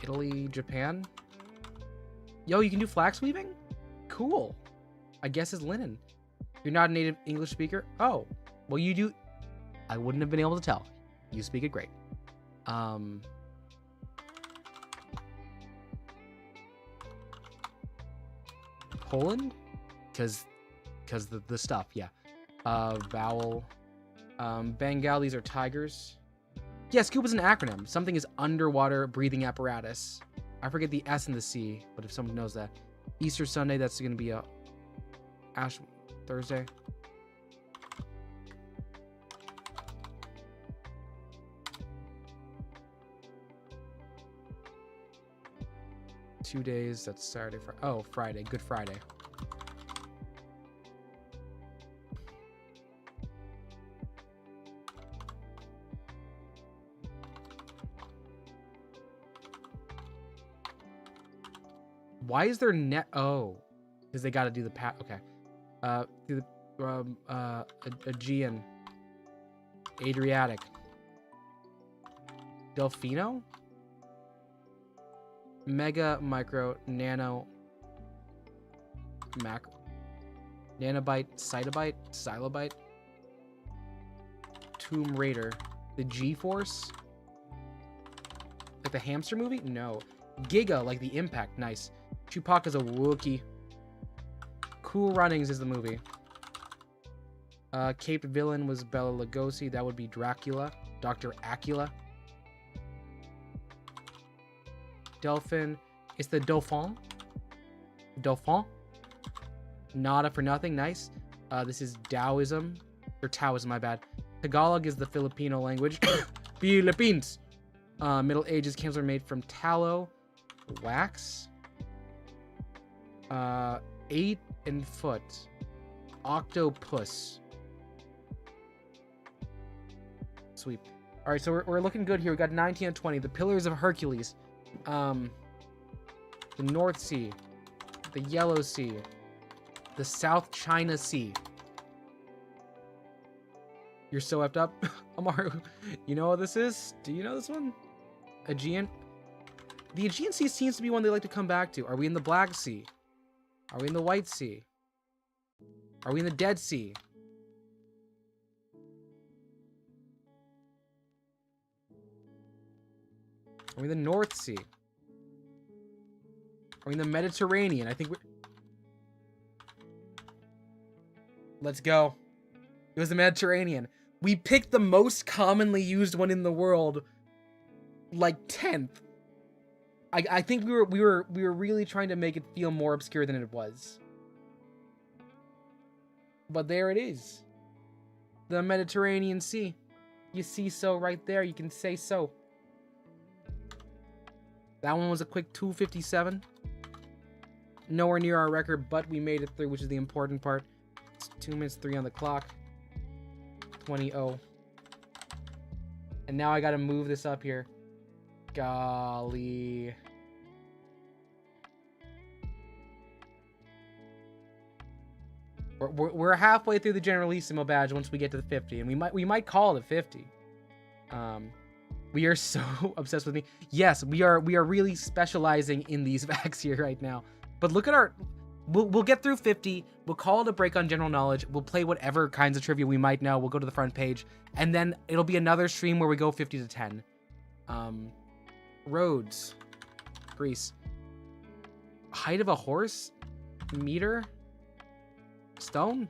Italy, Japan. Yo, you can do flax weaving? Cool. I guess it's linen. You're not a native English speaker? Oh, well, you do. I wouldn't have been able to tell. You speak it great. Poland? Because the stuff, yeah. Vowel. Bengalis are tigers. Yeah, scuba's an acronym. Something is underwater breathing apparatus. I forget the S and the C, but if someone knows that. Easter Sunday, that's going to be a Ash Thursday. Two days, that's Saturday, Friday. Oh, Friday, Good Friday. Why is there net? Oh, because they got to do the pat. Okay. Through the Aegean, Adriatic, Delfino, Mega, Micro, Nano, Macro, Nanobyte, Cytobyte, Silobyte, Tomb Raider, the G-Force, like the hamster movie? No. Giga, like the Impact. Nice. Chewbacca's a Wookiee. Cool Runnings is the movie. Cape Villain was Bela Lugosi. That would be Dracula. Dr. Acula. Delphin. It's the Dauphin. Dauphin. Nada for nothing. Nice. This is Taoism. Or Taoism, my bad. Tagalog is the Filipino language. Philippines. Middle Ages candles are made from tallow. Wax. 8 and foot. Octopus. Sweep. All right, so we're looking good here. We got 19 and 20. The Pillars of Hercules. The North Sea. The Yellow Sea. The South China Sea. You're so effed up. Amaru, you know what this is? Do you know this one? Aegean. The Aegean Sea seems to be one they like to come back to. Are we in the Black Sea? Are we in the White Sea? Are we in the Dead Sea? Are we in the North Sea? Are we in the Mediterranean? I think we're... Let's go. It was the Mediterranean. We picked the most commonly used one in the world, like 10th. I think we were really trying to make it feel more obscure than it was. But there it is. The Mediterranean Sea. You see so right there. You can say so. That one was a quick 257. Nowhere near our record, but we made it through, which is the important part. It's 2 minutes 3 on the clock. 20-0. And now I gotta move this up here. Golly. We're halfway through the Generalissimo badge once we get to the 50, and we might call it a 50. We are so obsessed with me. Yes, we are really specializing in these facts here right now. But look at our... We'll get through 50. We'll call it a break on general knowledge. We'll play whatever kinds of trivia we might know. We'll go to the front page. And then it'll be another stream where we go 50 to 10. Roads. Greece. Height of a horse? Meter? Stone?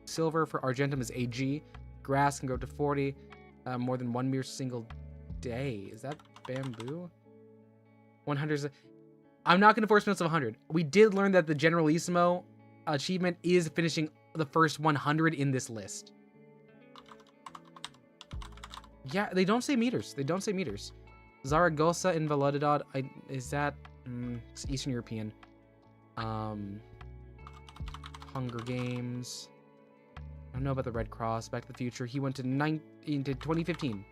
Silver for Argentum is AG. Grass can go to 40. More than one mere single day. Is that bamboo? 100 is... I'm not going to force minutes of 100. We did learn that the Generalissimo achievement is finishing the first 100 in this list. Yeah, they don't say meters. They don't say meters. Zaragoza in Valladolid. Is that... it's Eastern European. Hunger Games. I don't know about the Red Cross. Back to the Future. He went to 2015.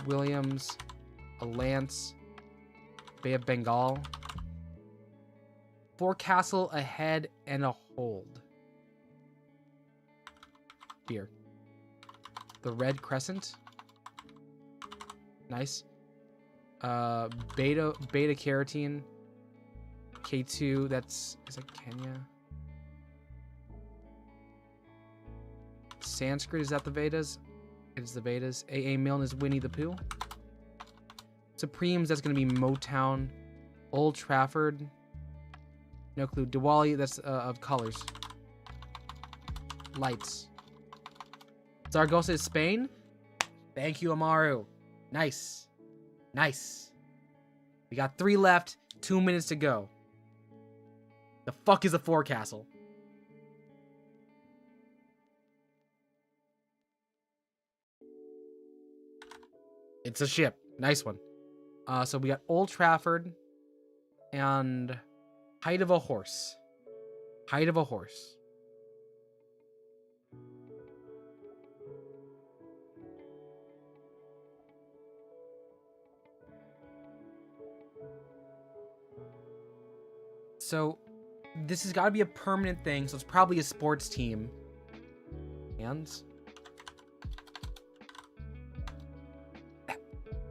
Williams, a Lance, Bay of Bengal. Forecastle, a head, and a hold. Here. The Red Crescent. Nice. Beta carotene. K2, is that Kenya? Sanskrit, is that the Vedas? It is the Vedas. AA Milne is Winnie the Pooh. Supremes, that's going to be Motown. Old Trafford. No clue. Diwali, that's of colors. Lights. Zaragoza is Spain. Thank you, Amaru. Nice. Nice. We got 3 left. 2 minutes to go. The fuck is a forecastle? It's a ship. Nice one. So we got Old Trafford and height of a horse. Height of a horse. So this has got to be a permanent thing, so it's probably a sports team. Hands?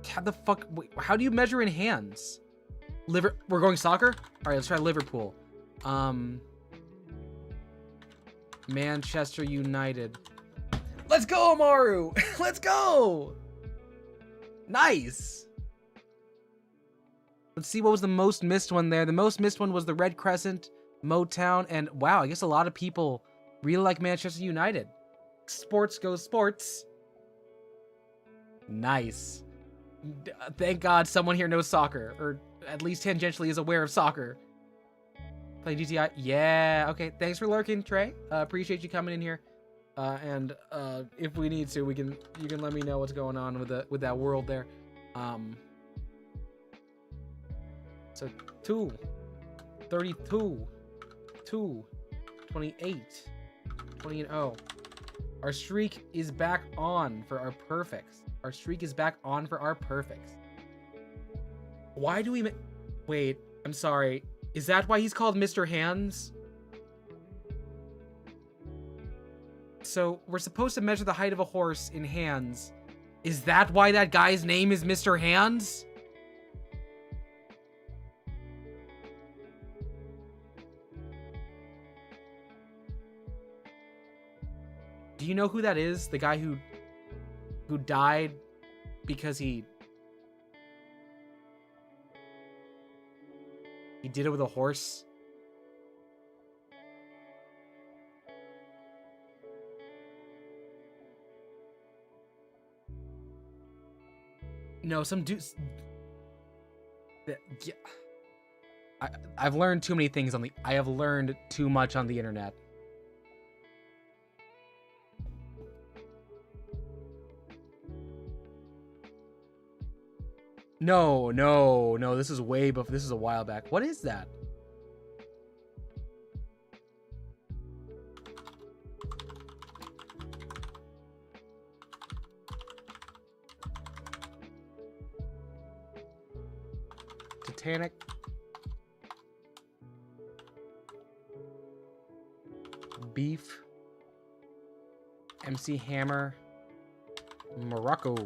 How the fuck? Wait, how do you measure in hands? We're going soccer? All right, let's try Liverpool. Manchester United. Let's go, Amaru! Let's go! Nice! Let's see what was the most missed one there. The most missed one was the Red Crescent, Motown, and wow, I guess a lot of people really like Manchester United. Sports goes sports. Nice. Thank God someone here knows soccer, or at least tangentially is aware of soccer. Playing GTI? Yeah, okay. Thanks for lurking, Trey. Appreciate you coming in here. And if we need to, you can let me know what's going on with that world there. So 2, 32, 2, 28, 20 and 0. Our streak is back on for our perfects. Our streak is back on for our perfects. Why do we wait, I'm sorry. Is that why he's called Mr. Hands? So we're supposed to measure the height of a horse in hands. Is that why that guy's name is Mr. Hands? Do you know who that is? The guy who died because he did it with a horse? No, some dudes. Yeah. I've learned too many things I have learned too much on the internet. No, this is way before. This is a while back. What is that? Titanic. Beef. MC Hammer. Morocco.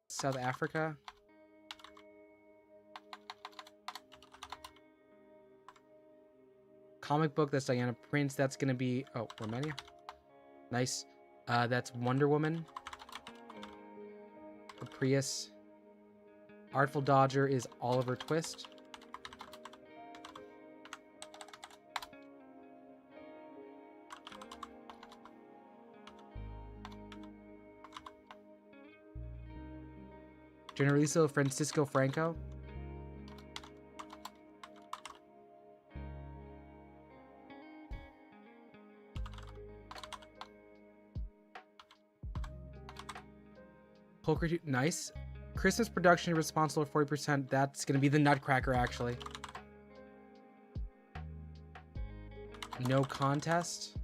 South Africa. Comic book, that's Diana Prince. That's gonna be, oh, Romania. Nice. That's Wonder Woman. Prius. Artful Dodger is Oliver Twist. Generaliso Francisco Franco. Poker, nice. Christmas production responsible for 40%. That's gonna be the Nutcracker, actually. No contest.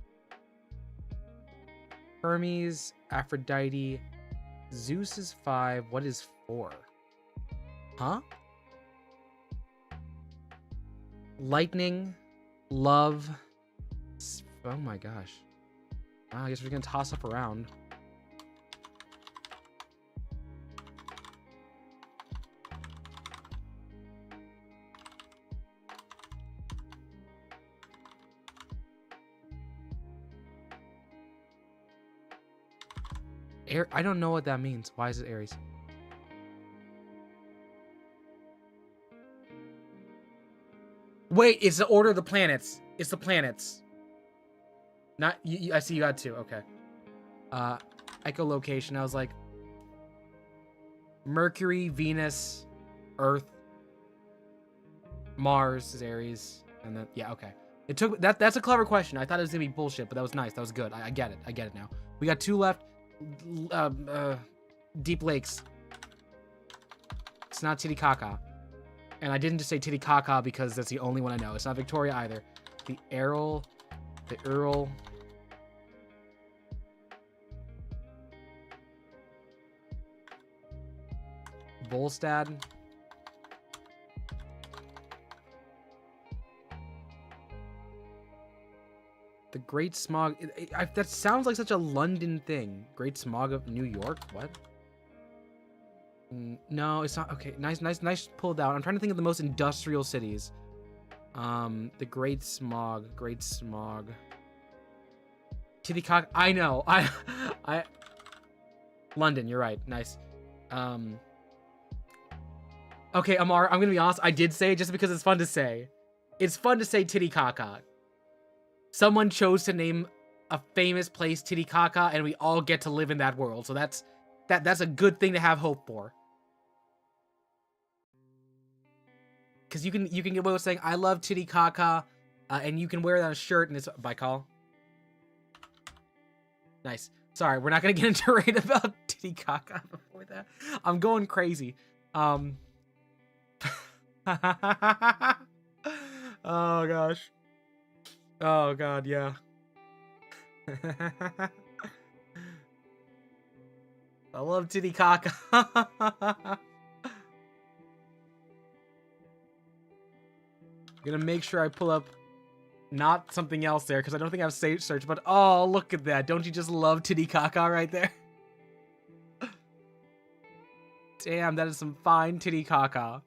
Hermes, Aphrodite, Zeus is 5. What is 4? Huh? Lightning, love. Oh my gosh. Wow, I guess we're gonna toss up around. I don't know what that means. Why is it Aries? Wait, it's the order of the planets. It's the planets. Not I see you got 2. Okay. Echolocation. I was like Mercury, Venus, Earth, Mars is Aries, and then yeah, okay. It took that's a clever question. I thought it was gonna be bullshit, but that was nice. That was good. I get it. I get it now. We got 2 left. Deep Lakes. It's not Titicaca. And I didn't just say Titicaca because that's the only one I know. It's not Victoria either. The Earl. Volstad. The Great Smog. That sounds like such a London thing. Great Smog of New York? What? No, it's not. Okay, nice pulled out. I'm trying to think of the most industrial cities. The Great Smog. Titicaca. I know. London, you're right. Nice. Okay, Amar, I'm gonna be honest. I did say it just because it's fun to say. It's fun to say Titicaca. Someone chose to name a famous place Titicaca, and we all get to live in that world. So that's a good thing to have hope for. Because you can get away with saying I love Titicaca, and you can wear that on a shirt, and it's by call. Nice. Sorry, we're not gonna get into rate about Titicaca before that. I'm going crazy. Oh gosh. Oh god, yeah. I love Titicaca. Gonna make sure I pull up not something else there because I don't think I've saved search, but oh, look at that. Don't you just love Titicaca right there? Damn, that is some fine Titicaca.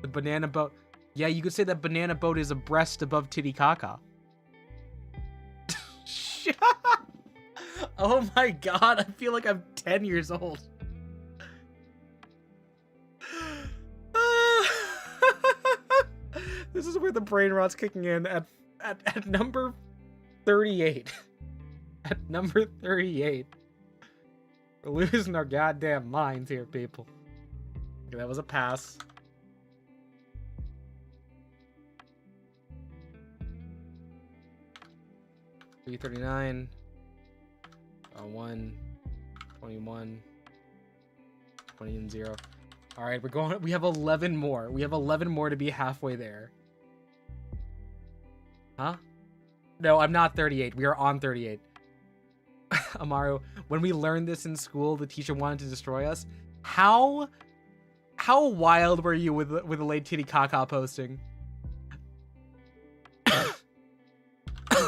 The banana boat. Yeah, you could say that banana boat is abreast above Titicaca. Oh my god, I feel like I'm 10 years old. This is where the brain rot's kicking in at number 38. At number 38. We're losing our goddamn minds here, people. Okay, that was a pass. $339. 1, 21, 20 and 0. All right, we have 11 more. We have 11 more to be halfway there. Huh? No, I'm not 38. We are on 38. Amaru, when we learned this in school, the teacher wanted to destroy us. How wild were you with the late Titicaca posting?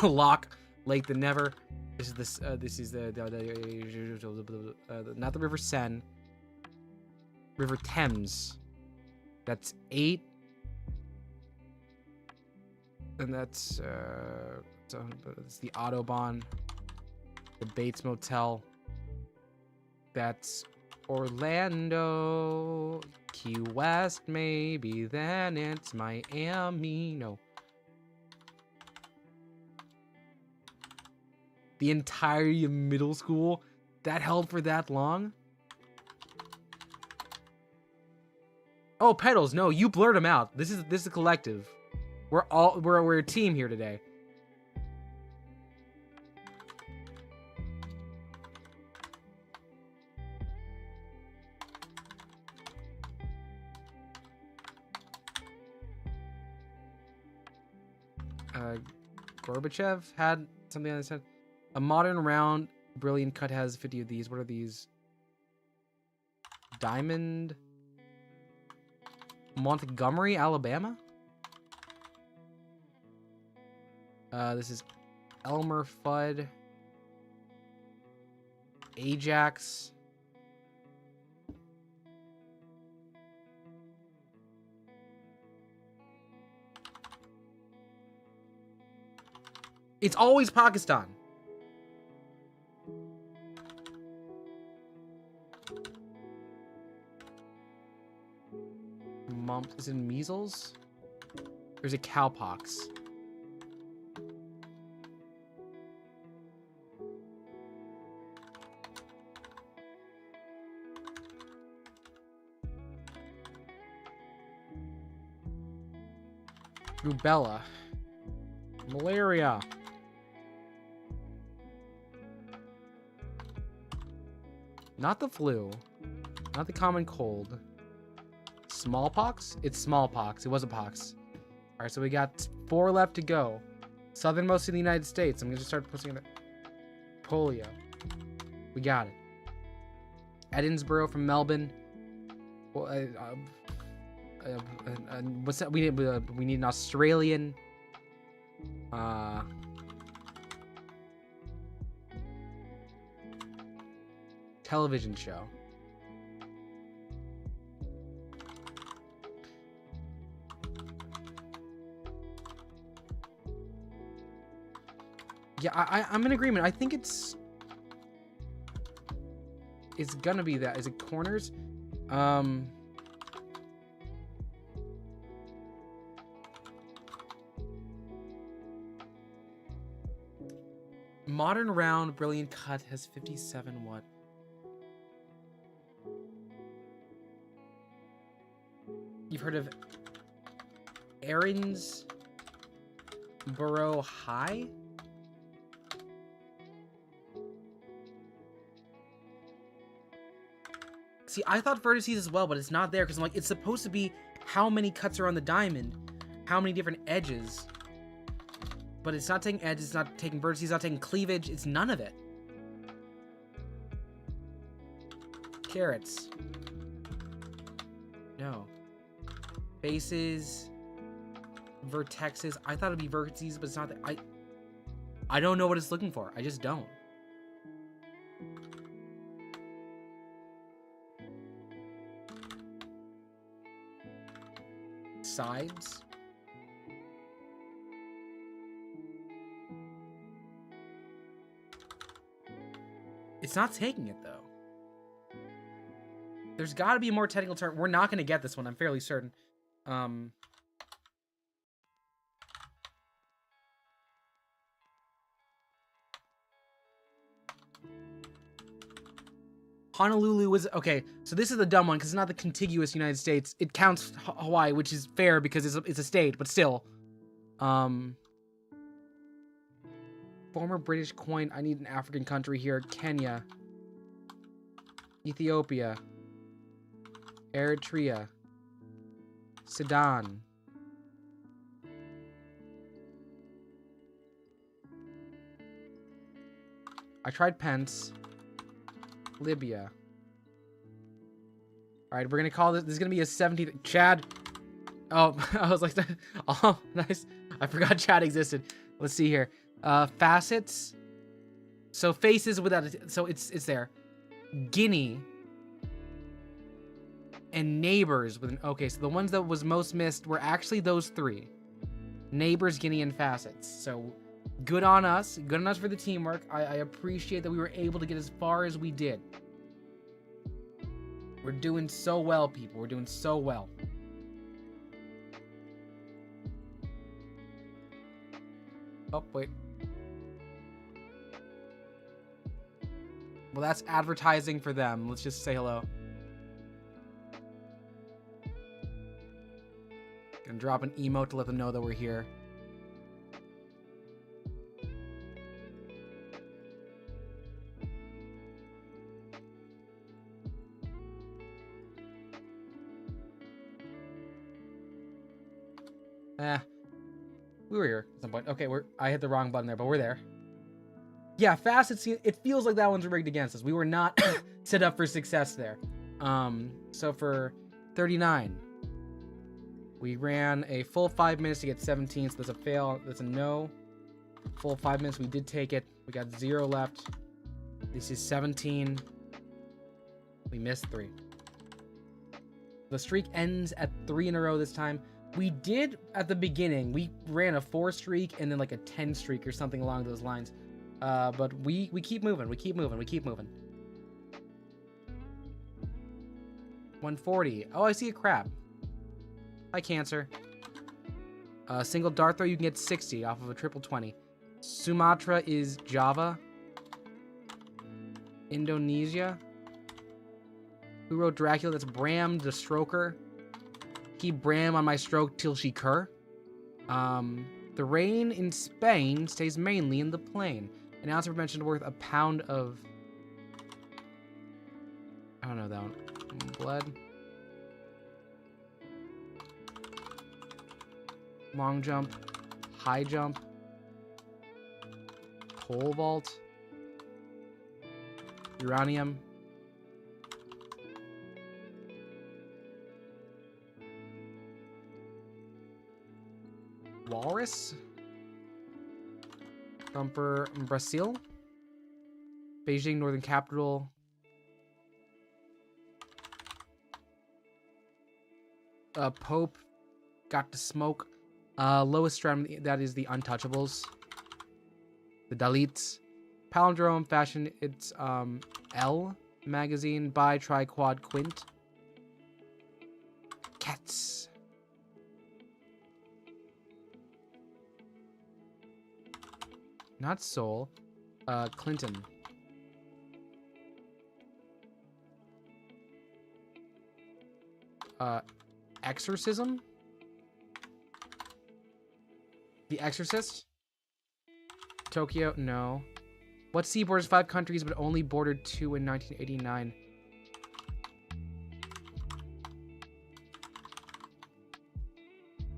Lock, Lake the Never. This is not the River Seine. River Thames. That's 8. And that's it's the Autobahn. The Bates Motel. That's Orlando. Key West, maybe. Then it's Miami. No. The entirety of middle school? That held for that long? Oh, Petals, no, you blurred them out. This is a collective. We're a team here today. Gorbachev had something on his head. A modern round brilliant cut has 50 of these. What are these? Diamond. Montgomery, Alabama? This is Elmer Fudd. Ajax. It's always Pakistan. Mumps. Is it measles? There's a cowpox. Rubella. Malaria. Not the flu. Not the common cold. Smallpox? It's smallpox. It wasn't pox. Alright, so we got 4 left to go. Southernmost in the United States. I'm going to start pushing it. Polio. We got it. Edinburgh from Melbourne. Well, what's that? We need an Australian. Television show. Yeah, I'm in agreement. I think it's gonna be that. Is it Corners? Modern round brilliant cut has 57 what? You've heard of Erinsborough High? See, I thought vertices as well, but it's not there because I'm like, it's supposed to be how many cuts are on the diamond, how many different edges. But it's not taking edges, it's not taking vertices, it's not taking cleavage, it's none of it. Carrots. No. Faces. Vertexes. I thought it'd be vertices, but it's not that. I don't know what it's looking for. I just don't. Sides. It's not taking it, though. There's got to be a more technical term. We're not going to get this one, I'm fairly certain. Honolulu was... Okay, so this is the dumb one, because it's not the contiguous United States. It counts Hawaii, which is fair, because it's a state, but still. Former British coin. I need an African country here. Kenya. Ethiopia. Eritrea. Sudan. I tried pence. Libya. Alright, we're gonna call this... This is gonna be a 17th... Chad. Oh, I was like... Oh, nice. I forgot Chad existed. Let's see here. Facets. So faces without a... So it's there. Guinea. And neighbors with an... Okay, so the ones that was most missed were actually those 3. Neighbors, Guinea, and facets. So... Good on us. Good on us for the teamwork. I appreciate that we were able to get as far as we did. We're doing so well, people. We're doing so well. Oh, wait. Well, that's advertising for them. Let's just say hello. Gonna drop an emote to let them know that we're here. We were here at some point. Okay, I hit the wrong button there, but we're there. Yeah, fast. It feels like that one's rigged against us. We were not set up for success there. So for 39, we ran a full 5 minutes to get 17. So that's a fail. That's a no. Full 5 minutes. We did take it. We got 0 left. This is 17. We missed 3. The streak ends at 3 in a row this time. We did at the beginning. We ran a 4 streak and then like a 10 streak or something along those lines. But we keep moving. We keep moving. We keep moving. 140. Oh, I see a crab. Hi, Cancer. Single dart throw, you can get 60 off of a triple 20. Sumatra is Java. Indonesia. Who wrote Dracula? That's Bram the Stroker. Keep Bram on my stroke till she cur. The rain in Spain stays mainly in the plain. An ounce of prevention worth a pound of... I don't know that one. Blood. Long jump. High jump. Pole vault. Uranium. Walrus. Thumper, Brazil. Beijing, Northern Capital. Pope. Got to smoke. Lowest stratum, that is the Untouchables. The Dalits. Palindrome, fashion, it's L magazine. Bi, tri, quad, quint. Cats. Not Soul. Clinton. Exorcism? The Exorcist? Tokyo? No. What sea borders 5 countries but only bordered 2 in 1989?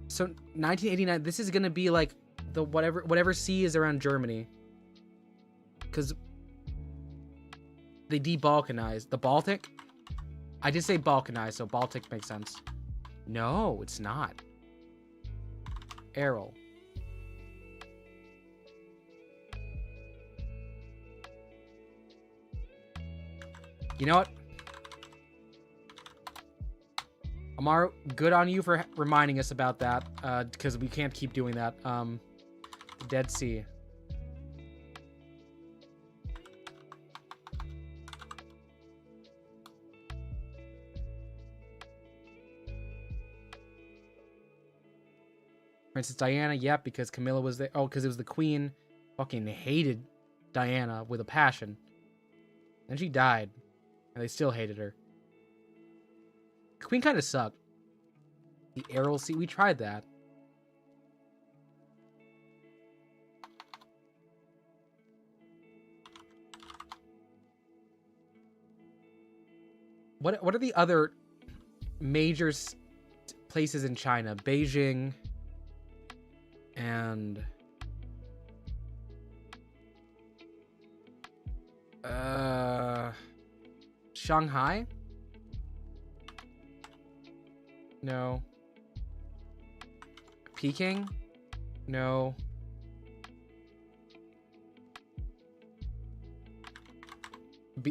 So 1989, this is gonna be like the whatever sea is around Germany. Because they de-Balkanized. The Baltic? I did say Balkanized, so Baltic makes sense. No, it's not. Aral. You know what? Amaru, good on you for reminding us about that, because we can't keep doing that. The Dead Sea. Princess Diana, yep, because Camilla was there. Oh, because it was the queen. Fucking hated Diana with a passion. Then she died. And they still hated her. Queen kind of sucked. The Aral Sea, we tried that. What are the other major places in China? Beijing and Shanghai? No. Peking? No.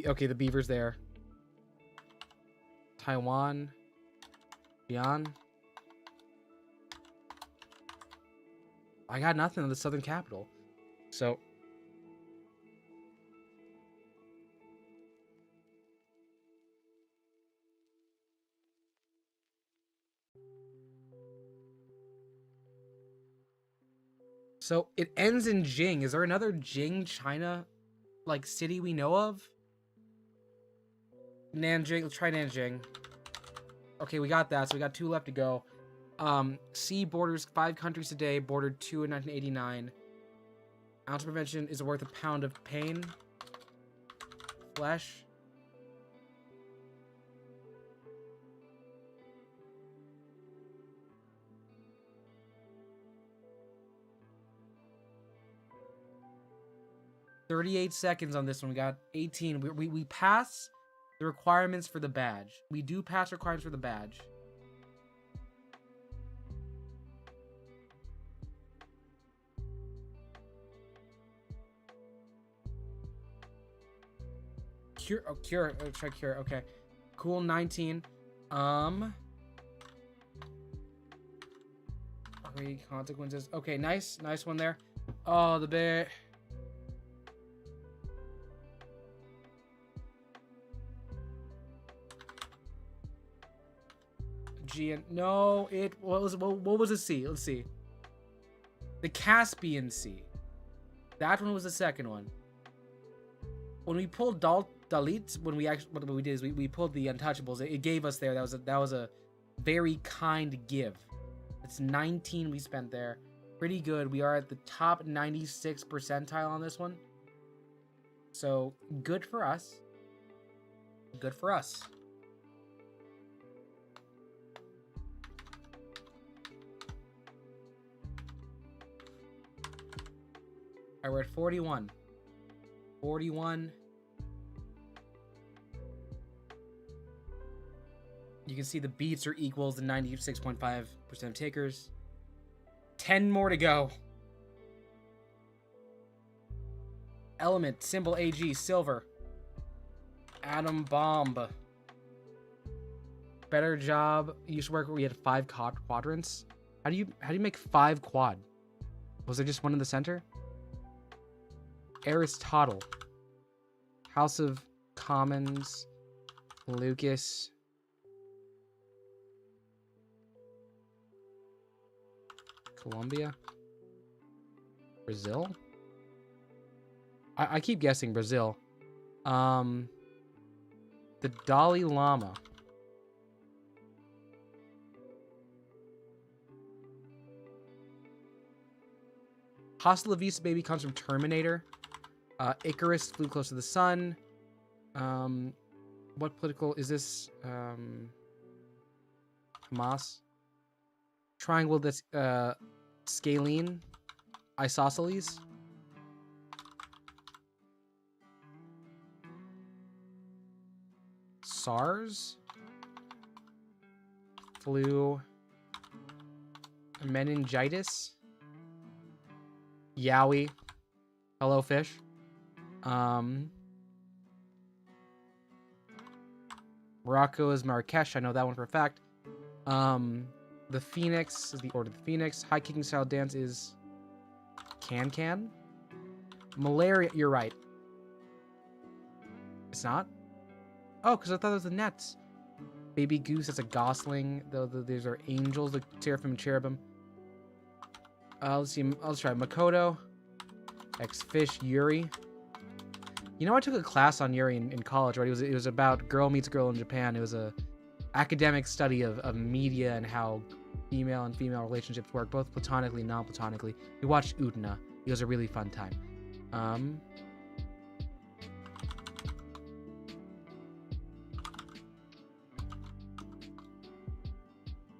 Okay, the beaver's there. Taiwan. Xi'an. I got nothing in the southern capital. So... So it ends in Jing. Is there another Jing, China, like city we know of? Nanjing. Let's try Nanjing. Okay, we got that. So we got 2 left to go. Sea borders 5 countries today. Bordered 2 in 1989. Ounce of prevention is worth a pound of pain. Flesh. 38 seconds on this one. We got 18. We pass the requirements for the badge. We do pass requirements for the badge. Cure. Oh, cure. Oh, try cure. Okay. Cool. 19. Okay, consequences. Okay, nice one there. Oh, the bear. No, what was the C? Let's see. The Caspian Sea. That one was the second one. When we pulled Dalit, what we did is we pulled the Untouchables. It gave us there. That was a very kind give. It's 19 we spent there. Pretty good. We are at the top 96 percentile on this one. So good for us. Good for us. Alright, we're at 41. 41. You can see the beats are equals to 96.5% of takers. 10 more to go. Element, symbol AG, silver. Atom bomb. Better job. You should work where we had 5 quadrants. How do you make 5 quad? Was there just one in the center? Aristotle. House of Commons. Lucas. Colombia. Brazil. I keep guessing Brazil. The Dalai Lama. Hasta la Vista Baby comes from Terminator. Icarus flew close to the sun. What political is this? Hamas. Triangle that's scalene. Isosceles. SARS. Flu. Meningitis. Yowie. Hello, fish. Morocco is Marrakesh. I know that one for a fact. The Phoenix is the Order of the Phoenix. High kicking style dance is Can. Malaria. You're right. It's not? Oh, because I thought it was the Nets. Baby Goose. That's a Gosling. These are angels. The Seraphim and Cherubim. Let's see. Let's try Makoto. X-Fish. Yuri. You know, I took a class on Yuri in college, right? It was about girl meets girl in Japan. It was a academic study of media and how female and female relationships work, both platonically and non-platonically. We watched Utena. It was a really fun time.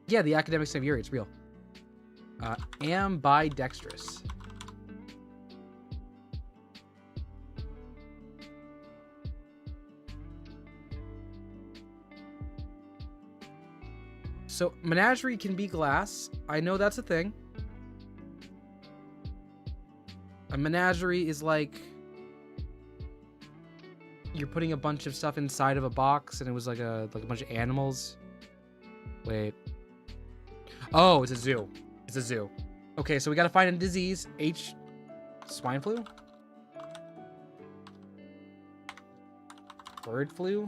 Yeah, the academic study of Yuri, it's real. Ambidextrous. So, menagerie can be glass. I know that's a thing. A menagerie is like you're putting a bunch of stuff inside of a box, and it was like a bunch of animals. Wait. Oh, it's a zoo. It's a zoo. Okay, so we gotta find a disease. Swine flu? Bird flu?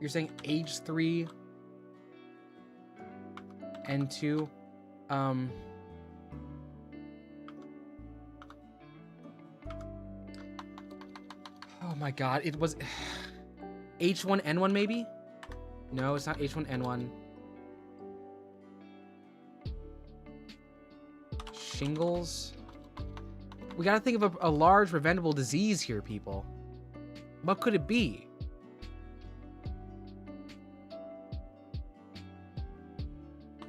You're saying H3 N2. Oh my god, it was H1N1 maybe? No, it's not H1N1. Shingles. We gotta think of a large preventable disease here, people. What could it be?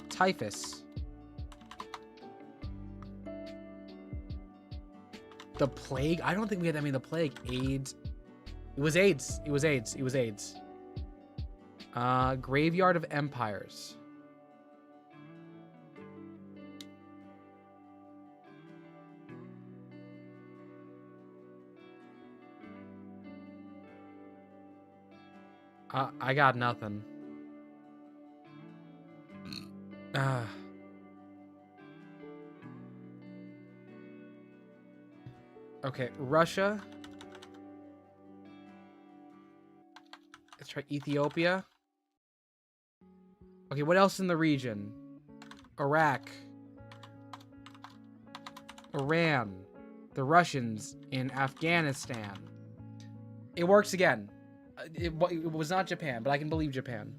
Typhus. The plague? I don't think we had that many. The plague. AIDS. It was AIDS. It was AIDS. It was AIDS. Graveyard of Empires. I got nothing. Okay, Russia. Let's try Ethiopia. Okay, what else in the region? Iraq. Iran. The Russians in Afghanistan. It works again. It was not Japan, but I can believe Japan.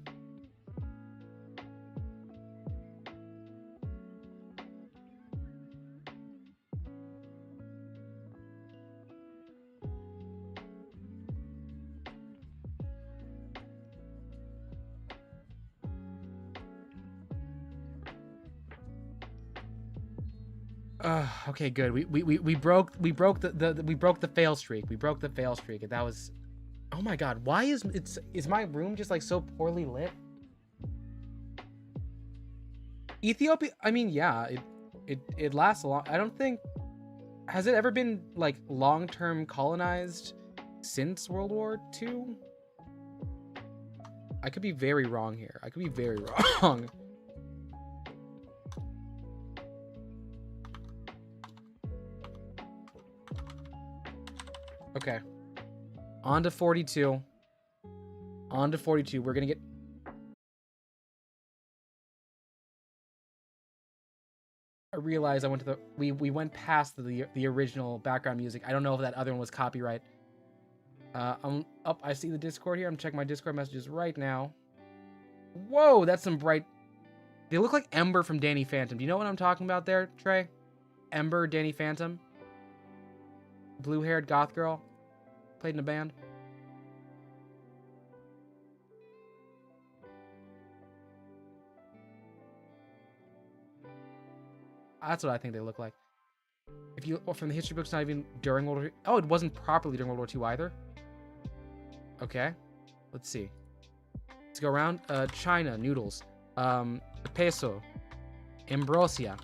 Okay, good. We broke the fail streak. We broke the fail streak, and that was. Oh my god, why is my room just like so poorly lit? Ethiopia, I mean, yeah, it lasts a long. I don't think, has it ever been like long-term colonized since World War II? I could be very wrong here. I could be very wrong. Okay. On to 42. On to 42. We're gonna get... I realized I went to the... We went past the original background music. I don't know if that other one was copyright. I'm up. I see the Discord here. I'm checking my Discord messages right now. Whoa, that's some bright... They look like Ember from Danny Phantom. Do you know what I'm talking about there, Trey? Ember, Danny Phantom. Blue-haired goth girl. Played in a band. That's what I think they look like. If you from the history books, not even during World War II. Oh, it wasn't properly during World War II either. Okay, let's see. Let's go around. China noodles. Peso. Ambrosia.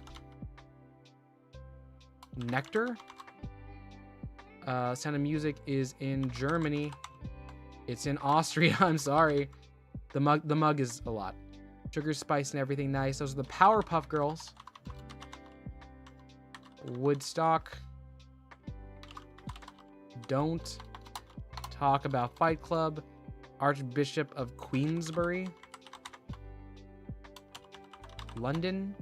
Nectar. Sound of Music is in Germany. It's in Austria. I'm sorry. The mug is a lot. Sugar, spice, and everything nice. Those are the Powerpuff Girls. Woodstock. Don't talk about Fight Club. Archbishop of Queensbury. London.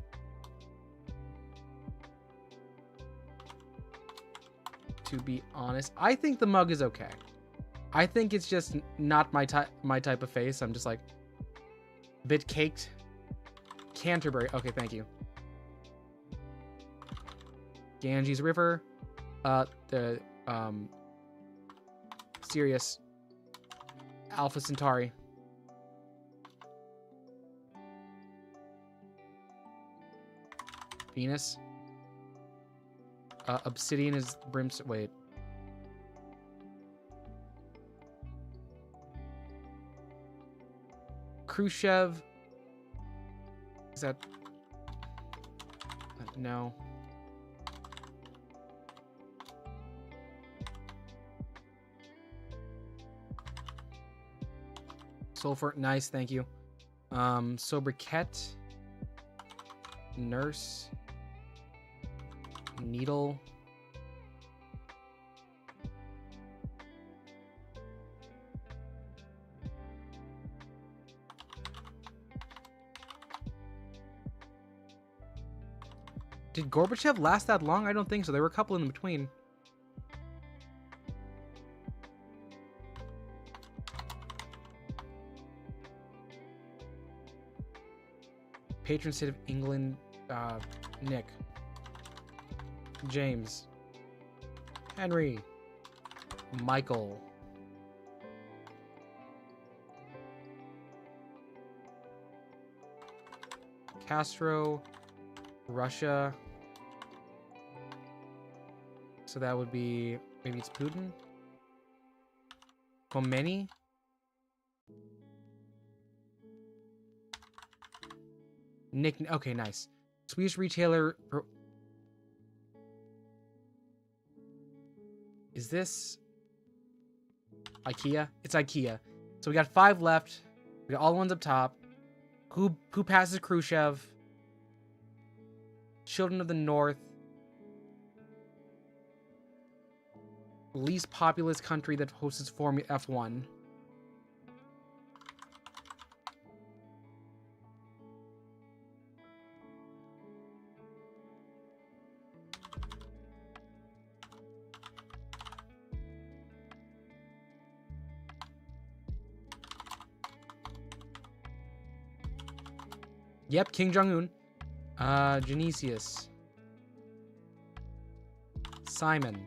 To be honest, I think the mug is okay. I think it's just not my type of face. I'm just like a bit caked. Canterbury. Okay, thank you. Ganges River. The Sirius. Alpha Centauri. Venus. Obsidian is brimstone. Wait. Khrushchev. Is that... no. Sulfur. Nice, thank you. Sobriquet. Nurse. Needle. Did Gorbachev last that long? I don't think so. There were a couple in between. Patron saint of England, Nick. James. Henry. Michael. Castro. Russia. So that would be, maybe it's Putin? Khomeini? Nick, okay, nice. Swedish retailer. Is this IKEA? It's IKEA. So we got 5 left. We got all the ones up top. Who passes Khrushchev? Children of the North. Least populous country that hosts Formula F1. Yep, King Jong-un. Genesius. Simon.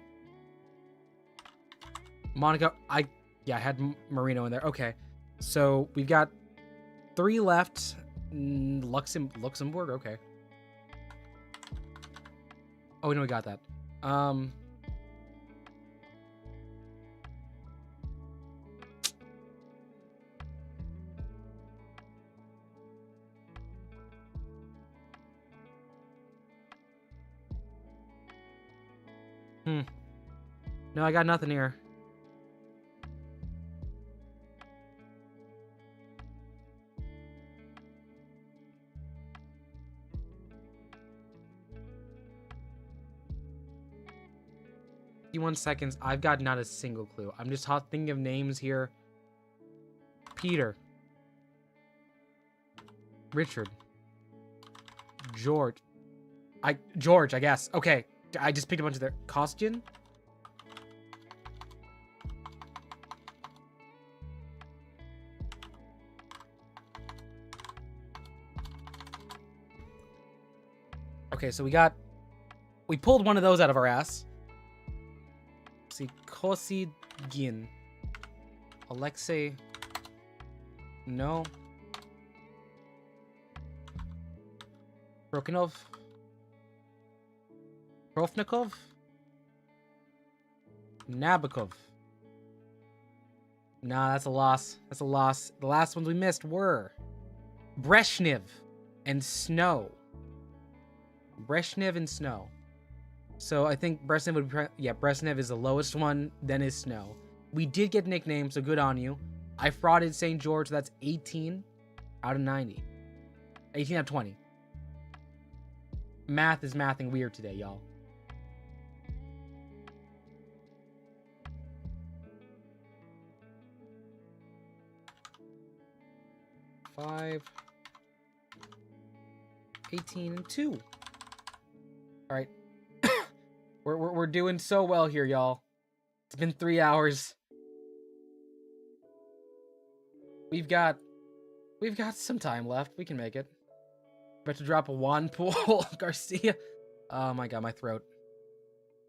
Monica. I had Marino in there. Okay. So we've got 3 left. Luxembourg. Okay. Oh, no, we got that. No, I got nothing here. Seconds. I've got not a single clue. I'm just thinking of names here. Peter. Richard. George. George, I guess. Okay. I just picked a bunch of their... Costian? Okay, so we pulled one of those out of our ass. Let's see, Kosidgin. Alexei. No. Prokhinov. Profnikov. Nabokov. Nah, that's a loss. That's a loss. The last ones we missed were Brezhnev and Snow. Brezhnev and Snow. So I think Brezhnev would be... Yeah, Brezhnev is the lowest one, then is Snow. We did get nicknames, so good on you. I frauded St. George, so that's 18 out of 90. 18 out of 20. Math is mathing weird today, y'all. Five. 18 and 2. All right. We're doing so well here, y'all. It's been 3 hours. We've got some time left. We can make it. About to drop a wand pool. Garcia. Oh my god, my throat.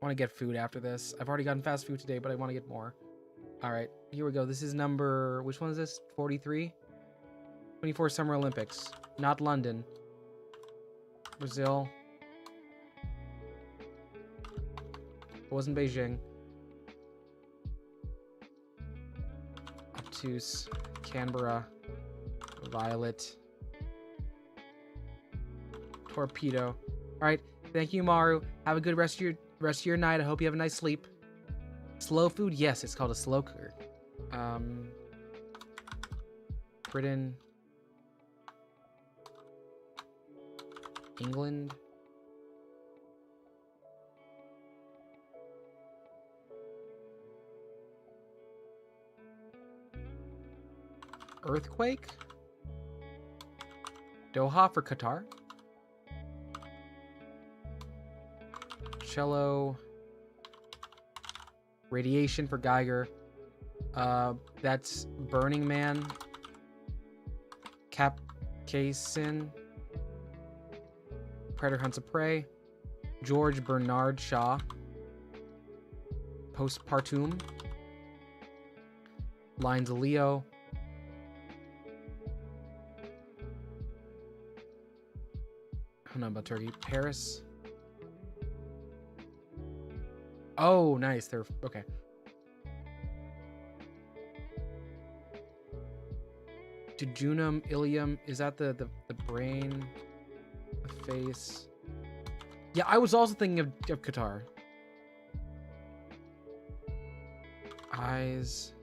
I want to get food after this. I've already gotten fast food today, but I want to get more. All right, here we go. This is number... Which one is this? 43? 24 Summer Olympics. Not London. Brazil. It wasn't Beijing. Obtuse. Canberra. Violet. Torpedo. All right. Thank you, Maru. Have a good rest of your night. I hope you have a nice sleep. Slow food? Yes, it's called a slow cooker. Britain. England. Earthquake? Doha for Qatar? Cello. Radiation for Geiger. That's Burning Man. Capcasin. Predator Hunts a Prey. George Bernard Shaw. Postpartum. Lines of Leo. I don't know about Turkey. Paris. Oh, nice. They're okay. Jejunum, ilium. Is that the brain, the face? Yeah, I was also thinking of Qatar. Eyes.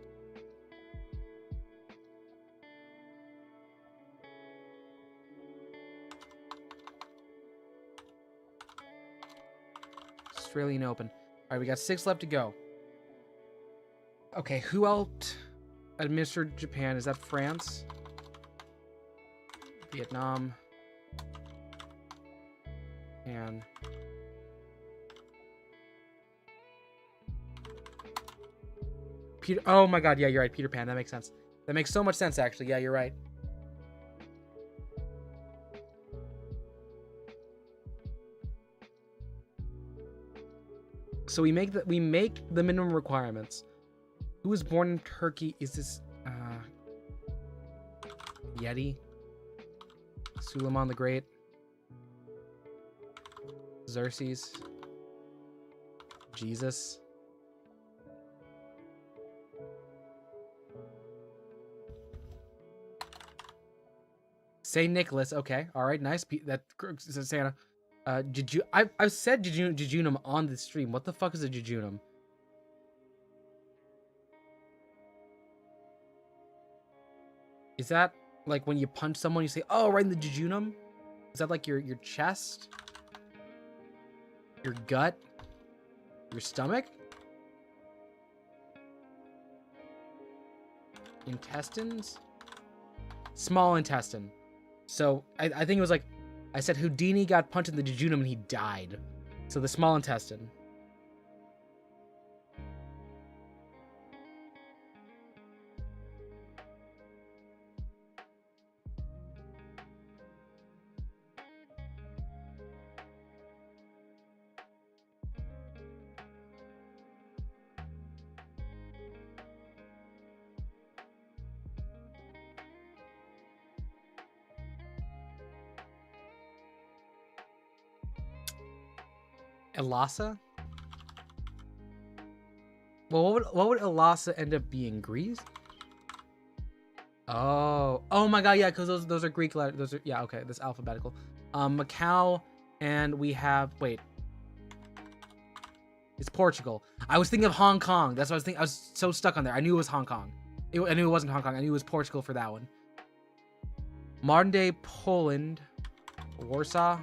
Australian Open. All right, we got 6 left to go. Okay, who else administered Japan? Is that France? Vietnam. And Peter. Oh my God, yeah, you're right. Peter Pan. That makes sense. That makes so much sense, actually. Yeah, you're right. So we make the minimum requirements. Who was born in Turkey? Is this Yeti? Suleiman the Great? Xerxes? Jesus? Saint Nicholas. Okay. All right. Nice. That Santa. I've said jejunum on the stream. What the fuck is a jejunum? Is that like when you punch someone, you say, "Oh, right in the jejunum"? Is that like your chest, your gut, your stomach, intestines, small intestine? So I think it was like I said Houdini got punched in the jejunum and he died. So the small intestine. Elasa? Well, what would Elasa end up being? Greece? Oh my God, yeah, because those are Greek letters. Those are, yeah, okay, that's alphabetical. Macau, and we have, wait, it's Portugal. I was thinking of Hong Kong. That's what I was thinking. I was so stuck on there. I knew it was Hong Kong. I knew it wasn't Hong Kong. I knew it was Portugal for that one. Modern day Poland, Warsaw.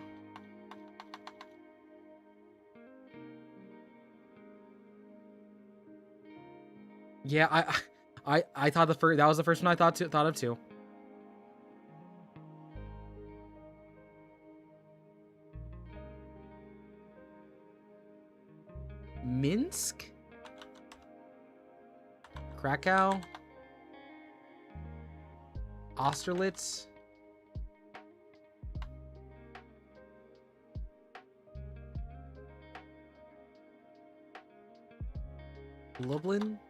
Yeah, I thought that was the first one I thought of too. Minsk, Krakow, Austerlitz, Lublin.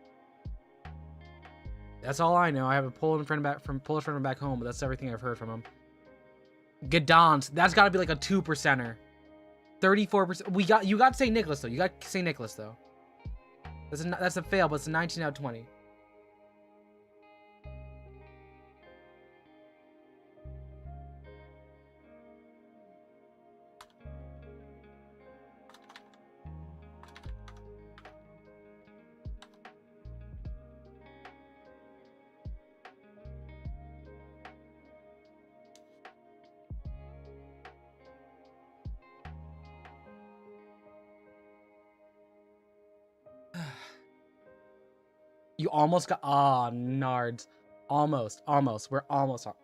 That's all I know. I have a Polish friend back home, but that's everything I've heard from him. Gdansk. That's got to be like a 2%er. 34%. You got St. Nicholas though. You got St. Nicholas though. That's a fail, but it's a 19 out of 20. You almost got nards. Almost. We're almost on.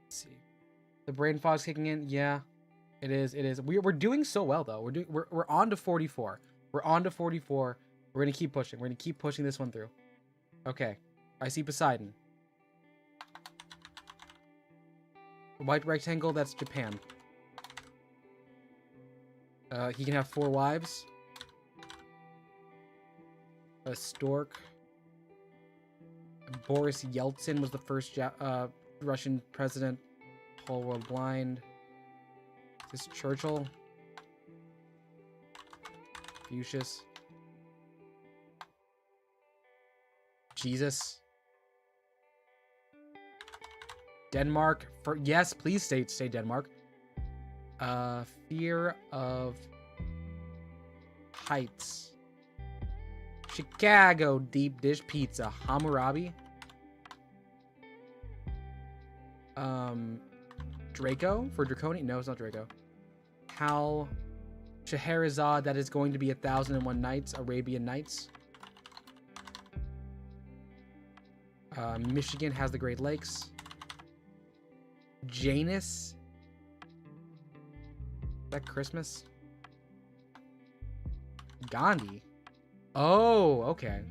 Let's see. The brain fog's kicking in. Yeah, it is. We're doing so well though. We're on to 44. We're on to 44. We're gonna keep pushing. We're gonna keep pushing this one through. Okay. I see Poseidon. White rectangle, that's Japan. He can have 4 wives. A stork. Boris Yeltsin was the first Russian president. Whole world blind. Is this Churchill? Confucius. Jesus. Denmark. Yes, please say Denmark. Fear of heights. Chicago deep dish pizza. Hammurabi. Draco for Draconian? No, it's not Draco. Hal. Scheherazade, that is going to be 1001 Nights. Arabian Nights. Michigan has the Great Lakes. Janus. Is that Christmas? Gandhi. Oh, okay.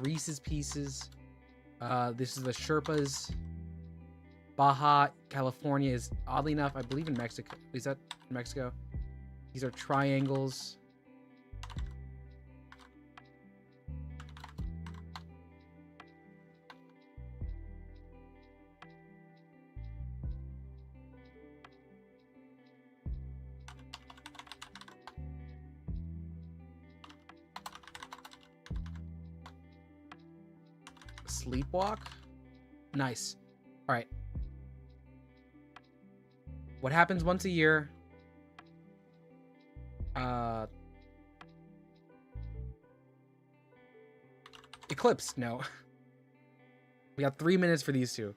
Reese's Pieces. This is the Sherpas. Baja California is, oddly enough, I believe in Mexico. Is that Mexico? These are triangles. Sleepwalk? Nice. All right. What happens once a year? Eclipse. No. We got 3 minutes for these two.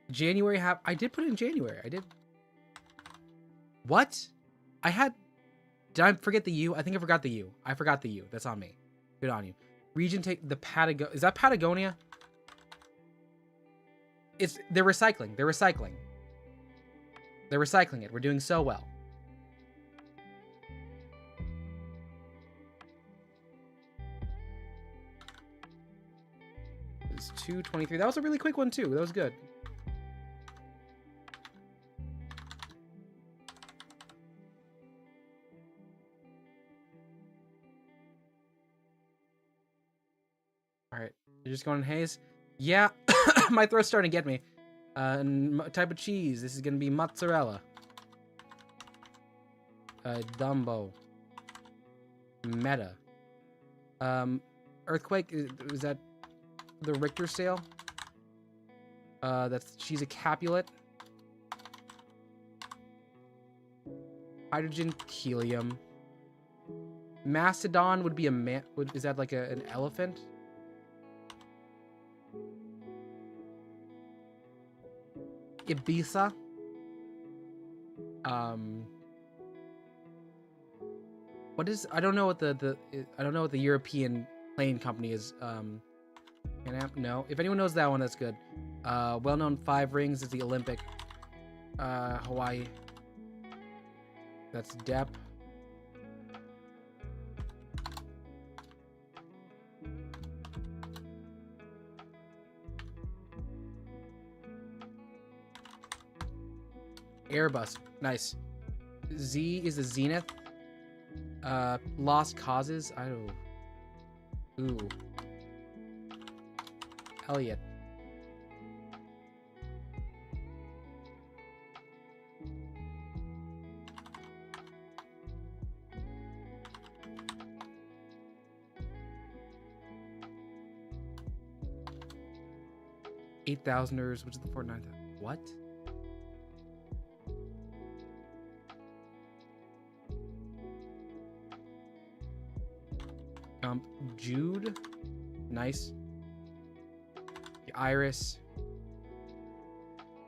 January I did put it in January. I did. What? Did I forget the U? I think I forgot the U. I forgot the U. That's on me. Good on you. Region take the Patagonia. Is that Patagonia? They're recycling. They're recycling. They're recycling it. We're doing so well. It was 2:23. That was a really quick one too. That was good. All right, you're just going in haze. Yeah, my throat's starting to get me. Type of cheese. This is gonna be mozzarella. Dumbo. Meta. Earthquake. Is that the Richter scale? She's a Capulet. Hydrogen, helium. Mastodon would be a man. Is that like an elephant? Ibiza. What is? I don't know what I don't know what the European plane company is. No. If anyone knows that one, that's good. Well-known 5 rings is the Olympic. Hawaii. That's Depp. Airbus. Nice. Z is the Zenith. Lost Causes. I don't. Ooh. Elliot. $8,000ers, which is the Fortnite. What? Jude. Nice. The Iris.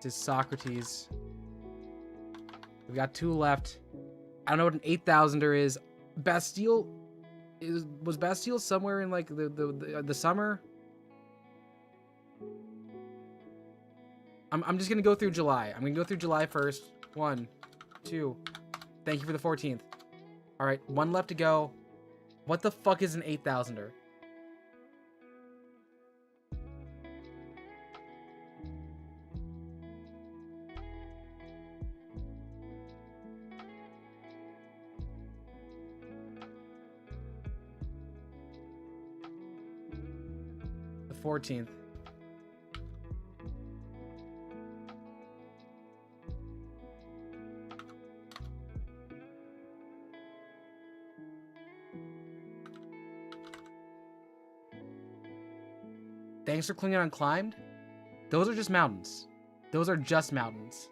This is Socrates. We've got 2 left. I don't know what an 8,000er is. Bastille was Bastille somewhere in like the summer? I'm just gonna go through July. I'm gonna go through July first. 1, 2. Thank you for the 14th. All right, 1 left to go. What the fuck is an 8,000er? 14th. Thanks for clicking on climbed. Those are just mountains. Those are just mountains.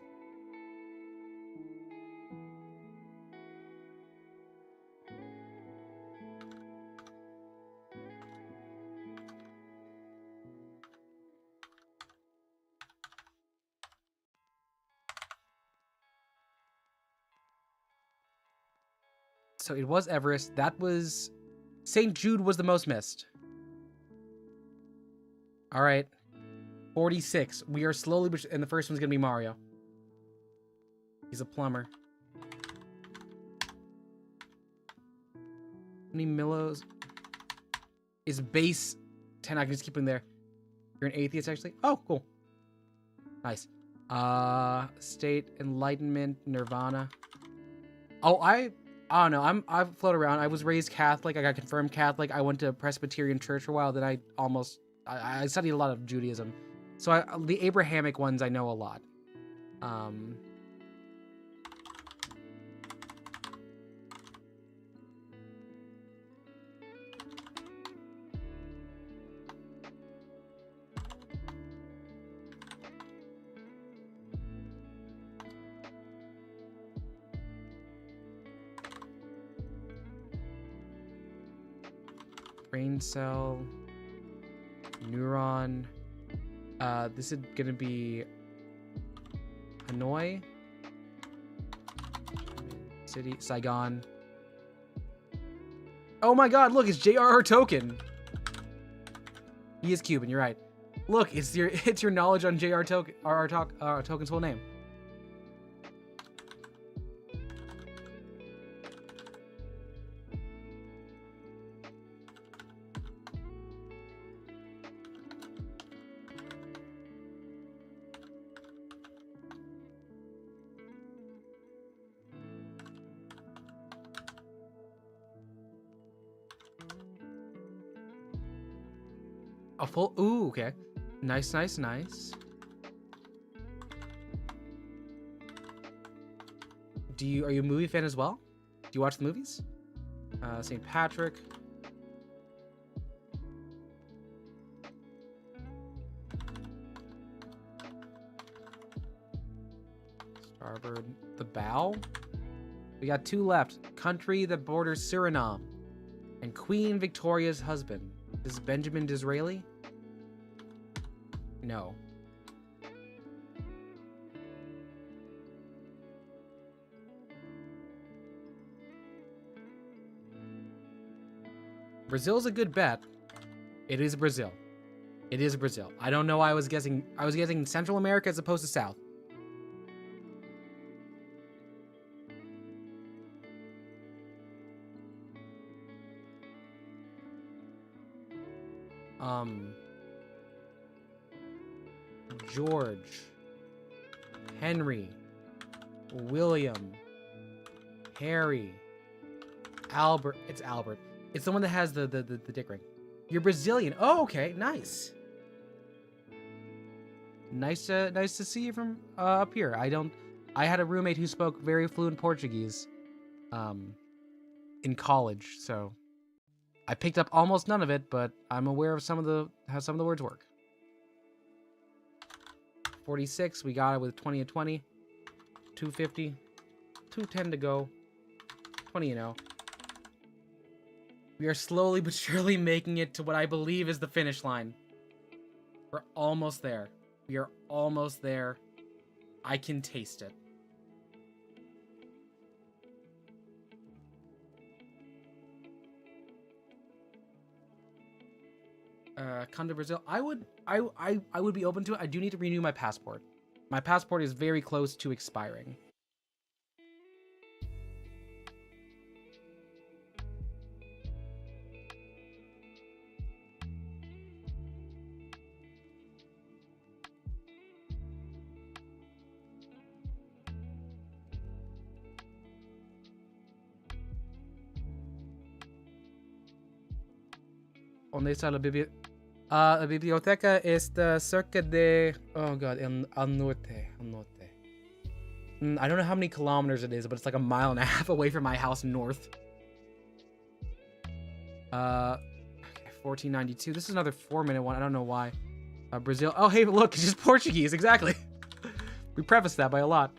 So it was Everest. That was... St. Jude was the most missed. All right. 46. We are slowly... And the first one's going to be Mario. He's a plumber. How many Millos? Is base 10. I can just keep him there. You're an atheist, actually? Oh, cool. Nice. State, Enlightenment, Nirvana. Oh, I don't know. I've floated around. I was raised Catholic. I got confirmed Catholic. I went to a Presbyterian church for a while. Then I studied a lot of Judaism. So the Abrahamic ones I know a lot. Brain cell, neuron. This is gonna be Hanoi, city, Saigon. Oh my God! Look, it's J.R.R. Token. He is Cuban. You're right. Look, it's your knowledge on J.R.R. Token's whole name. A full... Ooh, okay. Nice, nice, nice. Are you a movie fan as well? Do you watch the movies? St. Patrick. Starboard. The Bow. We got 2 left. Country that borders Suriname. And Queen Victoria's husband. Is Benjamin Disraeli? No. Brazil's a good bet. It is Brazil. It is Brazil. I don't know why I was guessing Central America as opposed to South. George, Henry, William, Harry, Albert. It's Albert. It's the one that has the dick ring. You're Brazilian. Oh, okay, nice. Nice to see you from up here. I had a roommate who spoke very fluent Portuguese, in college, so I picked up almost none of it, but I'm aware of how some of the words work. 46, we got it with 20 and 20. 250. 210 to go. 20 and 0. We are slowly but surely making it to what I believe is the finish line. We're almost there. We are almost there. I can taste it. Come to Brazil. I would be open to it. I do need to renew my passport. My passport is very close to expiring. ¿Dónde está la bebida? La biblioteca está cerca de... Oh god, al norte. Al norte. I don't know how many kilometers it is, but it's like a mile and a half away from my house north. Okay, 1492. This is another 4-minute one. I don't know why. Brazil. Oh, hey, look, it's just Portuguese. Exactly. We prefaced that by a lot.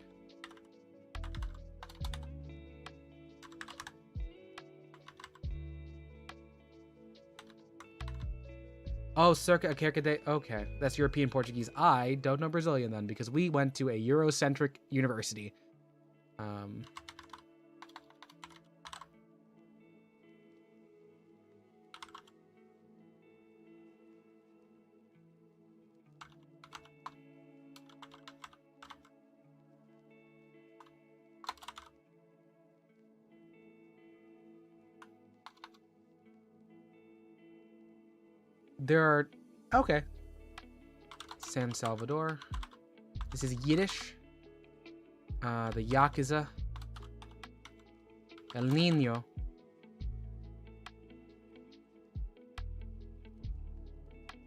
Oh, circa de... Okay, that's European Portuguese. I don't know Brazilian then, because we went to a Eurocentric university. There are... Okay. San Salvador. This is Yiddish. The Yakuza. El Niño.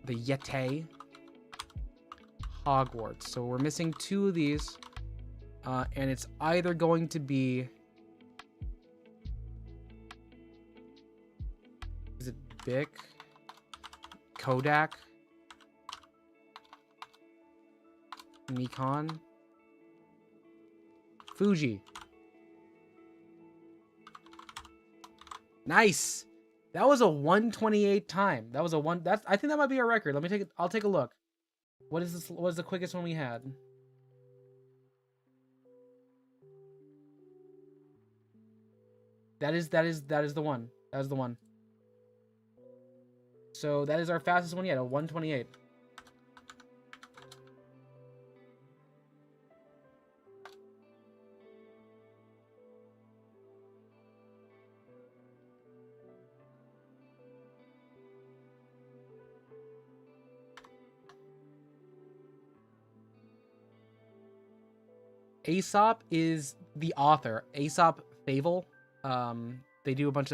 The Yeti. Hogwarts. So we're missing 2 of these. And it's either going to be... Is it Bic? Kodak? Nikon? Fuji. Nice. That was a 128 time. That was a one. That's. I think that might be a record. Let me take it. I'll take a look. What is this? What is the quickest one we had? That is the one. That is the one. So that is our fastest one yet. A 128. Aesop is the author. Aesop Fable. They do a bunch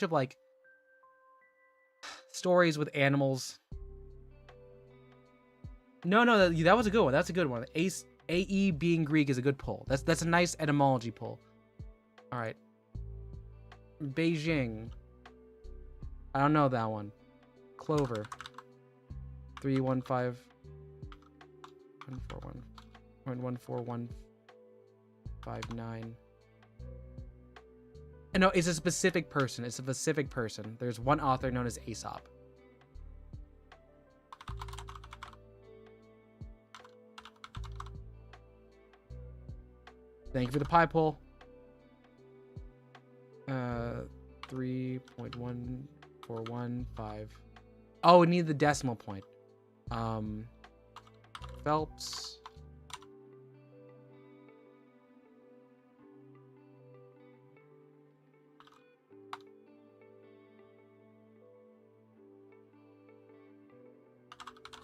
of like stories with animals. No, that was a good one. That's a good one. AE being Greek is a good pull. That's a nice etymology pull. All right. Beijing. I don't know that one. Clover. 315 141 14159. No, it's a specific person. It's a specific person. There's one author known as Aesop. Thank you for the pie pull. 3.1415. Oh, we need the decimal point. Phelps.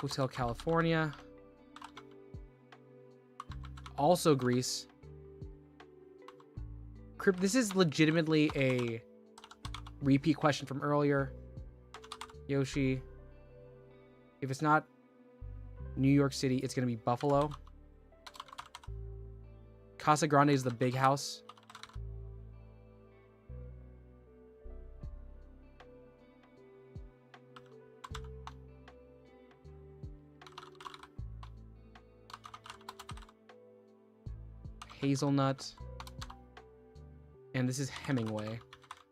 Hotel California. Also Greece. This is legitimately a repeat question from earlier. Yoshi. If it's not New York City, it's going to be Buffalo. Casa Grande is the big house. Hazelnut. And this is Hemingway.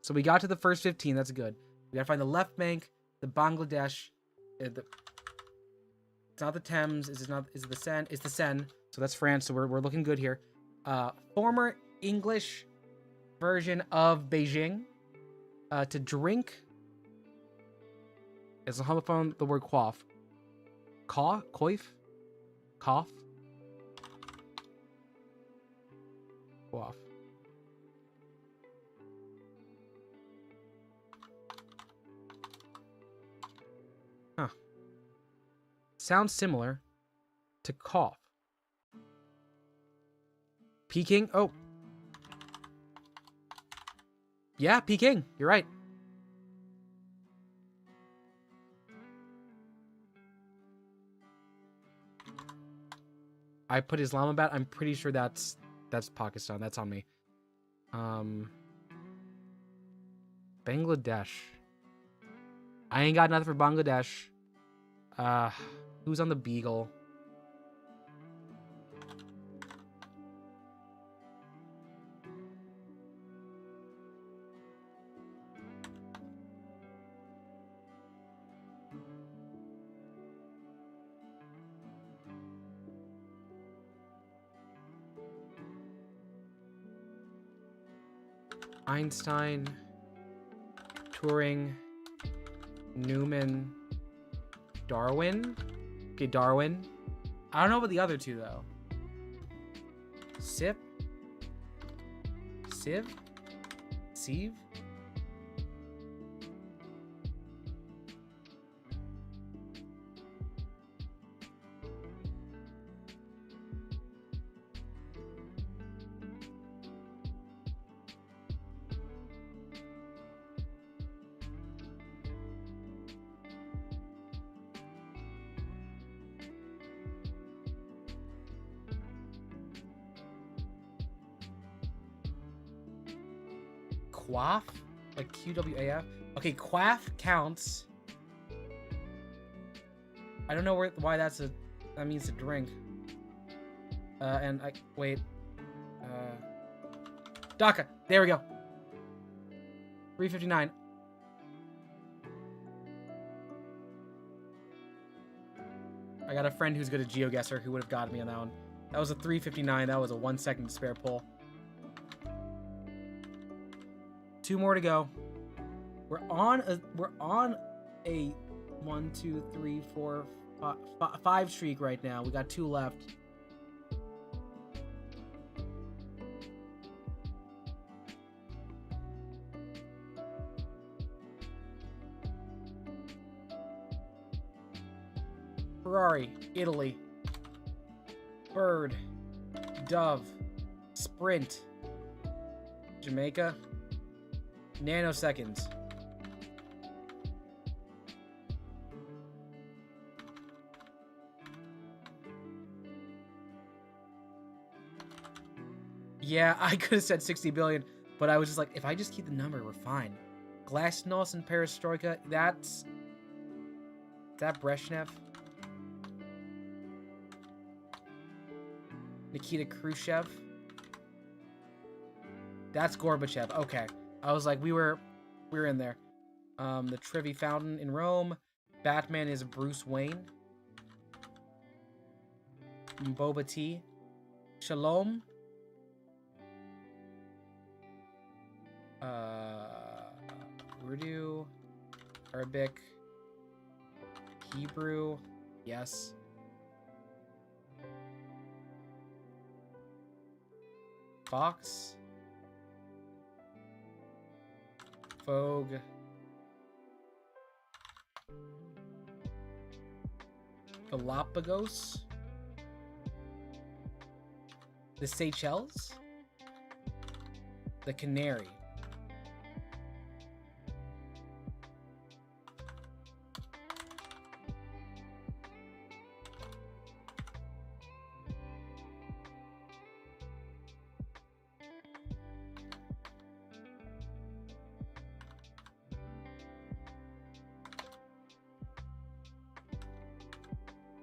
So we got to the first 15. That's good. We gotta find the left bank, the Bangladesh. It's not the Thames. Is it the Seine? It's the Seine. So that's France. So we're looking good here. Former English version of Beijing. To drink. It's a homophone. The word quaff. Coif? Cough? Quaff. Huh. Sounds similar to cough. Peking? Oh. Yeah, Peking. You're right. I put Islamabad. I'm pretty sure that's Pakistan. That's on me. Bangladesh. I ain't got nothing for Bangladesh. Who's on the Beagle? Einstein, Turing, Newman, Darwin. Okay, Darwin. I don't know about the other two though. Sieve. Sieve. Quaff? Like QWAF? Okay, quaff counts. I don't know why that means to drink. Wait. DACA. There we go. 359. I got a friend who's good at GeoGuessr who would have gotten me on that one. That was a 359. That was a 1 second to spare pull. 2 more to go. We're on a 1, 2, 3, 4, 5 streak right now. We got 2 left. Ferrari, Italy. Bird, Dove, Sprint, Jamaica. Nanoseconds. Yeah, I could have said 60 billion, but I was just like, if I just keep the number, we're fine. Glasnost and Perestroika, that's... Is that Brezhnev? Nikita Khrushchev? That's Gorbachev, okay. I was like, we were in there. The Trevi Fountain in Rome. Batman is Bruce Wayne. Boba Tea. Shalom. Urdu. Arabic. Hebrew. Yes. Fox. Vogue. Galapagos. The Seychelles. The Canary.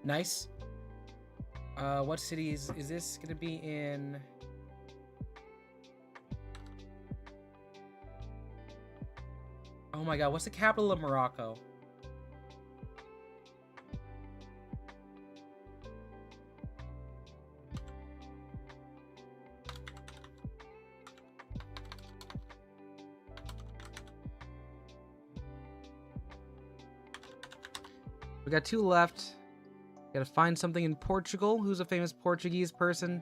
Nice. What city is this gonna be in? Oh my god, what's the capital of Morocco? We got 2 left. Gotta find something in Portugal. Who's a famous Portuguese person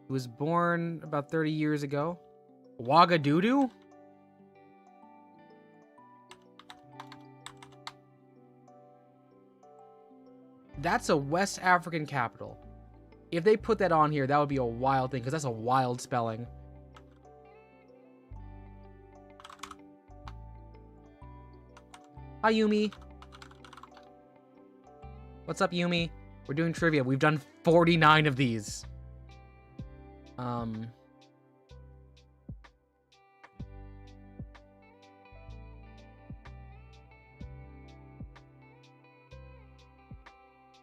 who was born about 30 years ago? Ouagadougou? That's a West African capital. If they put that on here, that would be a wild thing, because that's a wild spelling. Hi, Yumi. What's up, Yumi? We're doing trivia. We've done 49 of these.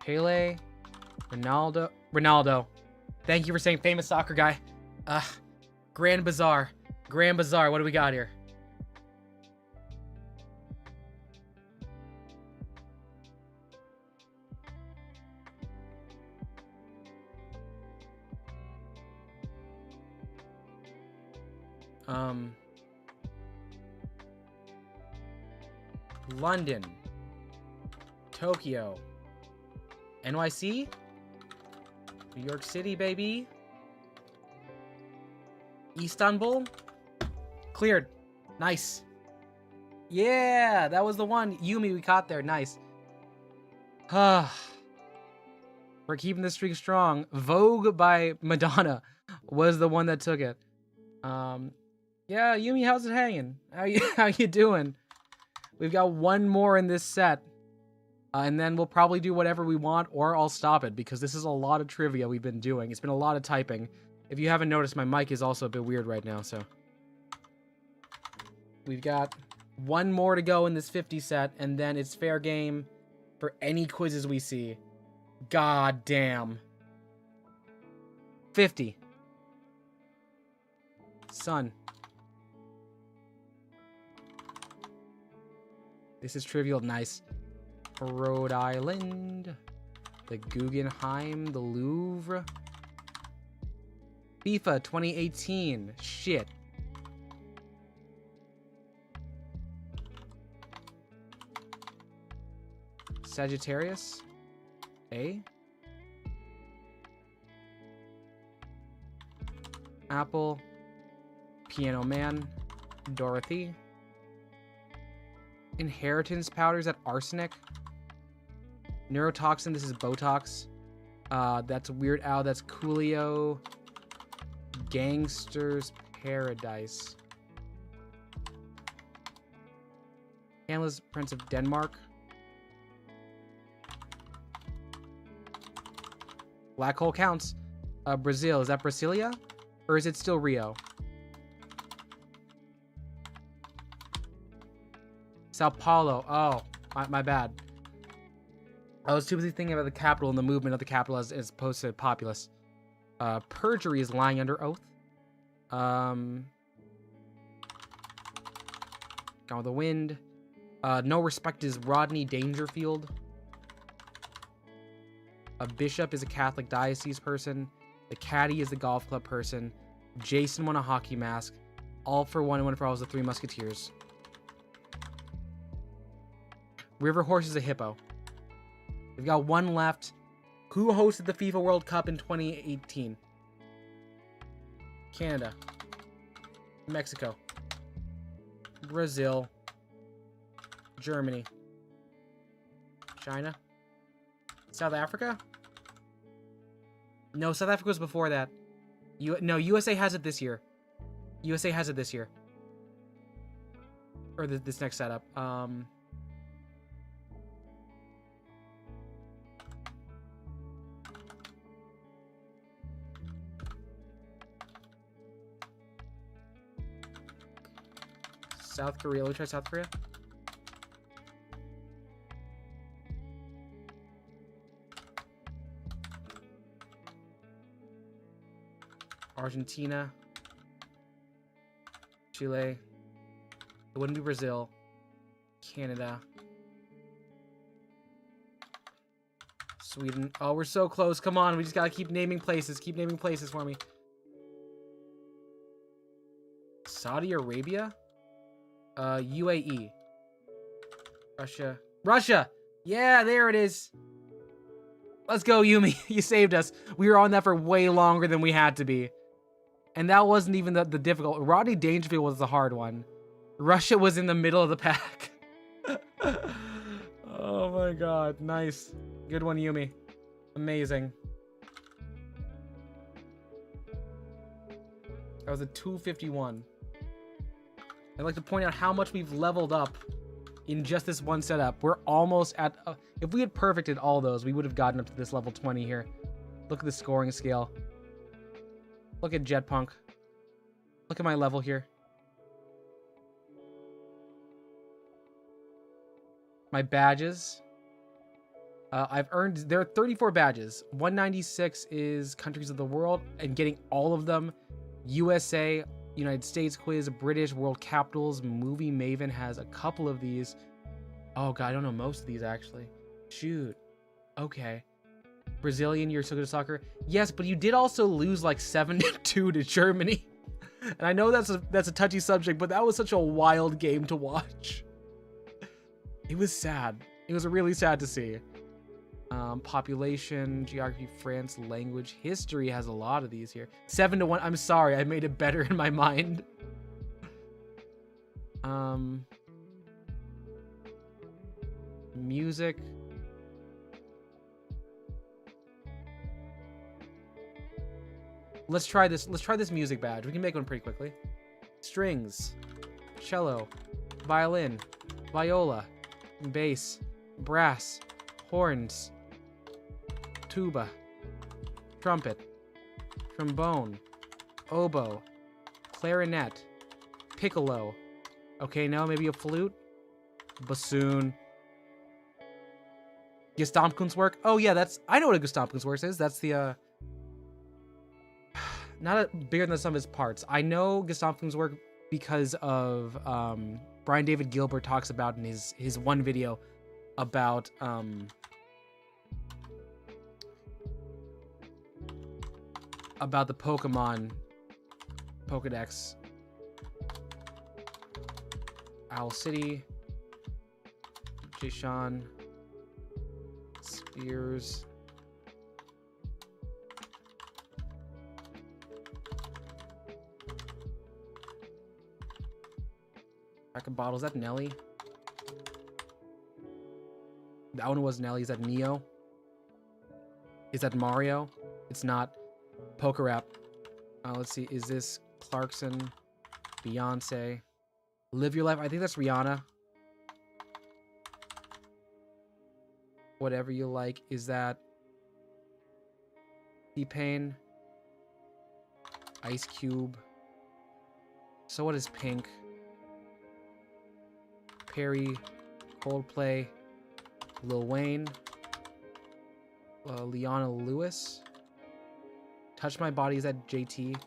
Pele, Ronaldo. Thank you for saying famous soccer guy. Grand Bazaar. What do we got here? London, Tokyo, NYC, New York City, baby, Istanbul, cleared, nice. Yeah, that was the one. Yumi, we caught there, nice. We're keeping the streak strong. Vogue by Madonna was the one that took it. Yeah, Yumi, how's it hanging? How you doing? We've got one more in this set. And then we'll probably do whatever we want, or I'll stop it, because this is a lot of trivia we've been doing. It's been a lot of typing. If you haven't noticed, my mic is also a bit weird right now, so. We've got one more to go in this 50 set, and then it's fair game for any quizzes we see. God damn. 50. Son. This is trivial. Nice. Rhode Island. The Guggenheim. The Louvre. FIFA 2018. Shit. Sagittarius. A. Apple. Piano Man. Dorothy. Inheritance powder, is that arsenic? Neurotoxin, this is Botox. That's Weird Al, that's Coolio. Gangster's Paradise. Hamlet's Prince of Denmark. Black hole counts. Brazil, is that Brasilia? Or is it still Rio? Sao Paulo. Oh, my bad. I was too busy thinking about the capital and the movement of the capital as opposed to populace. Perjury is lying under oath. Gone with the Wind. No Respect is Rodney Dangerfield. A bishop is a Catholic diocese person. The caddy is the golf club person. Jason won a hockey mask. All for one and one for all is the Three Musketeers. River Horse is a hippo. We've got one left. Who hosted the FIFA World Cup in 2018? Canada. Mexico. Brazil. Germany. China. South Africa? No, South Africa was before that. No, USA has it this year. USA has it this year. Or this next setup. South Korea. Let me try South Korea. Argentina. Chile. It wouldn't be Brazil. Canada. Sweden. Oh, we're so close. Come on. We just gotta keep naming places. Keep naming places for me. Saudi Arabia? UAE. Russia. Russia! Yeah, there it is. Let's go, Yumi. You saved us. We were on that for way longer than we had to be. And that wasn't even the difficult. Rodney Dangerfield was the hard one. Russia was in the middle of the pack. Oh my god. Nice. Good one, Yumi. Amazing. That was a 251. I'd like to point out how much we've leveled up in just this one setup. We're almost at... if we had perfected all those, we would have gotten up to this level 20 here. Look at the scoring scale. Look at JETPUNK. Look at my level here. My badges. I've earned, there are 34 badges. 196 is countries of the world, and getting all of them. USA, United States quiz, British, world capitals, movie maven has a couple of these. Oh god, I don't know most of these actually. Shoot. Okay. Brazilian, you're so good at soccer. Yes, but you did also lose like 7-2 to Germany. And I know that's a touchy subject, but that was such a wild game to watch. It was sad. It was really sad to see. Population, geography, France, language, history has a lot of these here. 7-1. I'm sorry, I made it better in my mind. Music. Let's try this. Let's try this music badge. We can make one pretty quickly. Strings, cello, violin, viola, bass, brass, horns, tuba, trumpet, trombone, oboe, clarinet, piccolo. Okay, now maybe a flute, bassoon. Gesamtkunstwerk. Oh yeah, I know what a Gesamtkunstwerk is. That's the not bigger than the sum of its parts. I know Gesamtkunstwerk because of Brian David Gilbert talks about in his one video about the Pokemon Pokedex. Owl City, Jishan, Spears. Pack of bottles. Is that Nelly? That one was Nelly. Is that Neo? Is that Mario? It's not. Poker Rap. Let's see. Is this Clarkson? Beyonce? Live Your Life. I think that's Rihanna. Whatever You Like. Is that T-Pain? Ice Cube. So what is Pink? Perry, Coldplay, Lil Wayne, Leona Lewis. Touch My Body, is that JT?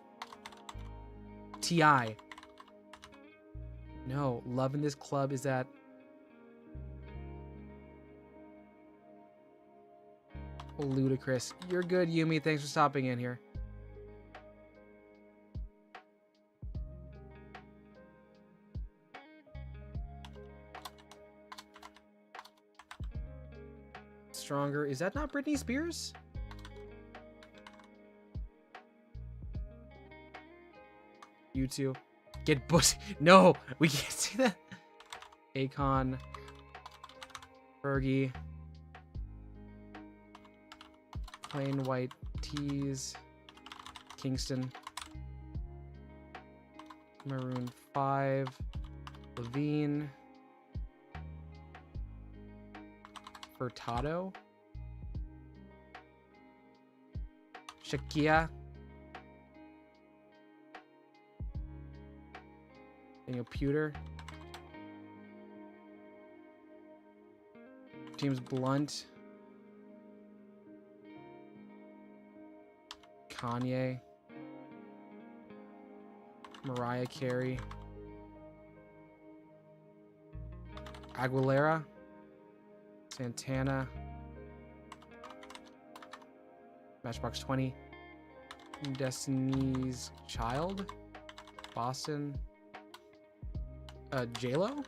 T.I. No, Love in This Club, is that... Ludacris. You're good, Yumi. Thanks for stopping in here. Stronger. Is that not Britney Spears? You two. Get booked. No, we can't see that. Akon. Fergie. Plain White Tees. Kingston. Maroon 5. Levine. Furtado. Shakia. Daniel Pewter. James Blunt. Kanye. Mariah Carey. Aguilera. Santana. Matchbox 20. Destiny's Child. Boston. J-Lo?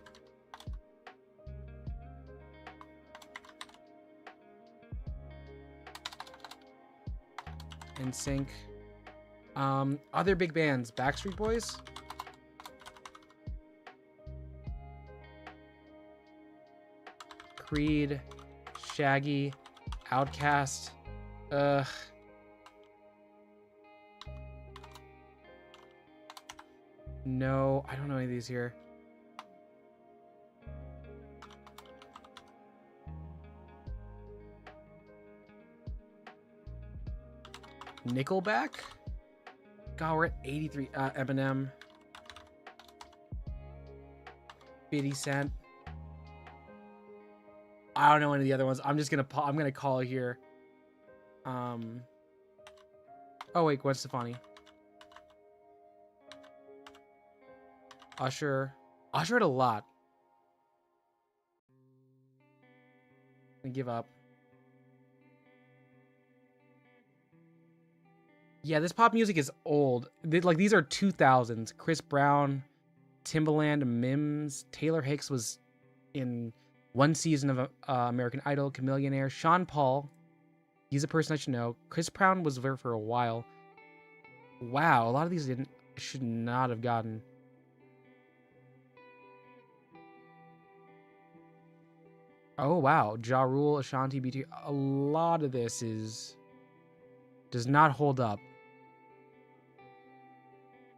NSYNC. Other big bands. Backstreet Boys? Creed. Shaggy. Outkast. No, I don't know any of these here. Nickelback? God, we're at 83. Eminem. 50 Cent. I don't know any of the other ones. I'm gonna call it here. Oh wait, Gwen Stefani. Usher. Usher had a lot. I give up. Yeah, this pop music is old. Like, these are 2000s. Chris Brown, Timbaland, Mims, Taylor Hicks was in one season of American Idol, Chameleonaire. Sean Paul, he's a person I should know. Chris Brown was there for a while. Wow, a lot of these should not have gotten. Oh wow, Ja Rule, Ashanti, BT. A lot of this does not hold up.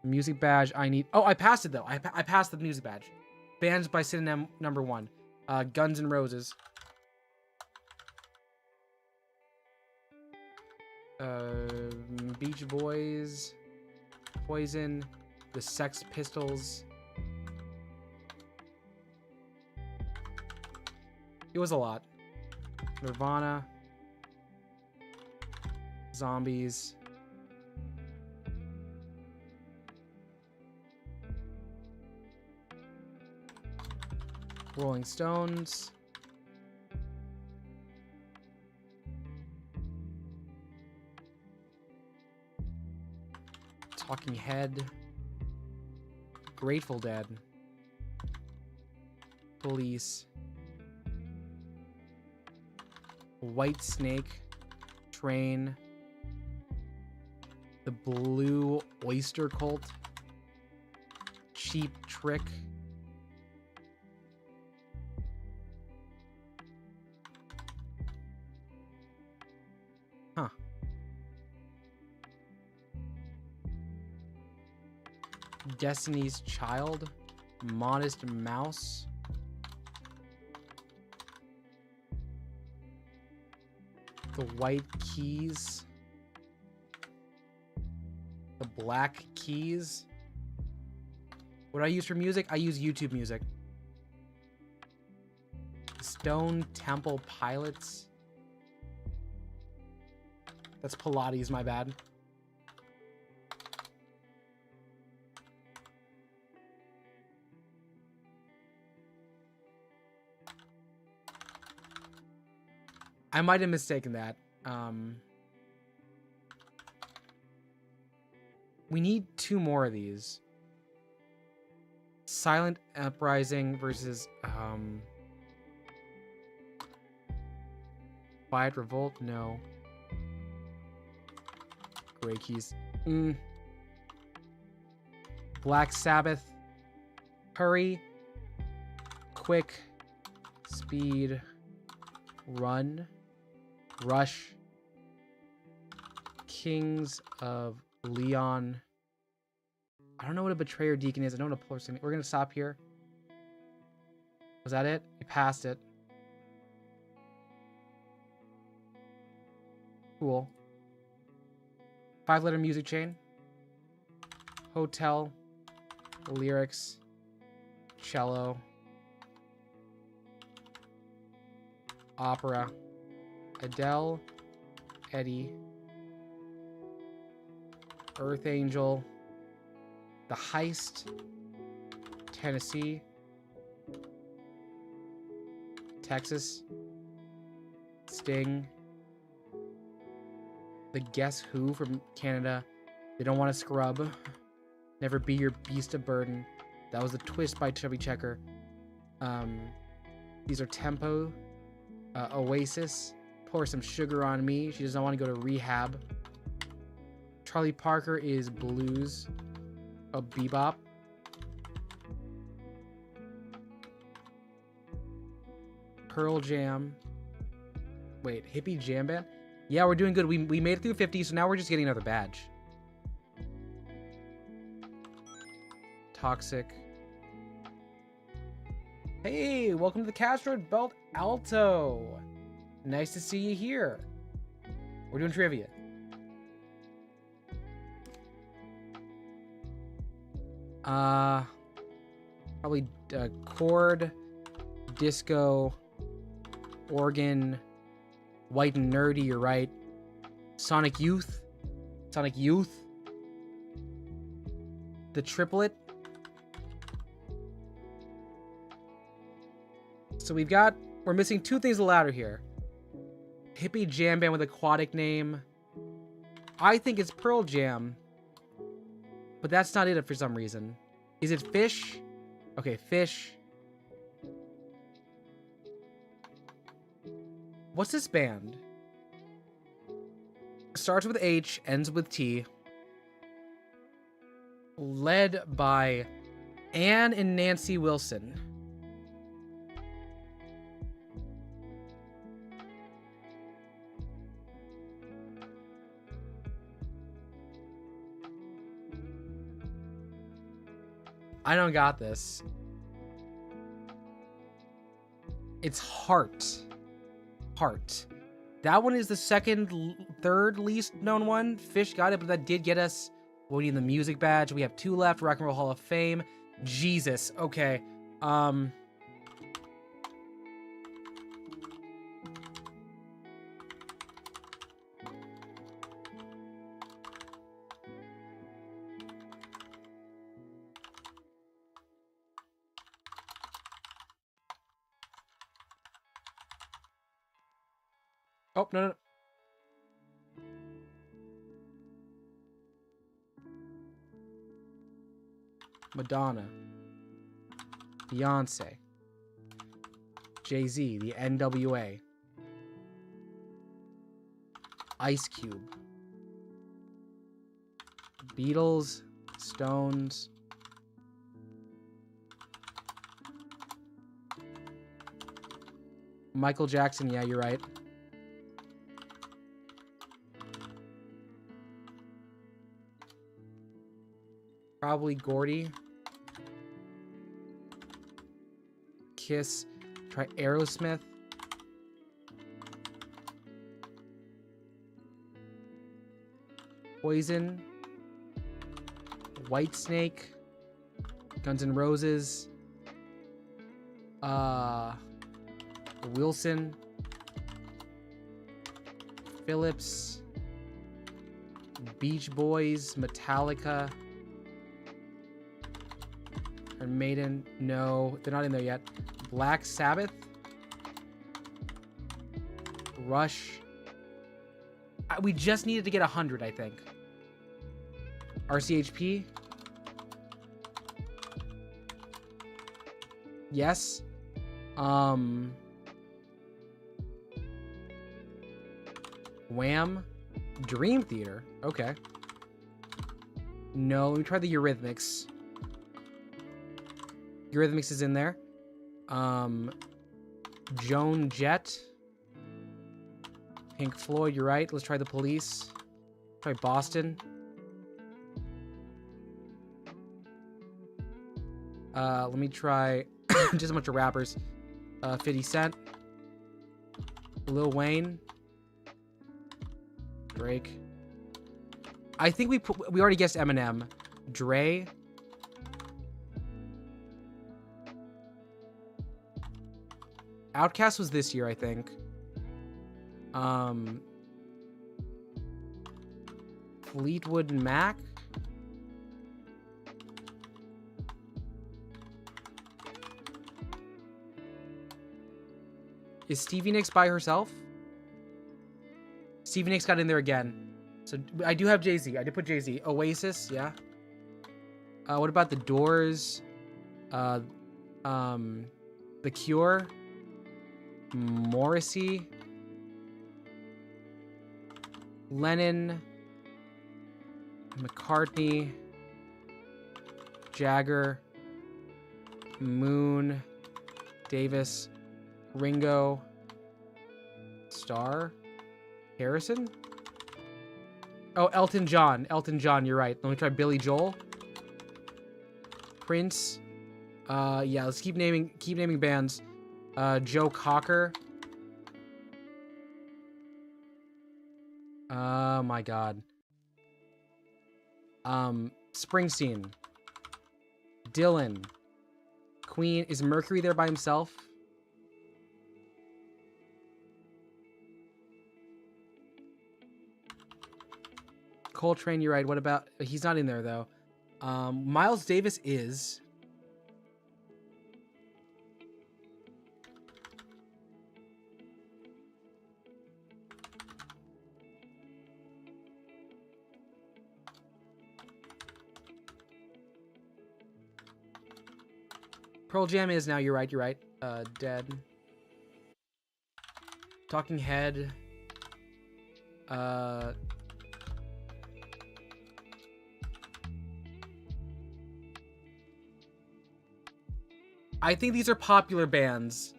Music badge I need. Oh, I passed it though. I passed the music badge. Bands by synonym number 1. Guns N' Roses. Beach Boys. Poison. The Sex Pistols. It was a lot. Nirvana. Zombies. Rolling Stones. Talking Head. Grateful Dead. Police. White Snake. Train. The Blue Oyster Cult. Cheap Trick. Huh. Destiny's Child. Modest Mouse. The White Keys. The Black Keys. What do I use for music? I use YouTube Music. Stone Temple Pilots. That's Pilates, my bad. I might have mistaken that. We need 2 more of these. Silent Uprising versus Quiet Revolt. No. Gray Keys. Black Sabbath. Hurry. Quick. Speed. Run. Rush. Kings of Leon. I don't know what a Betrayer Deacon is. I don't know what a Polar. We're gonna stop here. Was that it? You passed it. Cool. 5-letter music chain. Hotel. Lyrics. Cello. Opera. Adele. Eddie. Earth Angel. The Heist. Tennessee. Texas. Sting. The Guess Who from Canada. They Don't Want to Scrub. Never Be Your Beast of Burden. That was The Twist by Chubby Checker. These are Tempo. Oasis. Pour Some Sugar on Me. She doesn't want to go to rehab. Charlie Parker is Blues. Oh, Bebop. Pearl Jam. Wait, Hippie Jam Band? Yeah, we're doing good. We made it through 50, so now we're just getting another badge. Toxic. Hey, welcome to the Castro Belt Alto. Nice to see you here. We're doing trivia. Probably chord, disco, organ, white and nerdy, you're right. Sonic Youth. Sonic Youth. The triplet. So we're missing two things of ladder here. Hippie jam band with aquatic name. I think it's Pearl Jam. But that's not it for some reason. Is it Fish? Okay, Fish. What's this band? Starts with H, ends with T. Led by Ann and Nancy Wilson. I don't got this. It's Heart. Heart. That one is the third least known one. Fish got it, but that did get us what we need in the music badge. We have 2 left. Rock and Roll Hall of Fame. Jesus. Okay. Oh, no. Madonna. Beyonce. Jay-Z, the NWA. Ice Cube. Beatles, Stones. Michael Jackson, yeah, you're right. Probably Gordy. Kiss. Try Aerosmith. Poison. Whitesnake. Guns N' Roses. Wilson. Phillips. Beach Boys. Metallica. Iron Maiden. No, they're not in there yet. Black Sabbath. Rush. We just needed to get 100, I think. RCHP. Yes. Wham. Dream Theater. Okay. No, let me try the Eurythmics. Eurythmics is in there. Joan Jett. Pink Floyd, you're right. Let's try the Police. Try Boston. Let me try just a bunch of rappers. 50 Cent. Lil Wayne. Drake. I think we already guessed Eminem. Dre. Outkast was this year, I think. Fleetwood Mac. Is Stevie Nicks by herself? Stevie Nicks got in there again. So I do have Jay-Z. I did put Jay-Z. Oasis, yeah. What about The Doors? The Cure? Morrissey? Lennon? McCartney? Jagger? Moon? Davis? Ringo? Starr? Harrison? Oh, Elton John. Elton John, you're right. Let me try Billy Joel. Prince. Yeah, let's keep naming bands. Joe Cocker. Oh my god. Springsteen. Dylan. Queen. Is Mercury there by himself? Coltrane, you're right. What about... He's not in there, though. Miles Davis is... Pearl Jam is now. You're right. You're right. Dead. Talking Head. I think these are popular bands.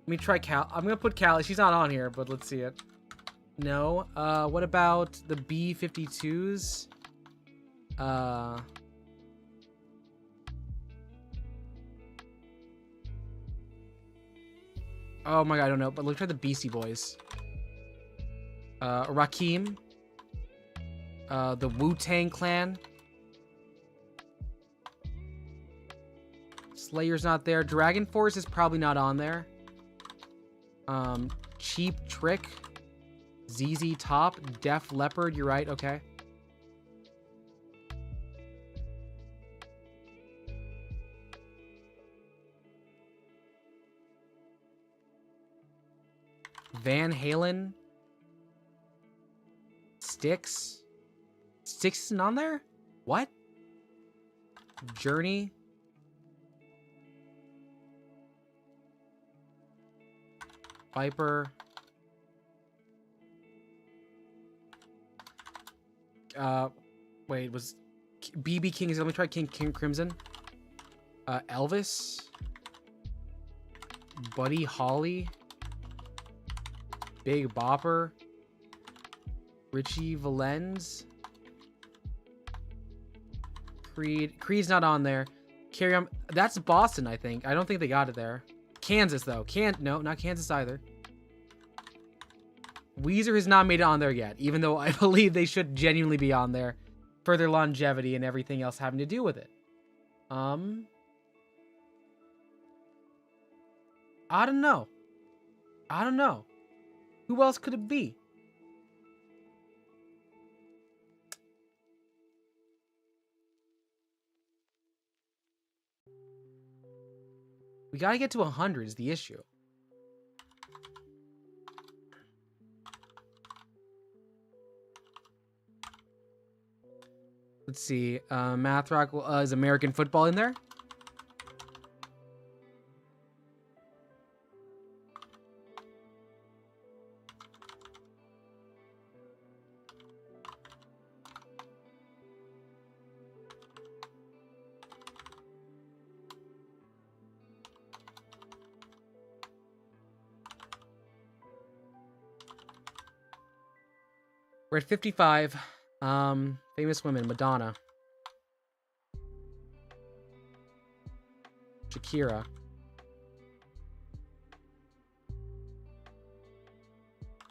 Let me try Cal. I'm gonna put Callie. She's not on here, but let's see it. No. What about the B-52s? Oh my god, I don't know. But let's try the Beastie Boys. Rakim. The Wu-Tang Clan. Slayer's not there. Dragon Force is probably not on there. Cheap Trick. ZZ Top. Def Leppard. You're right. Okay. Van Halen. Styx. Styx isn't on there? What? Journey. Viper. Wait, was BB King? Let me try King Crimson. Elvis. Buddy Holly. Big Bopper. Richie Valens. Creed. Creed's not on there. Carry on. That's Boston, I think. I don't think they got it there. Kansas, though. No, not Kansas either. Weezer has not made it on there yet, even though I believe they should genuinely be on there for their longevity and everything else having to do with it. I don't know. I don't know. Who else could it be? We gotta get to 100 is the issue. Let's see. Math Rock. Is American football in there? We're at 55. Famous women. Madonna. Shakira.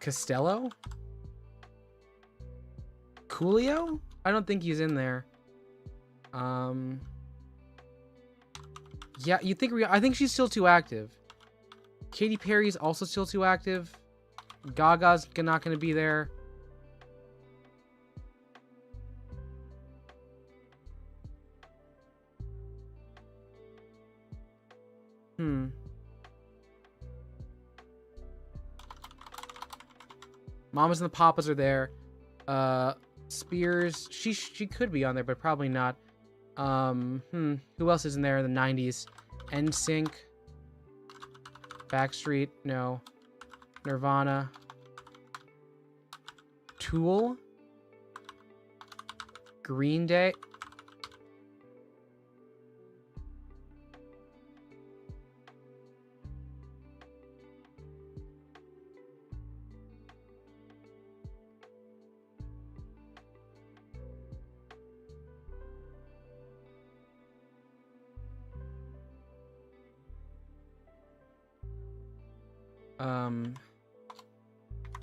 Costello? Coolio? I don't think he's in there. Yeah, you think I think she's still too active. Katy Perry's also still too active. Gaga's not gonna be there. Mamas and the Papas are there. Spears, she could be on there, but probably not. Who else is in there in the 90s? NSYNC. Backstreet, no. Nirvana. Tool. Green Day.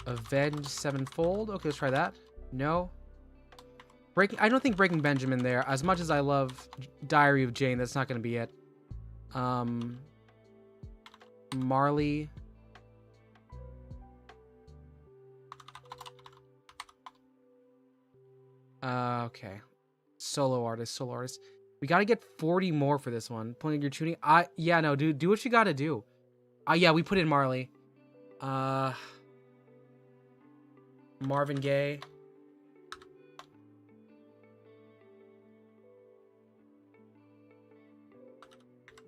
Avenged Sevenfold. Okay, let's try that. No. I don't think Breaking Benjamin there. As much as I love Diary of Jane, that's not going to be it. Marley. Okay. Solo artist. We got to get 40 more for this one. Playing your tuning. Yeah, no, dude, do what you got to do. Yeah, we put in Marley. Marvin Gaye.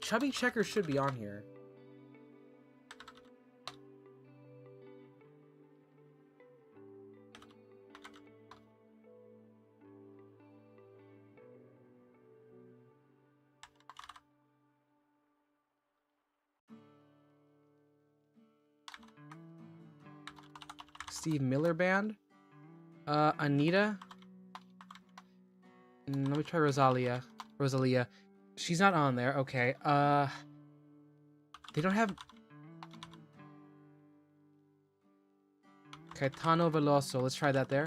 Chubby Checker should be on here. Steve Miller Band. Anita. Let me try Rosalia. She's not on there. Okay. They don't have... Caetano Veloso. Let's try that there.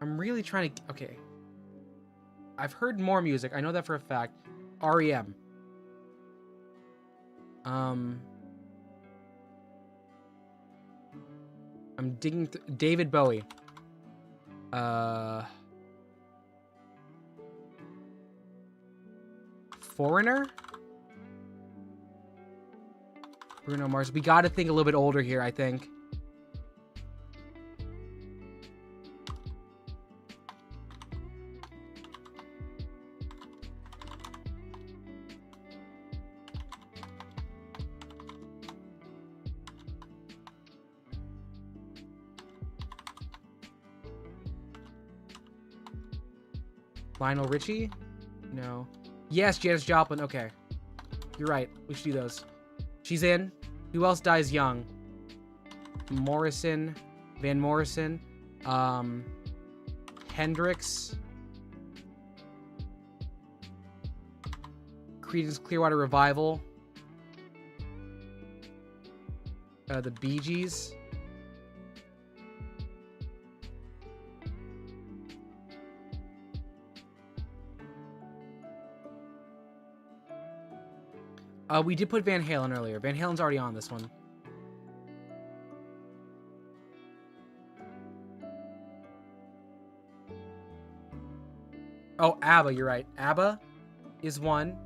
I'm really trying to... Okay. I've heard more music. I know that for a fact. REM. I'm digging David Bowie. Foreigner? Bruno Mars. We gotta think a little bit older here, I think. Lionel Richie? No. Yes, Janis Joplin. Okay. You're right. We should do those. She's in. Who else dies young? Morrison. Van Morrison. Hendrix. Creedence Clearwater Revival. The Bee Gees. We did put Van Halen earlier. Van Halen's already on this one. Oh, ABBA, you're right. ABBA is one.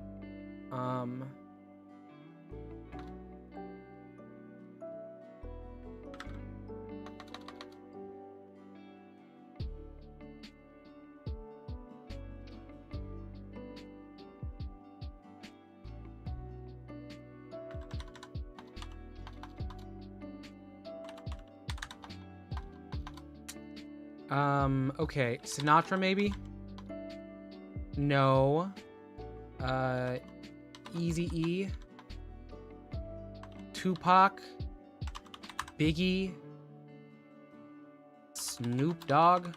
Okay. Sinatra, maybe? No. Eazy-E. Tupac. Biggie. Snoop Dogg.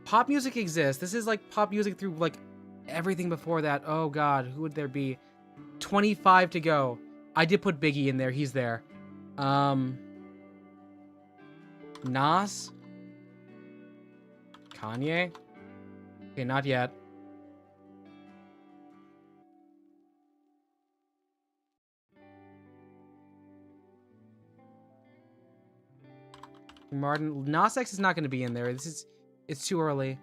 Pop music exists. This is like pop music through like everything before that. Oh god, who would there be? 25 to go. I did put Biggie in there. He's there. Nas? Kanye? Okay, not yet. Martin. Nas X is not going to be in there. It's too early.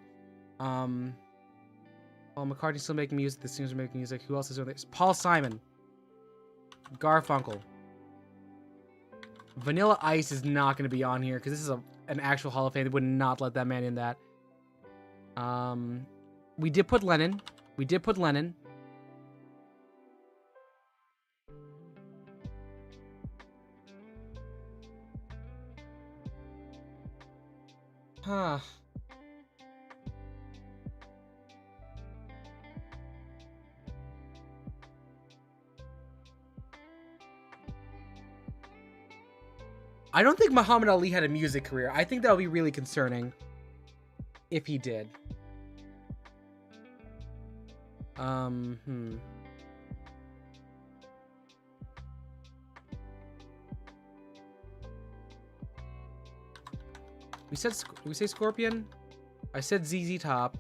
Well, McCartney's still making music. The Singers are making music. Who else is doing this? Paul Simon. Garfunkel. Vanilla Ice is not going to be on here because this is an actual Hall of Fame. They would not let that man in that. We did put Lennon. Huh. I don't think Muhammad Ali had a music career. I think that would be really concerning if he did. we say Scorpion? I said ZZ Top.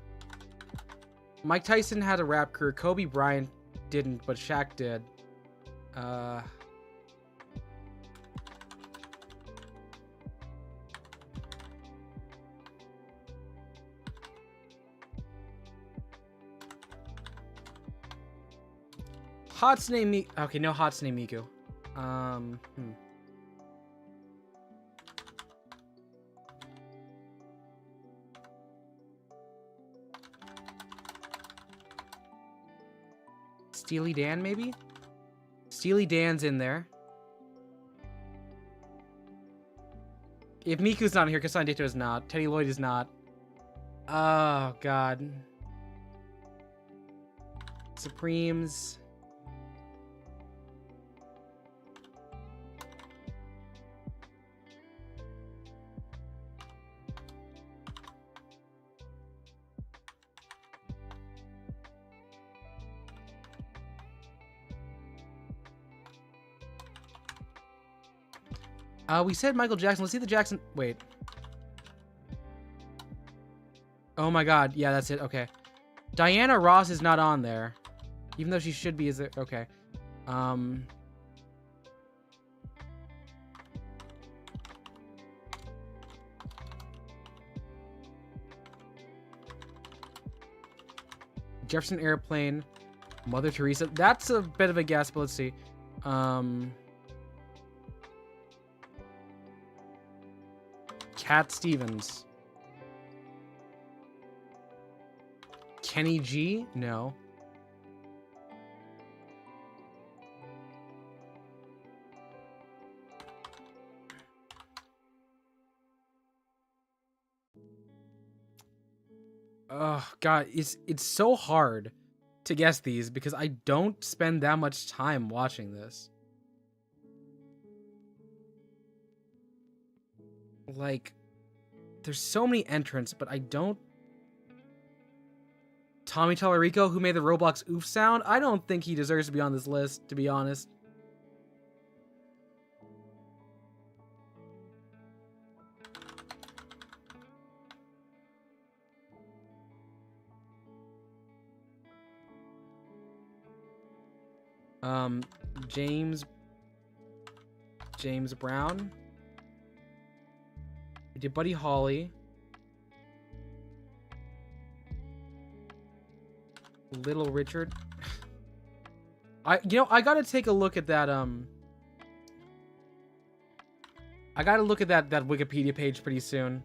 Mike Tyson had a rap career. Kobe Bryant didn't, but Shaq did. Hatsune Miku. Okay, no Hatsune Miku. Steely Dan, maybe? Steely Dan's in there. If Miku's not here, Kassan Ditto is not. Teddy Lloyd is not. Oh, God. Supremes. We said Michael Jackson. Let's see the Jackson. Wait. Oh my God. Yeah, that's it. Okay. Diana Ross is not on there. Even though she should be. Is it? Okay. Jefferson Airplane. Mother Teresa. That's a bit of a guess, but let's see. Cat Stevens. Kenny G? No. Oh God, it's so hard to guess these because I don't spend that much time watching this. Like, there's so many entrants, but I don't... Tommy Tallarico, who made the Roblox oof sound? I don't think he deserves to be on this list, to be honest. James Brown. We did Buddy Holly. Little Richard. I gotta take a look at that, I gotta look at that Wikipedia page pretty soon.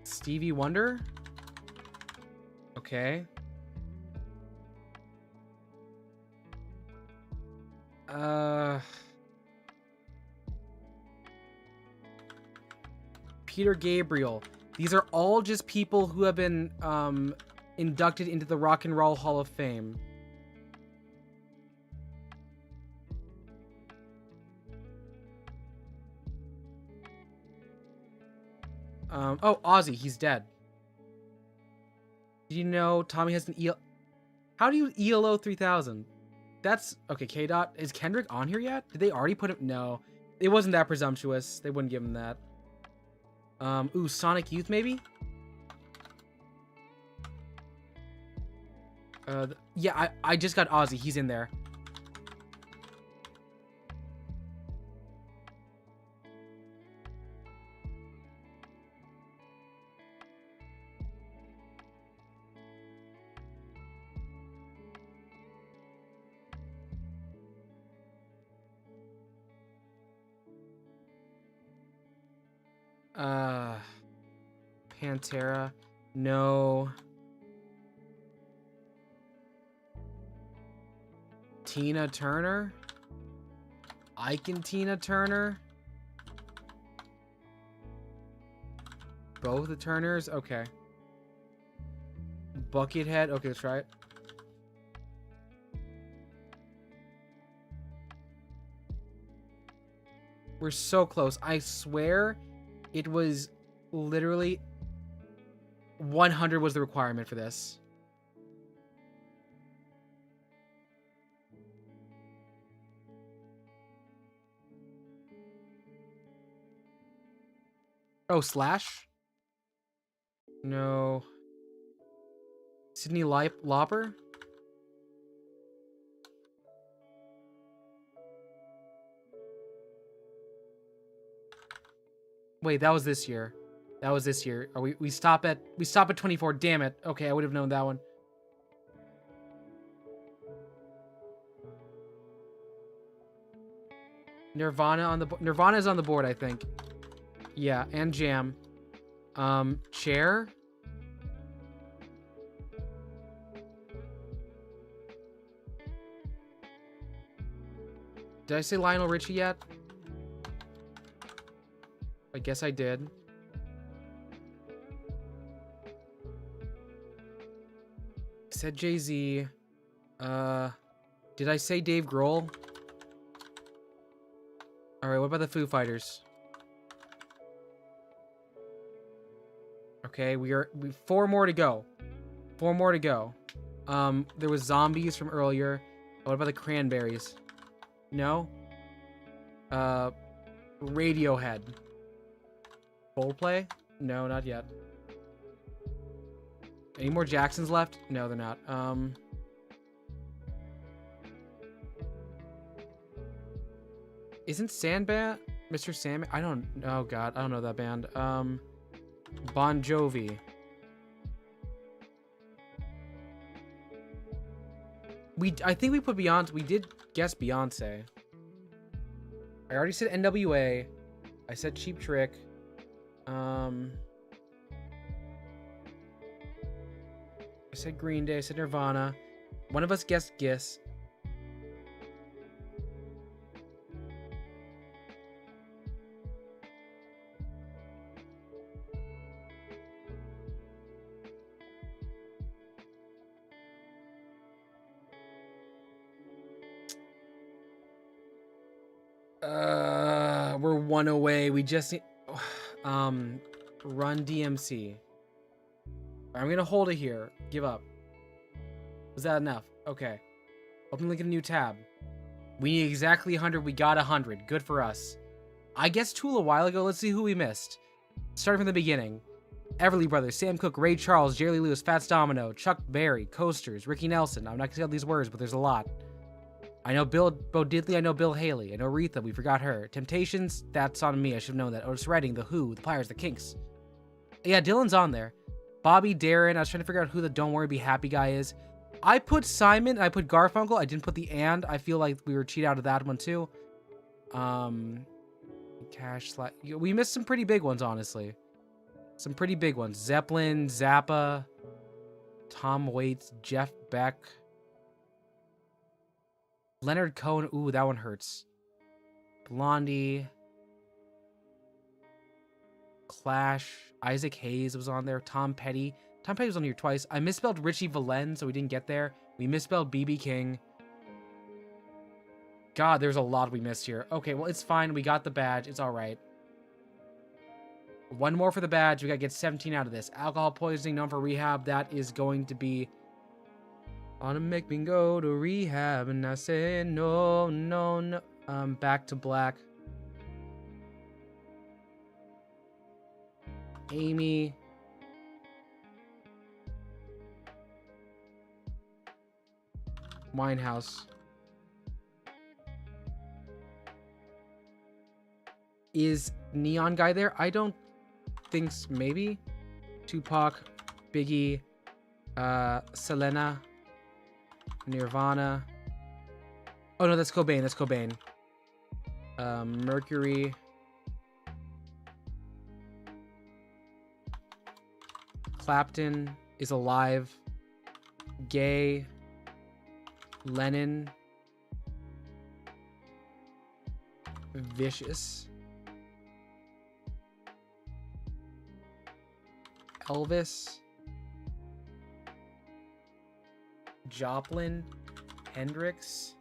Stevie Wonder? Okay. Peter Gabriel. These are all just people who have been inducted into the Rock and Roll Hall of Fame. Oh, Ozzy, he's dead. Did you know Tommy has an How do you ELO 3000? That's okay. K-Dot, is Kendrick on here yet? Did they already put him? No, it wasn't that presumptuous. They wouldn't give him that. Ooh, Sonic Youth maybe. Yeah, I just got Ozzy. He's in there. Pantera. No. Tina Turner. Ike and Tina Turner. Both the Turners? Okay. Buckethead. Okay, let's try it. We're so close. I swear it was literally... 100 was the requirement for this. Oh, Slash? No. Sydney Lauper? Wait, that was this year. That was this year. Are we stop at 24. Damn it. Okay, I would have known that one. Nirvana's on the board, I think. Yeah, and Jam. Chair. Did I say Lionel Richie yet? I guess I did. I said Jay-Z. Did I say Dave Grohl? Alright, what about the Foo Fighters? Okay, we 4 more to go. 4 more to go. There was Zombies from earlier. What about the Cranberries? No? Radiohead. Coldplay? No, not yet. Any more Jacksons left? No, they're not. Isn't Sandman? Mr. Sandman? I don't... Oh, God. I don't know that band. Bon Jovi. I think we put Beyonce. We did guess Beyonce. I already said NWA. I said Cheap Trick. I said Green Day. I said Nirvana. One of us guessed Giss. We're 1 away. We just need... Run DMC. I'm gonna hold it here. Give up. Was that enough? Okay. Open link in a new tab. We need exactly 100. We got 100. Good for us. I guessed Tool a while ago. Let's see who we missed. Starting from the beginning. Everly Brothers, Sam Cooke, Ray Charles, Jerry Lee Lewis, Fats Domino, Chuck Berry, Coasters, Ricky Nelson. I'm not gonna say all these words, but there's a lot. I know Bo Diddley, I know Bill Haley, I know Aretha, we forgot her. Temptations, that's on me, I should have known that. Otis Redding, The Who, The Pliers, The Kinks. Yeah, Dylan's on there. Bobby Darin, I was trying to figure out who the Don't Worry Be Happy guy is. I put Simon, and I put Garfunkel, I didn't put the and. I feel like we were cheated out of that one too. We missed some pretty big ones, honestly. Some pretty big ones. Zeppelin, Zappa, Tom Waits, Jeff Beck. Leonard Cohen. Ooh, that one hurts. Blondie. Clash. Isaac Hayes was on there. Tom Petty. Tom Petty was on here twice. I misspelled Richie Valens, so we didn't get there. We misspelled BB King. God, there's a lot we missed here. Okay, well, it's fine. We got the badge. It's all right. One more for the badge. We got to get 17 out of this. Alcohol poisoning, known for rehab. That is going to be... Wanna make me go to rehab, and I say no, no, no. Back to Black. Amy. Winehouse. Is Neon Guy there? I don't think so. Maybe. Tupac, Biggie, Selena. Nirvana. Oh no, that's Cobain. That's Cobain. Mercury. Clapton is alive. Gay. Lennon. Vicious. Elvis. Joplin, Hendrix,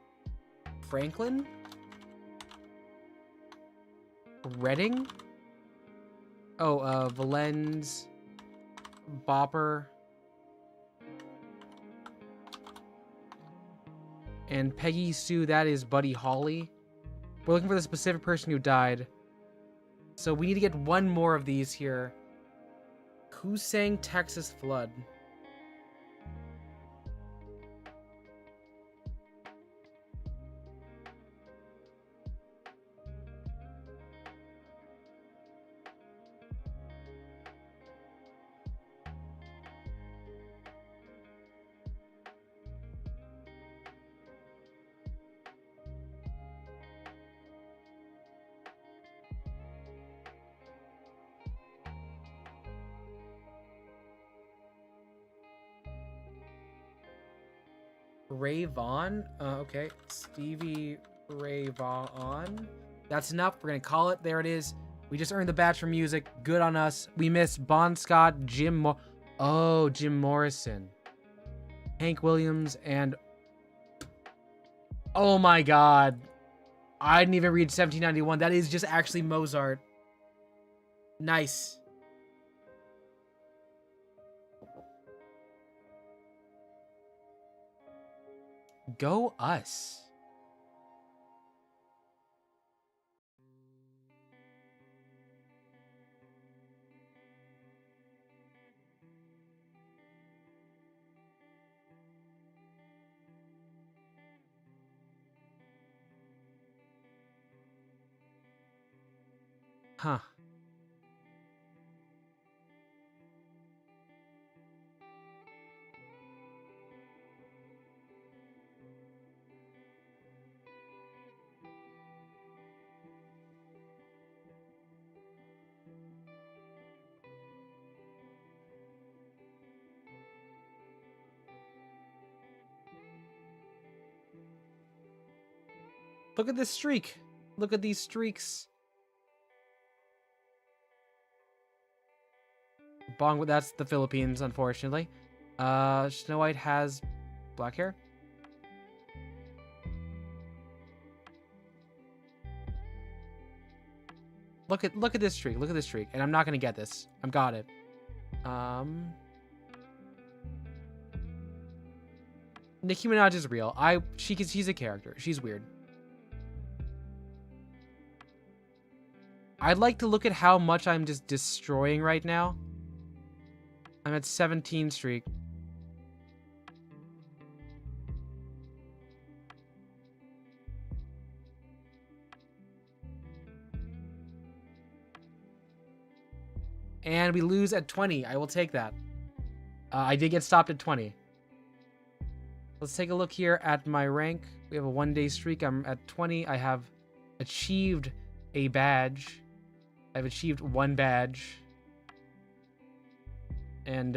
Franklin, Redding, Valens, Bopper. And Peggy Sue, that is Buddy Holly. We're looking for the specific person who died. So we need to get one more of these here. Who sang Texas Flood? Ray Vaughn? Okay. Stevie Ray Vaughn. That's enough. We're going to call it. There it is. We just earned the badge for music. Good on us. We missed Bon Scott, Jim Morrison. Hank Williams, and... Oh my god. I didn't even read 1791. That is just actually Mozart. Nice. Go us. Huh. Look at this streak. Look at these streaks. Bong, that's the Philippines, unfortunately. Snow White has black hair. Look at this streak. Look at this streak. And I'm not gonna get this. I've got it. Nicki Minaj is real. She's a character. She's weird. I'd like to look at how much I'm just destroying right now. I'm at 17 streak. And we lose at 20. I will take that. I did get stopped at 20. Let's take a look here at my rank. We have a 1-day streak. I'm at 20. I have achieved a badge. I've achieved 1 badge. And,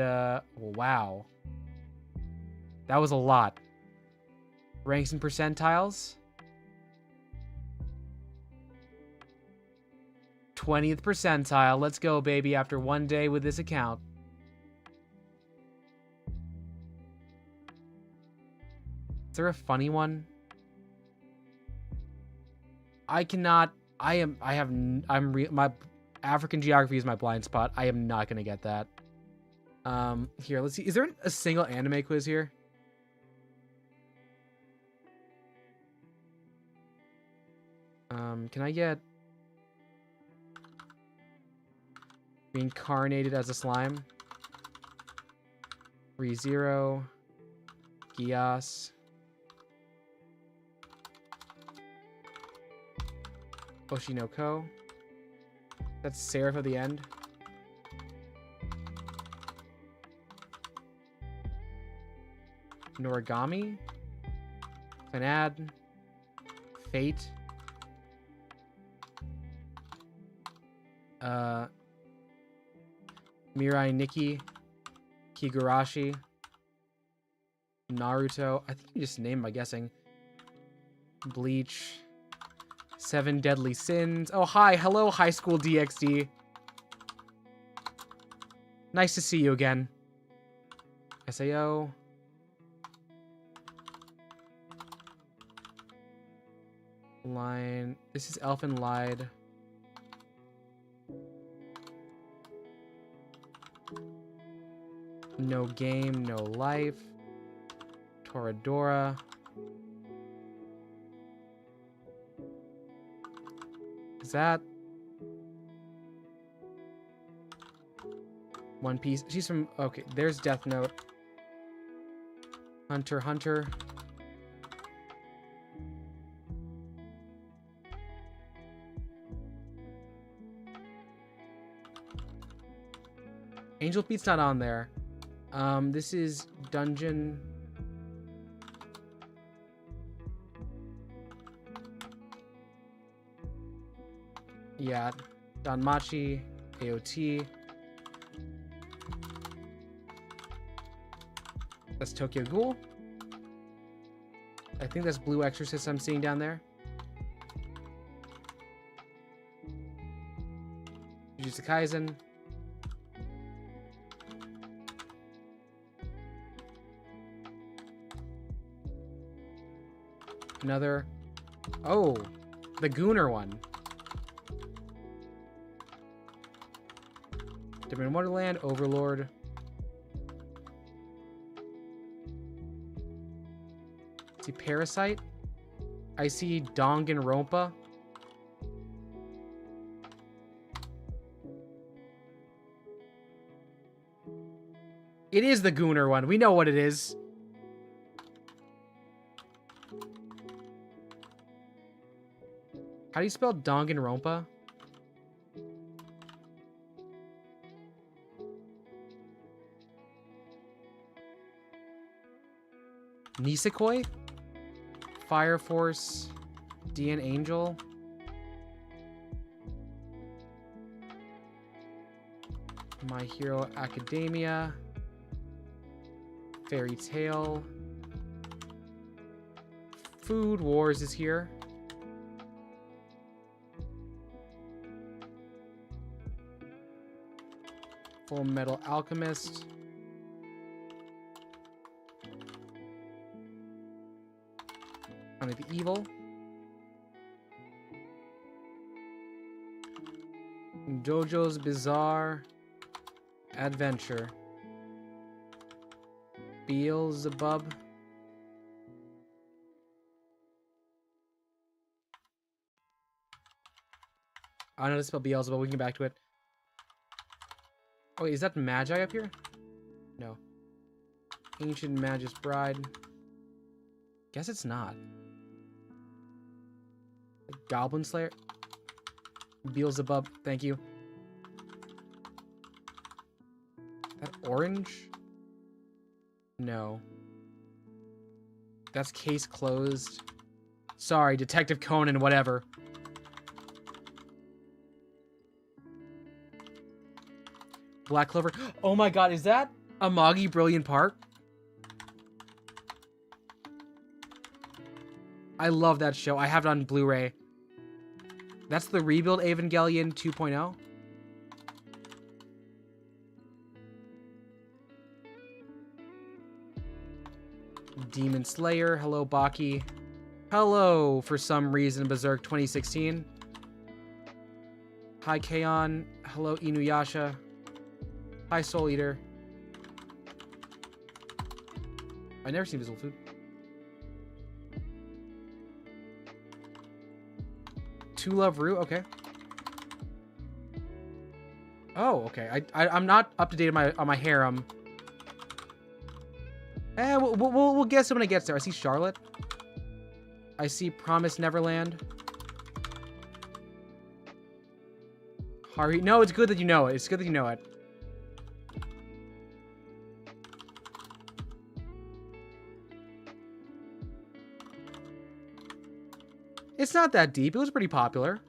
wow. That was a lot. Ranks and percentiles. 20th percentile. Let's go, baby, after 1 day with this account. Is there a funny one? I cannot... my African geography is my blind spot. I am not gonna get that. Here, let's see. Is there a single anime quiz here? Can I get reincarnated as a slime? ReZero, Gias, Oshinoko. That's Seraph of the End. Noragami. Fanad. Fate. Mirai Nikki. Kigurashi. Naruto. I think you just named by guessing. Bleach. 7 Deadly Sins. Oh, hi. Hello, High School DxD. Nice to see you again. SAO. Line. This is Elfin Lied. No game, no life. Toradora. Is that One Piece? She's from... Okay, there's Death Note. Hunter, Hunter. Angel Beat's not on there. This is Dungeon... Yeah, Danmachi, AOT. That's Tokyo Ghoul. I think that's Blue Exorcist I'm seeing down there. Jujutsu Kaisen. Another. Oh, the Gooner one. Different Wonderland, Overlord. See Parasite. I see Danganronpa. It is the Gooner one. We know what it is. How do you spell Danganronpa? Nisekoi? Fire Force? DN Angel? My Hero Academia? Fairy Tail? Food Wars is here. Full Metal Alchemist. Only the Evil. JoJo's Bizarre Adventure. Beelzebub. I don't know how to spell Beelzebub. We can get back to it. Oh, wait, is that Magi up here? No. Ancient Magus Bride. Guess it's not. Goblin Slayer. Beelzebub. Thank you. That orange? No. That's case closed. Sorry, Detective Conan, whatever. Black Clover. Oh my god, is that Amagi Brilliant Park? I love that show. I have it on Blu-ray. That's the Rebuild Evangelion 2.0. Demon Slayer. Hello, Baki. Hello, for some reason, Berserk 2016. Hi, Kaon. Hello, Inuyasha. Hi, Soul Eater. I never seen Visual Food. To Love Ru, okay. Oh, okay. I'm not up to date on my harem. We'll guess when it gets there. I see Charlotte. I see Promise Neverland. Hari. No, it's good that you know it. It's good that you know it. It's not that deep. It was pretty popular.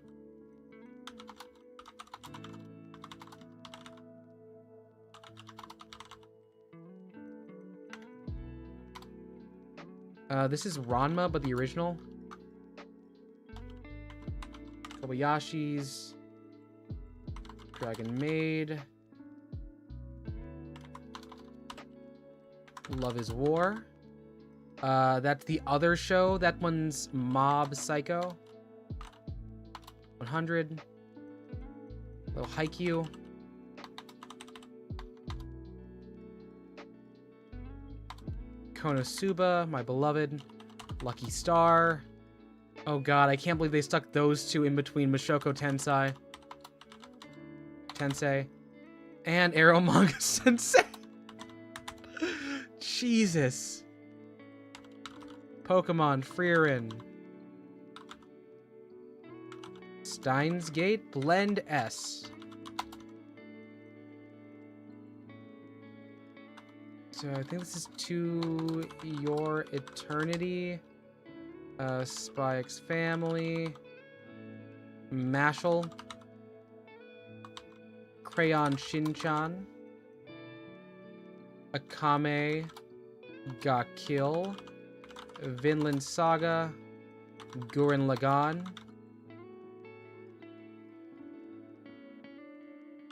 This is Ranma, but the original. Kobayashi's. Dragon Maid. Love is War. That's the other show. That one's Mob Psycho. 100. Little Haikyuu. Konosuba, my beloved. Lucky Star. Oh god, I can't believe they stuck those two in between Mushoku Tensei and Eromanga Sensei. Jesus. Pokemon, Freerin. Steins Gate, Blend S. So I think this is To Your Eternity. Spy X Family. Mashal. Crayon Shinchan. Akame Ga Kill. Vinland Saga. Gurren Lagann.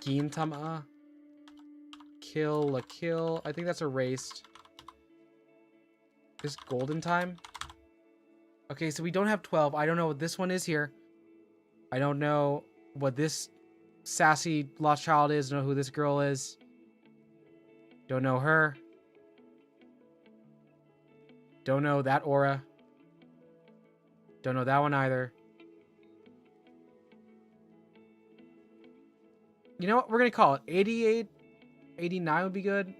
Gintama. Kill la Kill. I think that's erased. This Golden Time? Okay, so we don't have 12. I don't know what this one is here. I don't know what this sassy lost child is. Don't know who this girl is. Don't know her. Don't know that aura. Don't know that one either. You know what? We're going to call it 88. 89 would be good.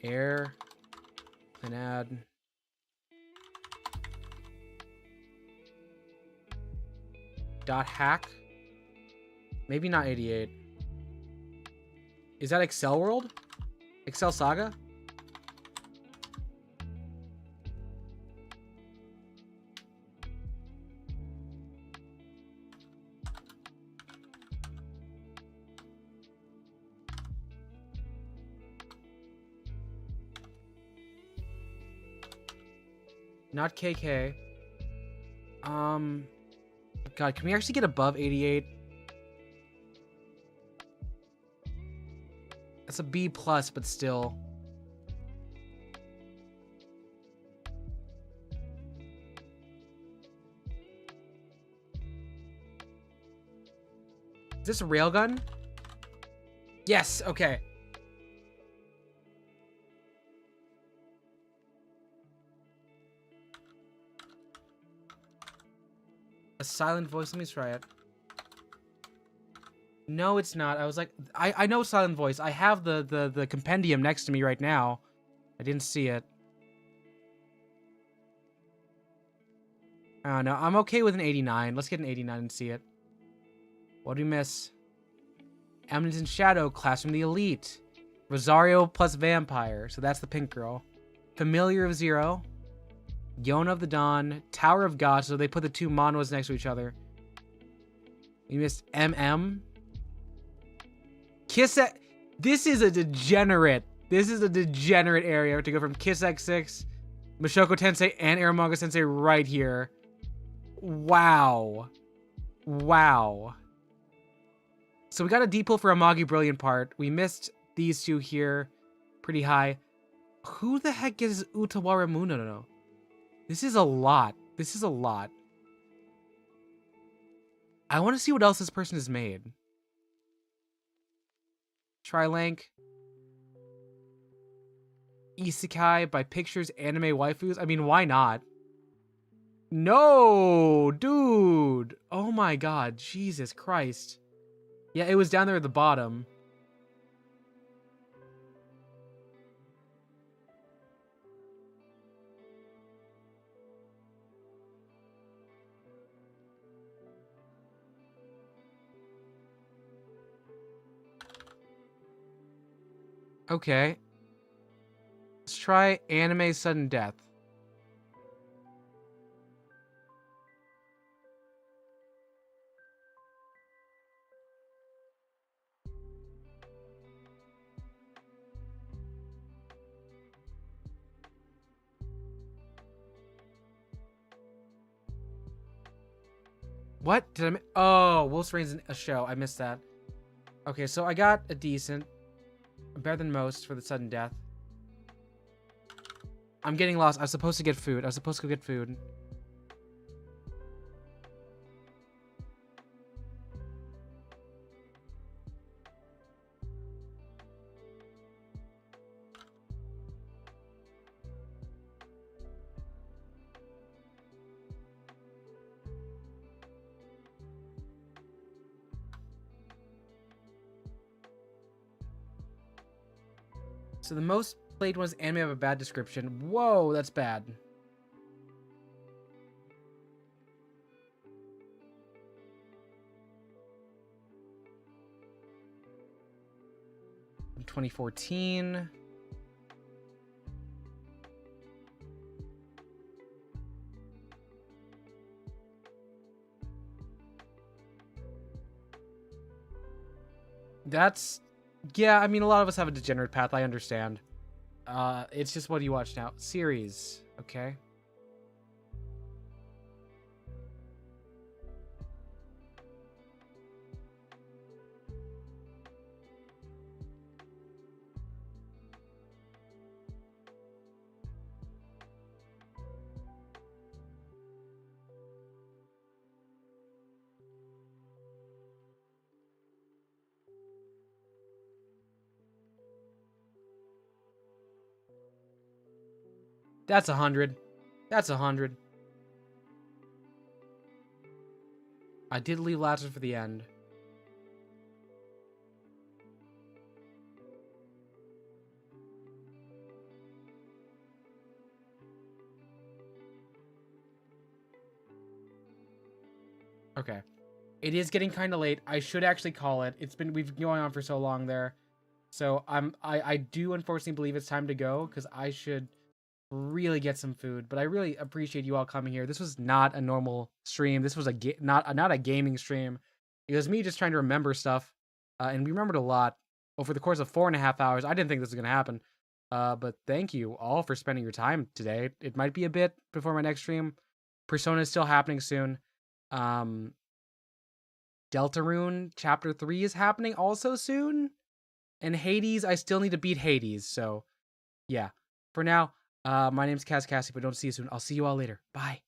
Air. And add. Dot hack. Maybe not 88. Is that Excel World? Excel Saga? Not KK. God, can we actually get above 88? That's a B plus, but still. Is this a railgun? Yes, okay. A silent voice. Let me try it. No, it's not. I was like, I know silent voice. I have the compendium next to me right now. I didn't see it. I don't know. I'm okay with an 89. Let's get an 89 and see it. What do we miss? Eminence in Shadow, Classroom the Elite. Rosario plus Vampire. So that's the pink girl. Familiar of Zero. Yona of the Dawn, Tower of God, so they put the two monos next to each other. You missed MM. Kiss X. This is a degenerate. This is a degenerate area to go from Kiss X6, Mushoku Tensei, and Eromanga Sensei right here. Wow. Wow. So we got a D pull for Amagi Brilliant part. We missed these two here. Pretty high. Who the heck is Utawara Muno? No. This is a lot. This is a lot. I want to see what else this person has made. Trilank. Isekai by Pictures Anime Waifus. I mean, why not? No, dude. Oh my god. Jesus Christ. Yeah, it was down there at the bottom. Okay. Let's try Anime Sudden Death. What? Did I... Oh, Wolf's Rain's a show. I missed that. Okay, so I got a decent. Better than most for the sudden death. I'm getting lost. I was supposed to get food. I was supposed to go get food. So the most played ones anime have a bad description. Whoa, that's bad. In 2014. That's, yeah, I mean, a lot of us have a degenerate path, I understand. It's just what do you watch now? Series, okay. That's 100. That's 100. I did leave Lazarus for the end. Okay. It is getting kind of late. I should actually call it. We've been going on for so long there. So I do unfortunately believe it's time to go because I should really get some food. But I really appreciate you all coming here. This was not a normal stream. This was not a gaming stream. It was me just trying to remember stuff, and we remembered a lot over the course of 4.5 hours. I didn't think this was gonna happen. But thank you all for spending your time today. It might be a bit before my next stream. Persona is still happening soon. DeltaRune Chapter 3 is happening also soon. And Hades, I still need to beat Hades. So, yeah. For now, my name's KazCassidy, but don't see you soon. I'll see you all later. Bye.